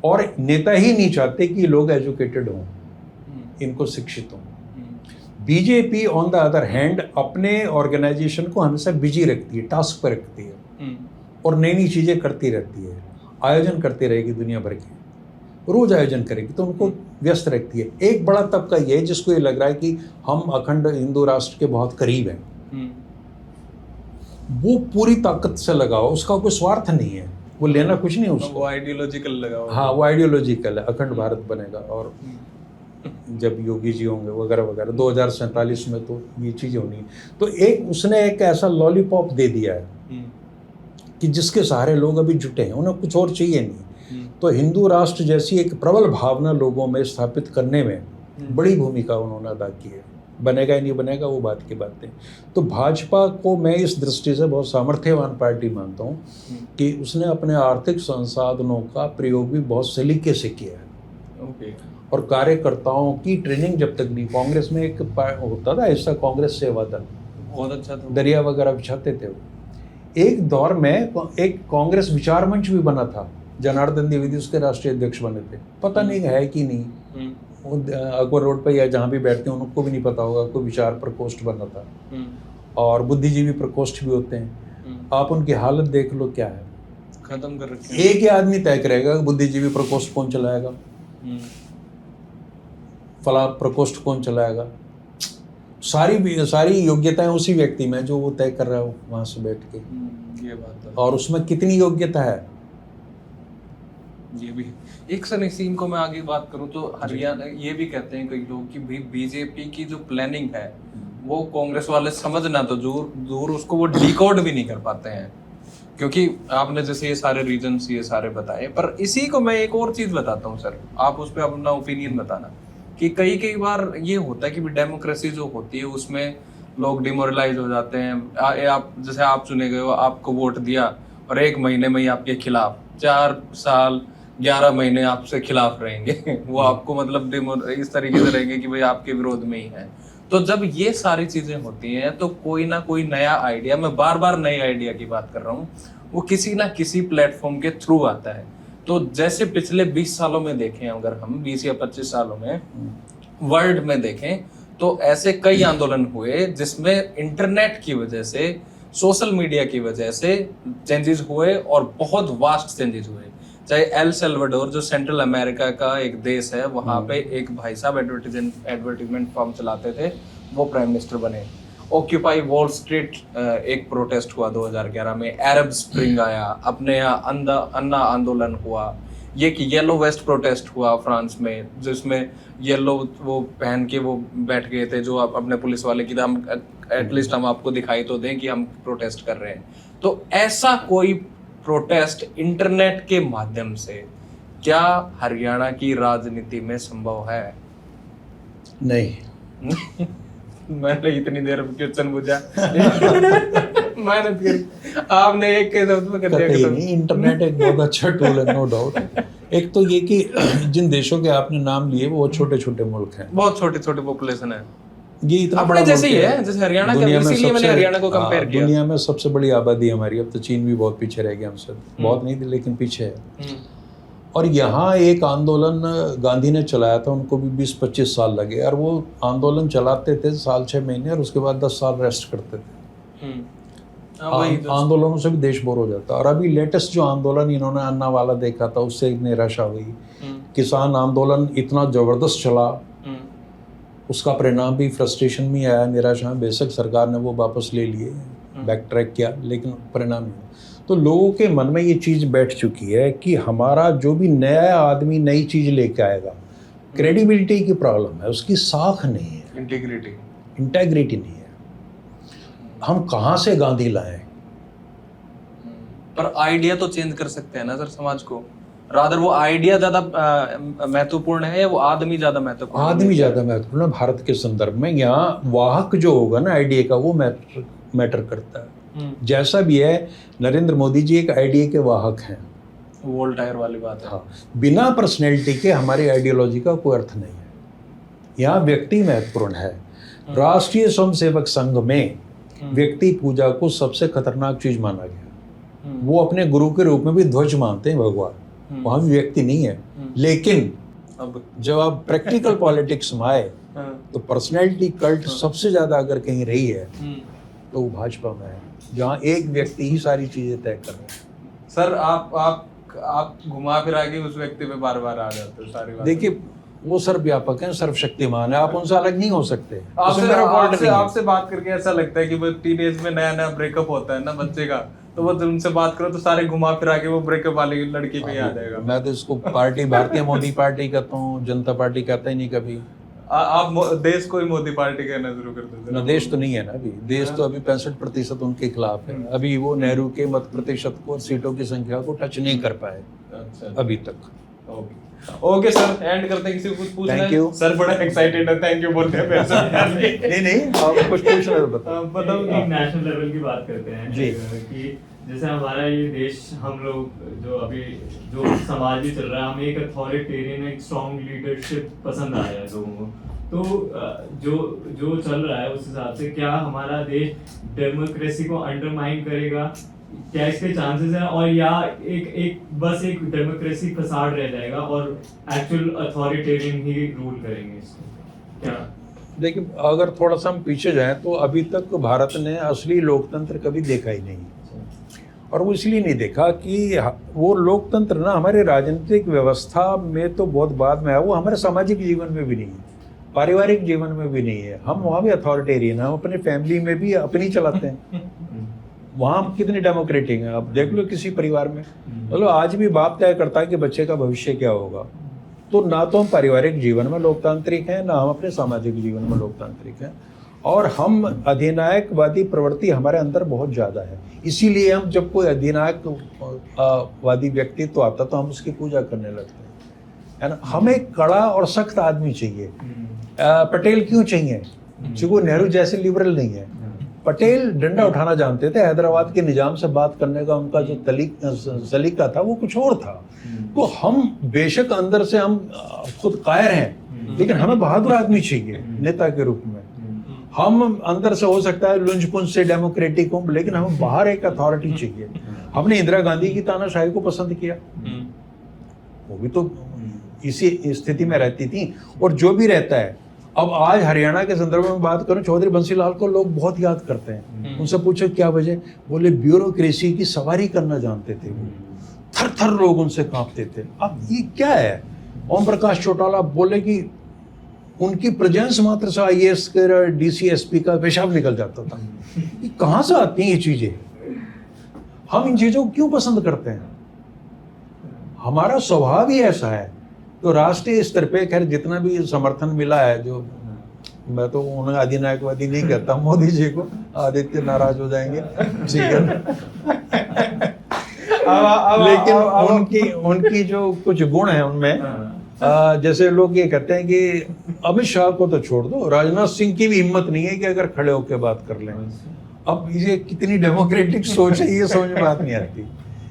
और नेता ही नहीं चाहते कि लोग एजुकेटेड हों, इनको शिक्षित हों। BJP on the other hand अपने ऑर्गेनाइजेशन को हमेशा बिजी रखती है, टास्क पर रखती है, और नई नई चीज़ें करती रहती है, आयोजन करती रहेगी दुनिया भर के, रोज आयोजन करेगी, तो उनको व्यस्त रखती है। एक बड़ा तबका ये है जिसको ये लग रहा है कि हम अखंड हिंदू राष्ट्र के बहुत करीब हैं, वो पूरी ताकत से लगाओ, उसका कोई स्वार्थ नहीं है, वो लेना कुछ नहीं उसको, वो आइडियोलॉजिकल लगा हुआ। हाँ वो आइडियोलॉजिकल है, अखंड भारत बनेगा। और जब योगी जी होंगे वगैरह वगैरह, 2047 में तो ये चीज़ होनी है। तो एक उसने एक ऐसा लॉलीपॉप दे दिया है कि जिसके सहारे लोग अभी जुटे हैं, उन्हें कुछ और चाहिए नहीं। तो हिंदू राष्ट्र जैसी एक प्रबल भावना लोगों में स्थापित करने में बड़ी भूमिका उन्होंने अदा की है। बनेगा ही नहीं बनेगा वो बात की बात है। तो भाजपा को मैं इस दृष्टि से बहुत सामर्थ्यवान पार्टी मानता हूँ कि उसने अपने आर्थिक संसाधनों का प्रयोग भी बहुत सलीके से किया है। और कार्यकर्ताओं की ट्रेनिंग जब तक नहीं, कांग्रेस में एक होता था ऐसा कांग्रेस सेवा दल, बहुत अच्छा था, दरिया वगैरह बिछाते थे वो। एक दौर में एक कांग्रेस विचार मंच भी बना था, जनार्दन द्विवेदी उसके राष्ट्रीय अध्यक्ष बने थे। पता नहीं है कि नहीं, वो अकबर रोड पे या जहाँ भी बैठते हैं उनको भी नहीं पता होगा, कोई विचार प्रकोष्ठ बना था। और बुद्धिजीवी प्रकोष्ठ भी होते हैं। आप उनकी हालत देख लो क्या है, खत्म कर रखे। एक ही आदमी तय करेगा बुद्धिजीवी प्रकोष्ठ कौन चलाएगा, फला प्रकोष्ठ कौन चलाएगा। सारी योग्यताएं उसी व्यक्ति में जो वो तय कर रहा हो वहां से बैठ के। ये बात है। और उसमें कितनी योग्यता है ये भी एक। सर इसी को मैं आगे बात करूं तो हरियाणा ये भी कहते हैं कई लोग कि भाई बीजेपी की जो प्लानिंग है वो कांग्रेस वाले समझना तो दूर उसको वो डिकोड भी नहीं कर पाते हैं, क्योंकि आपने जैसे ये सारे रीजंस ये सारे बताए। पर इसी को मैं एक और चीज बताता हूँ सर, आप उस पर अपना ओपिनियन बताना कि कई बार ये होता है कि डेमोक्रेसी जो होती है उसमें लोग डिमोरलाइज हो जाते हैं। आप जैसे आप चुने गए हो, आपको वोट दिया और 1 महीने में ही आपके खिलाफ 4 साल 11 महीने आपसे खिलाफ रहेंगे वो आपको मतलब इस तरीके से रहेंगे कि भाई आपके विरोध में ही है। तो जब ये सारी चीजें होती हैं तो कोई ना कोई नया आइडिया, मैं बार नए आइडिया की बात कर रहा हूँ, वो किसी ना किसी प्लेटफॉर्म के थ्रू आता है। तो जैसे पिछले 20 सालों में देखें, अगर हम 20 या 25 सालों में वर्ल्ड में देखें तो ऐसे कई आंदोलन हुए जिसमें इंटरनेट की वजह से, सोशल मीडिया की वजह से चेंजेस हुए और बहुत वास्ट चेंजेस हुए। चाहे एल सल्वाडोर जो सेंट्रल अमेरिका का एक देश है, वहां पे एक भाई साहब एडवर्टीजमेंट फर्म चलाते थे, वो प्राइम मिनिस्टर बने। ऑक्यूपाई वॉल स्ट्रीट एक प्रोटेस्ट हुआ 2011 में, अरब स्प्रिंग आया, अपने यहाँ अन्ना आंदोलन हुआ, ये कि येलो वेस्ट प्रोटेस्ट हुआ फ्रांस में, जिसमें येलो वो पहन के वो बैठ गए थे जो अपने पुलिस वाले की, हम एटलीस्ट हम आपको दिखाई तो दें कि हम प्रोटेस्ट कर रहे हैं। तो ऐसा कोई प्रोटेस्ट इंटरनेट के माध्यम से क्या हरियाणा की राजनीति में संभव है? नहीं। मैंने इतनी देर क्वेश्चन पूछा मेहनत करी, आपने एक के शब्द में कर दिया। नहीं, इंटरनेट एक बहुत अच्छा टूल है, नो डाउट। एक तो ये कि जिन देशों के आपने नाम लिए वो छोटे छोटे मुल्क हैं, बहुत छोटे पॉपुलेशन है, ये इतना अपने बड़ा जैसे ही मुल्क है जैसे हरियाणा का, इसीलिए मैंने हरियाणा को कंपेयर किया। दुनिया में सबसे बड़ी आबादी हमारी, अब तो चीन भी बहुत पीछे रह गया हमसे, बहुत नहीं थी लेकिन पीछे है। और यहाँ एक आंदोलन गांधी ने चलाया था, उनको भी 20-25 साल लगे, और वो आंदोलन चलाते थे 6 महीने और उसके बाद 10 साल रेस्ट करते थे। आंदोलनों से भी देश बोर हो जाता। और अभी लेटेस्ट जो आंदोलन इन्होंने अन्ना वाला देखा था, उससे निराशा हुई। किसान आंदोलन इतना जबरदस्त चला, उसका परिणाम भी फ्रस्ट्रेशन में आया, निराशा में। बेशक सरकार ने वो वापस ले लिए, बैक ट्रैक किया, लेकिन परिणाम नहीं। तो लोगों के मन में ये चीज़ बैठ चुकी है कि हमारा जो भी नया आदमी नई चीज़ लेके आएगा, क्रेडिबिलिटी की प्रॉब्लम है, उसकी साख नहीं है, इंटेग्रिटी नहीं है। हम कहाँ से गांधी लाएं? पर आइडिया तो चेंज कर सकते हैं ना सर समाज को। रादर वो आइडिया ज्यादा महत्वपूर्ण है या वो आदमी ज्यादा महत्वपूर्ण? आदमी ज्यादा महत्वपूर्ण है भारत के संदर्भ में। यहाँ वाहक जो होगा ना आइडिया का, वो मैटर करता है। जैसा भी है, नरेंद्र मोदी जी एक आइडिया के वाहक हैं, वोल्टायर वाली बात है। हाँ, बिना पर्सनैलिटी के हमारी आइडियोलॉजी का कोई अर्थ नहीं है। यहाँ व्यक्ति महत्वपूर्ण है। राष्ट्रीय स्वयंसेवक संघ में व्यक्ति पूजा को सबसे खतरनाक चीज माना गया। वो अपने गुरु के रूप में भी ध्वज मानते हैं भगवान, वहां भी व्यक्ति नहीं है। लेकिन अब जब आप प्रैक्टिकल पॉलिटिक्स में आए तो पर्सनैलिटी कल्ट सबसे ज्यादा अगर कहीं रही है तो वो भाजपा में है, जहाँ एक व्यक्ति ही सारी चीजें तय कर रहे हैं। सर आप घुमा फिरा के उस व्यक्ति पे बार आ जाते हो सारी बात। देखिए, वो सर्वव्यापक है, सर्वशक्तिमान है, आप उनसे अलग नहीं हो सकते। आपसे बात करके ऐसा लगता है कि टीनेज में नया ब्रेकअप होता है ना बच्चे का, तो वो उनसे बात करो तो सारे घुमा फिरा के वो ब्रेकअप वाली लड़की पे ही आ जाएगा। मैं तो इसको पार्टी भारतीय मोदी पार्टी कहता हूँ, जनता पार्टी कहता ही नहीं कभी। आप देश को ही मोदी पार्टी कहना शुरू कर देते ना, देश तो नहीं है ना अभी, देश तो अभी 65% उनके खिलाफ है। अभी वो नेहरू के मत प्रतिशत को और सीटों की संख्या को टच नहीं कर पाए अभी तक। ओके सर, एंड करते हैं। किसी को कुछ पूछना है? Thank you. सर बड़ा एक्साइटेड है, थैंक यू बोलते हैं मेरे साथ। नहीं आप कुछ पूछना है तो बताओ। बताओ। एक नेशनल लेवल की बात करते हैं जी। कि जैसे हमारा ये देश, हम लोग जो अभी जो समाज भी चल रहा है, हमें एक अथॉरिटेरियन, एक स्ट्रॉन्ग लीडरशिप पसंद आ रहा है लोगों को। तो जो चल रहा है उस हिसाब से क्या हमारा देश डेमोक्रेसी को अंडरमाइन करेगा? क्या इसके चांसेस हैं? और या एक बस एक डेमोक्रेसी फसाड रह जाएगा और एक्चुअल अथॉरिटेरियन ही रूल करेंगे इसको? क्या देखिए, अगर थोड़ा सा हम पीछे जाएं तो अभी तक भारत ने असली लोकतंत्र कभी देखा ही नहीं। और वो इसलिए नहीं देखा कि वो लोकतंत्र ना हमारे राजनीतिक व्यवस्था में तो बहुत बाद में है, वो हमारे सामाजिक जीवन में भी नहीं है, पारिवारिक जीवन में भी नहीं है। हम वहाँ भी अथॉरिटेरियन हैं, हम अपने फैमिली में भी अपनी चलाते हैं। वहाँ हम कितने डेमोक्रेटिक हैं, आप देख लो किसी परिवार में। मतलब आज भी बाप तय करता है कि बच्चे का भविष्य क्या होगा। तो ना तो हम पारिवारिक जीवन में लोकतांत्रिक हैं, ना हम अपने सामाजिक जीवन में लोकतांत्रिक हैं। और हम अधिनायकवादी प्रवृत्ति हमारे अंदर बहुत ज़्यादा है। इसीलिए हम जब कोई अधिनायकवादी व्यक्तित्व आता तो हम उसकी पूजा करने लगते हैं, है ना। हमें कड़ा और सख्त आदमी चाहिए। पटेल क्यों चाहिए? क्योंकि नेहरू जैसे लिबरल नहीं है। पटेल डंडा उठाना जानते थे। हैदराबाद के निजाम से बात करने का उनका जो सलीका था वो कुछ और था। तो हम बेशक अंदर से हम खुद कायर हैं, लेकिन हमें बहादुर आदमी चाहिए नेता के रूप में। हम अंदर से हो सकता है लुंजपुंज से डेमोक्रेटिक हों, लेकिन हमें बाहर एक अथॉरिटी चाहिए। हमने इंदिरा गांधी की तानाशाही को पसंद किया, वो भी तो इसी स्थिति में रहती थी। और जो भी रहता है, अब आज हरियाणा के संदर्भ में बात करूं, चौधरी बंसीलाल को लोग बहुत याद करते हैं। उनसे पूछो क्या वजह, बोले ब्यूरोक्रेसी की सवारी करना जानते थे वो। थर थर लोग उनसे कांपते थे। अब ये क्या है? ओम प्रकाश चौटाला बोले कि उनकी प्रेजेंस मात्र से IAS का DCSP का पेशाब निकल जाता था। ये कहाँ से आती हैं ये चीजें? हम इन चीजों को क्यों पसंद करते हैं? हमारा स्वभाव ही ऐसा है। तो राष्ट्रीय स्तर पे खैर जितना भी समर्थन मिला है, जो मैं तो उन्हें अधिनायकवादी नहीं कहता मोदी जी को, आदित्य नाराज हो जाएंगे, ठीक है। लेकिन उनकी जो कुछ गुण है उनमें, जैसे लोग ये कहते हैं कि अमित शाह को तो छोड़ दो, राजनाथ सिंह की भी हिम्मत नहीं है कि अगर खड़े होकर बात कर लें। अब ये कितनी डेमोक्रेटिक सोच है, ये समझ में बात नहीं आती।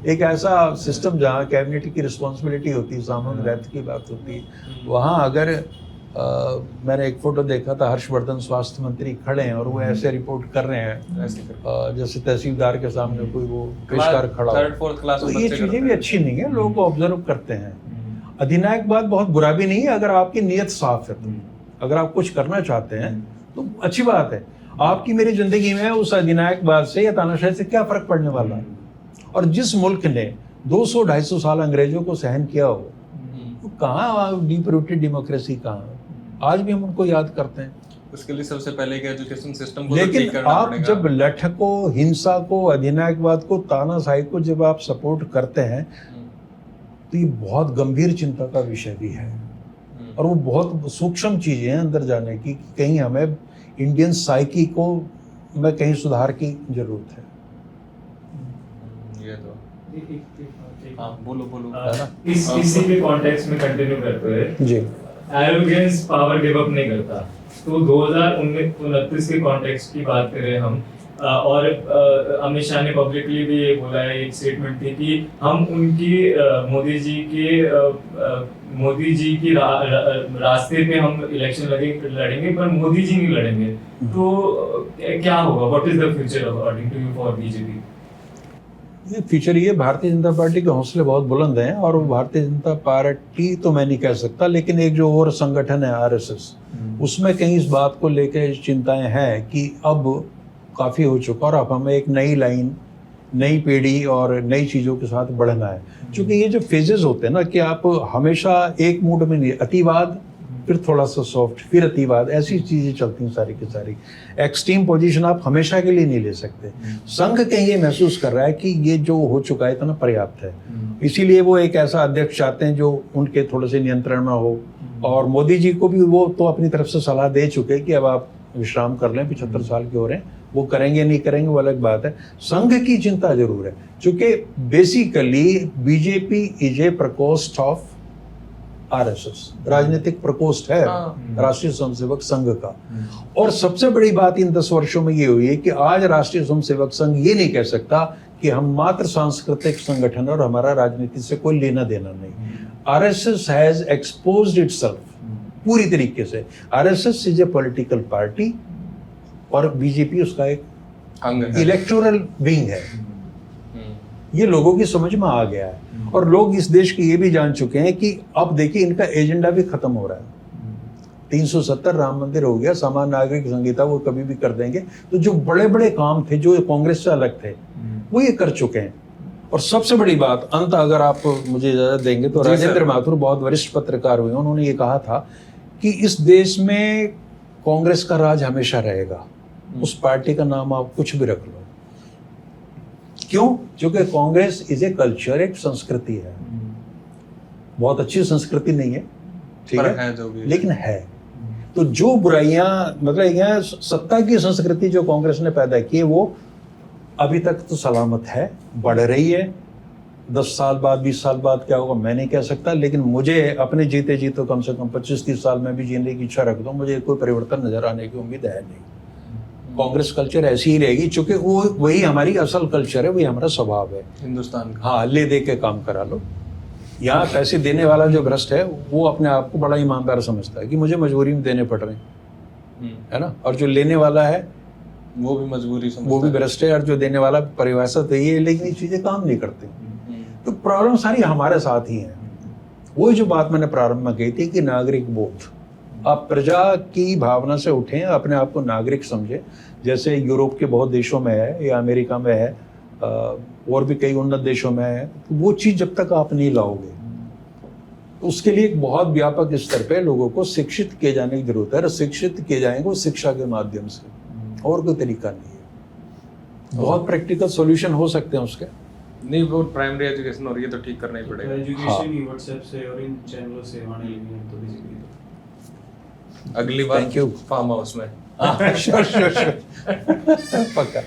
एक ऐसा सिस्टम जहाँ कैबिनेट की रिस्पॉन्सिबिलिटी होती है, सामूहिक दायित्व की बात होती है, वहाँ अगर मैंने एक फोटो देखा था, हर्षवर्धन स्वास्थ्य मंत्री खड़े हैं और वो ऐसे रिपोर्ट कर रहे हैं जैसे तहसीलदार के सामने कोई वो पेशकार खड़ा हो। तो ये चीजें भी अच्छी नहीं है, लोगों को ऑब्जर्व करते हैं। अधिनायकवाद बहुत बुरा भी नहीं है अगर आपकी नीयत साफ है। तो अगर आप कुछ करना चाहते हैं तो अच्छी बात है। आपकी मेरी जिंदगी में उस अधिनायकवाद से या तानाशाही से क्या फर्क पड़ने वाला है? और जिस मुल्क ने 200-250 साल अंग्रेजों को सहन किया हो, तो कहाँ डीप रूटेड डेमोक्रेसी कहाँ? आज भी हम उनको याद करते हैं। उसके लिए सबसे पहले एक एजुकेशन सिस्टम को लेकिन ठीक करना आप पड़ेगा। जब लठ को, हिंसा को, अधिनायकवाद को, तानाशाही को जब आप सपोर्ट करते हैं तो ये बहुत गंभीर चिंता का विषय भी है। और वो बहुत सूक्ष्म चीजें हैं अंदर जाने की, कि कहीं हमें इंडियन साइकी को में कहीं सुधार की जरूरत है। ये तो हाँ, बोलो इसी के कॉन्टेक्स्ट में कंटिन्यू करते हुए जी, एरोगेंस पावर गिव अप नहीं करता। तो 2029 के कॉन्टेक्स्ट की बात करें हम, और अमित शाह ने पब्लिकली भी ये बोला है, एक स्टेटमेंट थी कि हम उनकी मोदी जी की रास्ते पे हम इलेक्शन लड़ेंगे पर मोदी जी नहीं लड़ेंगे। तो क्या होगा? What is the future according to you for BJP? ये फ्यूचर, ये भारतीय जनता पार्टी के हौसले बहुत बुलंद हैं। और भारतीय जनता पार्टी तो मैं नहीं कह सकता, लेकिन एक जो और संगठन है RSS, उसमें कहीं इस बात को लेकर चिंताएं हैं कि अब काफ़ी हो चुका और अब हमें एक नई लाइन, नई पीढ़ी और नई चीज़ों के साथ बढ़ना है। क्योंकि ये जो फेजेस होते हैं ना, कि आप हमेशा एक मूड में नहीं, अतिवाद फिर थोड़ा सा सॉफ्ट, फिर अतिवाद, ऐसी चीजें चलती हैं सारी की सारी। एक्सट्रीम पोजीशन आप हमेशा के लिए नहीं ले सकते। संघ कहीं ये महसूस कर रहा है कि ये जो हो चुका है इतना पर्याप्त है, इसीलिए वो एक ऐसा अध्यक्ष चाहते हैं जो उनके थोड़े से नियंत्रण में हो। और मोदी जी को भी वो तो अपनी तरफ से सलाह दे चुके हैं कि अब आप विश्राम कर लें, 75 साल के हो रहे हैं। वो करेंगे नहीं करेंगे वो अलग बात है। संघ की चिंता जरूर है, क्योंकि बेसिकली बीजेपी इज ए प्रकोष्ठ ऑफ आरएसएस, राजनीतिक प्रकोष्ठ है राष्ट्रीय स्वयंसेवक संघ का। और सबसे बड़ी बात इन 10 वर्षों में ये हुई है कि आज राष्ट्रीय स्वयंसेवक संघ ये नहीं कह सकता कि हम मात्र सांस्कृतिक संगठन और हमारा राजनीति से कोई लेना देना नहीं। आरएसएस हैज एक्सपोज्ड इटसेल्फ पूरी तरीके से। RSS is a political party और बीजेपी उसका एक इलेक्टोरल विंग है। ये लोगों की समझ में आ गया है और लोग इस देश के ये भी जान चुके हैं कि अब देखिए इनका एजेंडा भी खत्म हो रहा है। 370 राम मंदिर हो गया, समान नागरिक संहिता वो कभी भी कर देंगे। तो जो बड़े बड़े काम थे जो कांग्रेस से अलग थे वो ये कर चुके हैं। और सबसे बड़ी बात अंत अगर आप मुझे इजाजत देंगे तो राजेंद्र माथुर बहुत वरिष्ठ पत्रकार हुए, उन्होंने ये कहा था कि इस देश में कांग्रेस का राज हमेशा रहेगा, उस पार्टी का नाम आप कुछ भी रख लो। क्यों? क्योंकि कांग्रेस इज ए कल्चर, एक संस्कृति है। बहुत अच्छी संस्कृति नहीं है, ठीक है, जो भी लेकिन है। तो जो बुराइयां मतलब यहाँ सत्ता की संस्कृति जो कांग्रेस ने पैदा की है वो अभी तक तो सलामत है, बढ़ रही है। 10 साल बाद 20 साल बाद क्या होगा मैं नहीं कह सकता, लेकिन मुझे अपने जीते जी तो कम से कम 25-30 साल में भी जीने की इच्छा रखता हूँ। मुझे कोई परिवर्तन नजर आने की उम्मीद है नहीं। कांग्रेस कल्चर ऐसी ही रहेगी, चूंकि वो वही हमारी असल कल्चर है, वही हमारा स्वभाव है हिंदुस्तान का। हाँ, ले दे के काम करा लो। यहाँ पैसे देने वाला जो भ्रष्ट है वो अपने आप को बड़ा ईमानदार समझता है कि मुझे मजबूरी में देने पड़ रहे हैं, है ना। और जो लेने वाला है वो भी मजबूरी समझता है, वो भी भ्रष्ट है। और जो देने वाला परिभाषा तो ये है, लेकिन ये चीजें काम नहीं करती। तो प्रॉब्लम सारी हमारे साथ ही है। वही जो बात मैंने प्रारंभ में कही थी कि नागरिक बोध, आप प्रजा की भावना से उठें, अपने आप को नागरिक समझें। जैसे यूरोप के बहुत देशों में है या अमेरिका में है और भी कई उन्नत देशों में है, तो वो चीज़ जब तक आप नहीं लाओगे तो उसके लिए एक बहुत व्यापक स्तर पे लोगों को शिक्षित किए जाने की जरूरत है। और शिक्षित किए जाएंगे वो शिक्षा के माध्यम से, और कोई तरीका नहीं है। बहुत प्रैक्टिकल सॉल्यूशन हो सकते हैं उसके। नहीं, वो प्राइमरी एजुकेशन और ये तो ठीक करना ही पड़ेगा। एजुकेशन ही व्हाट्सएप से और इन चैनलों से आने लगी है, तो बेसिकली अगली बार थैंक यू फार्म हाउस में श्योर पक्का।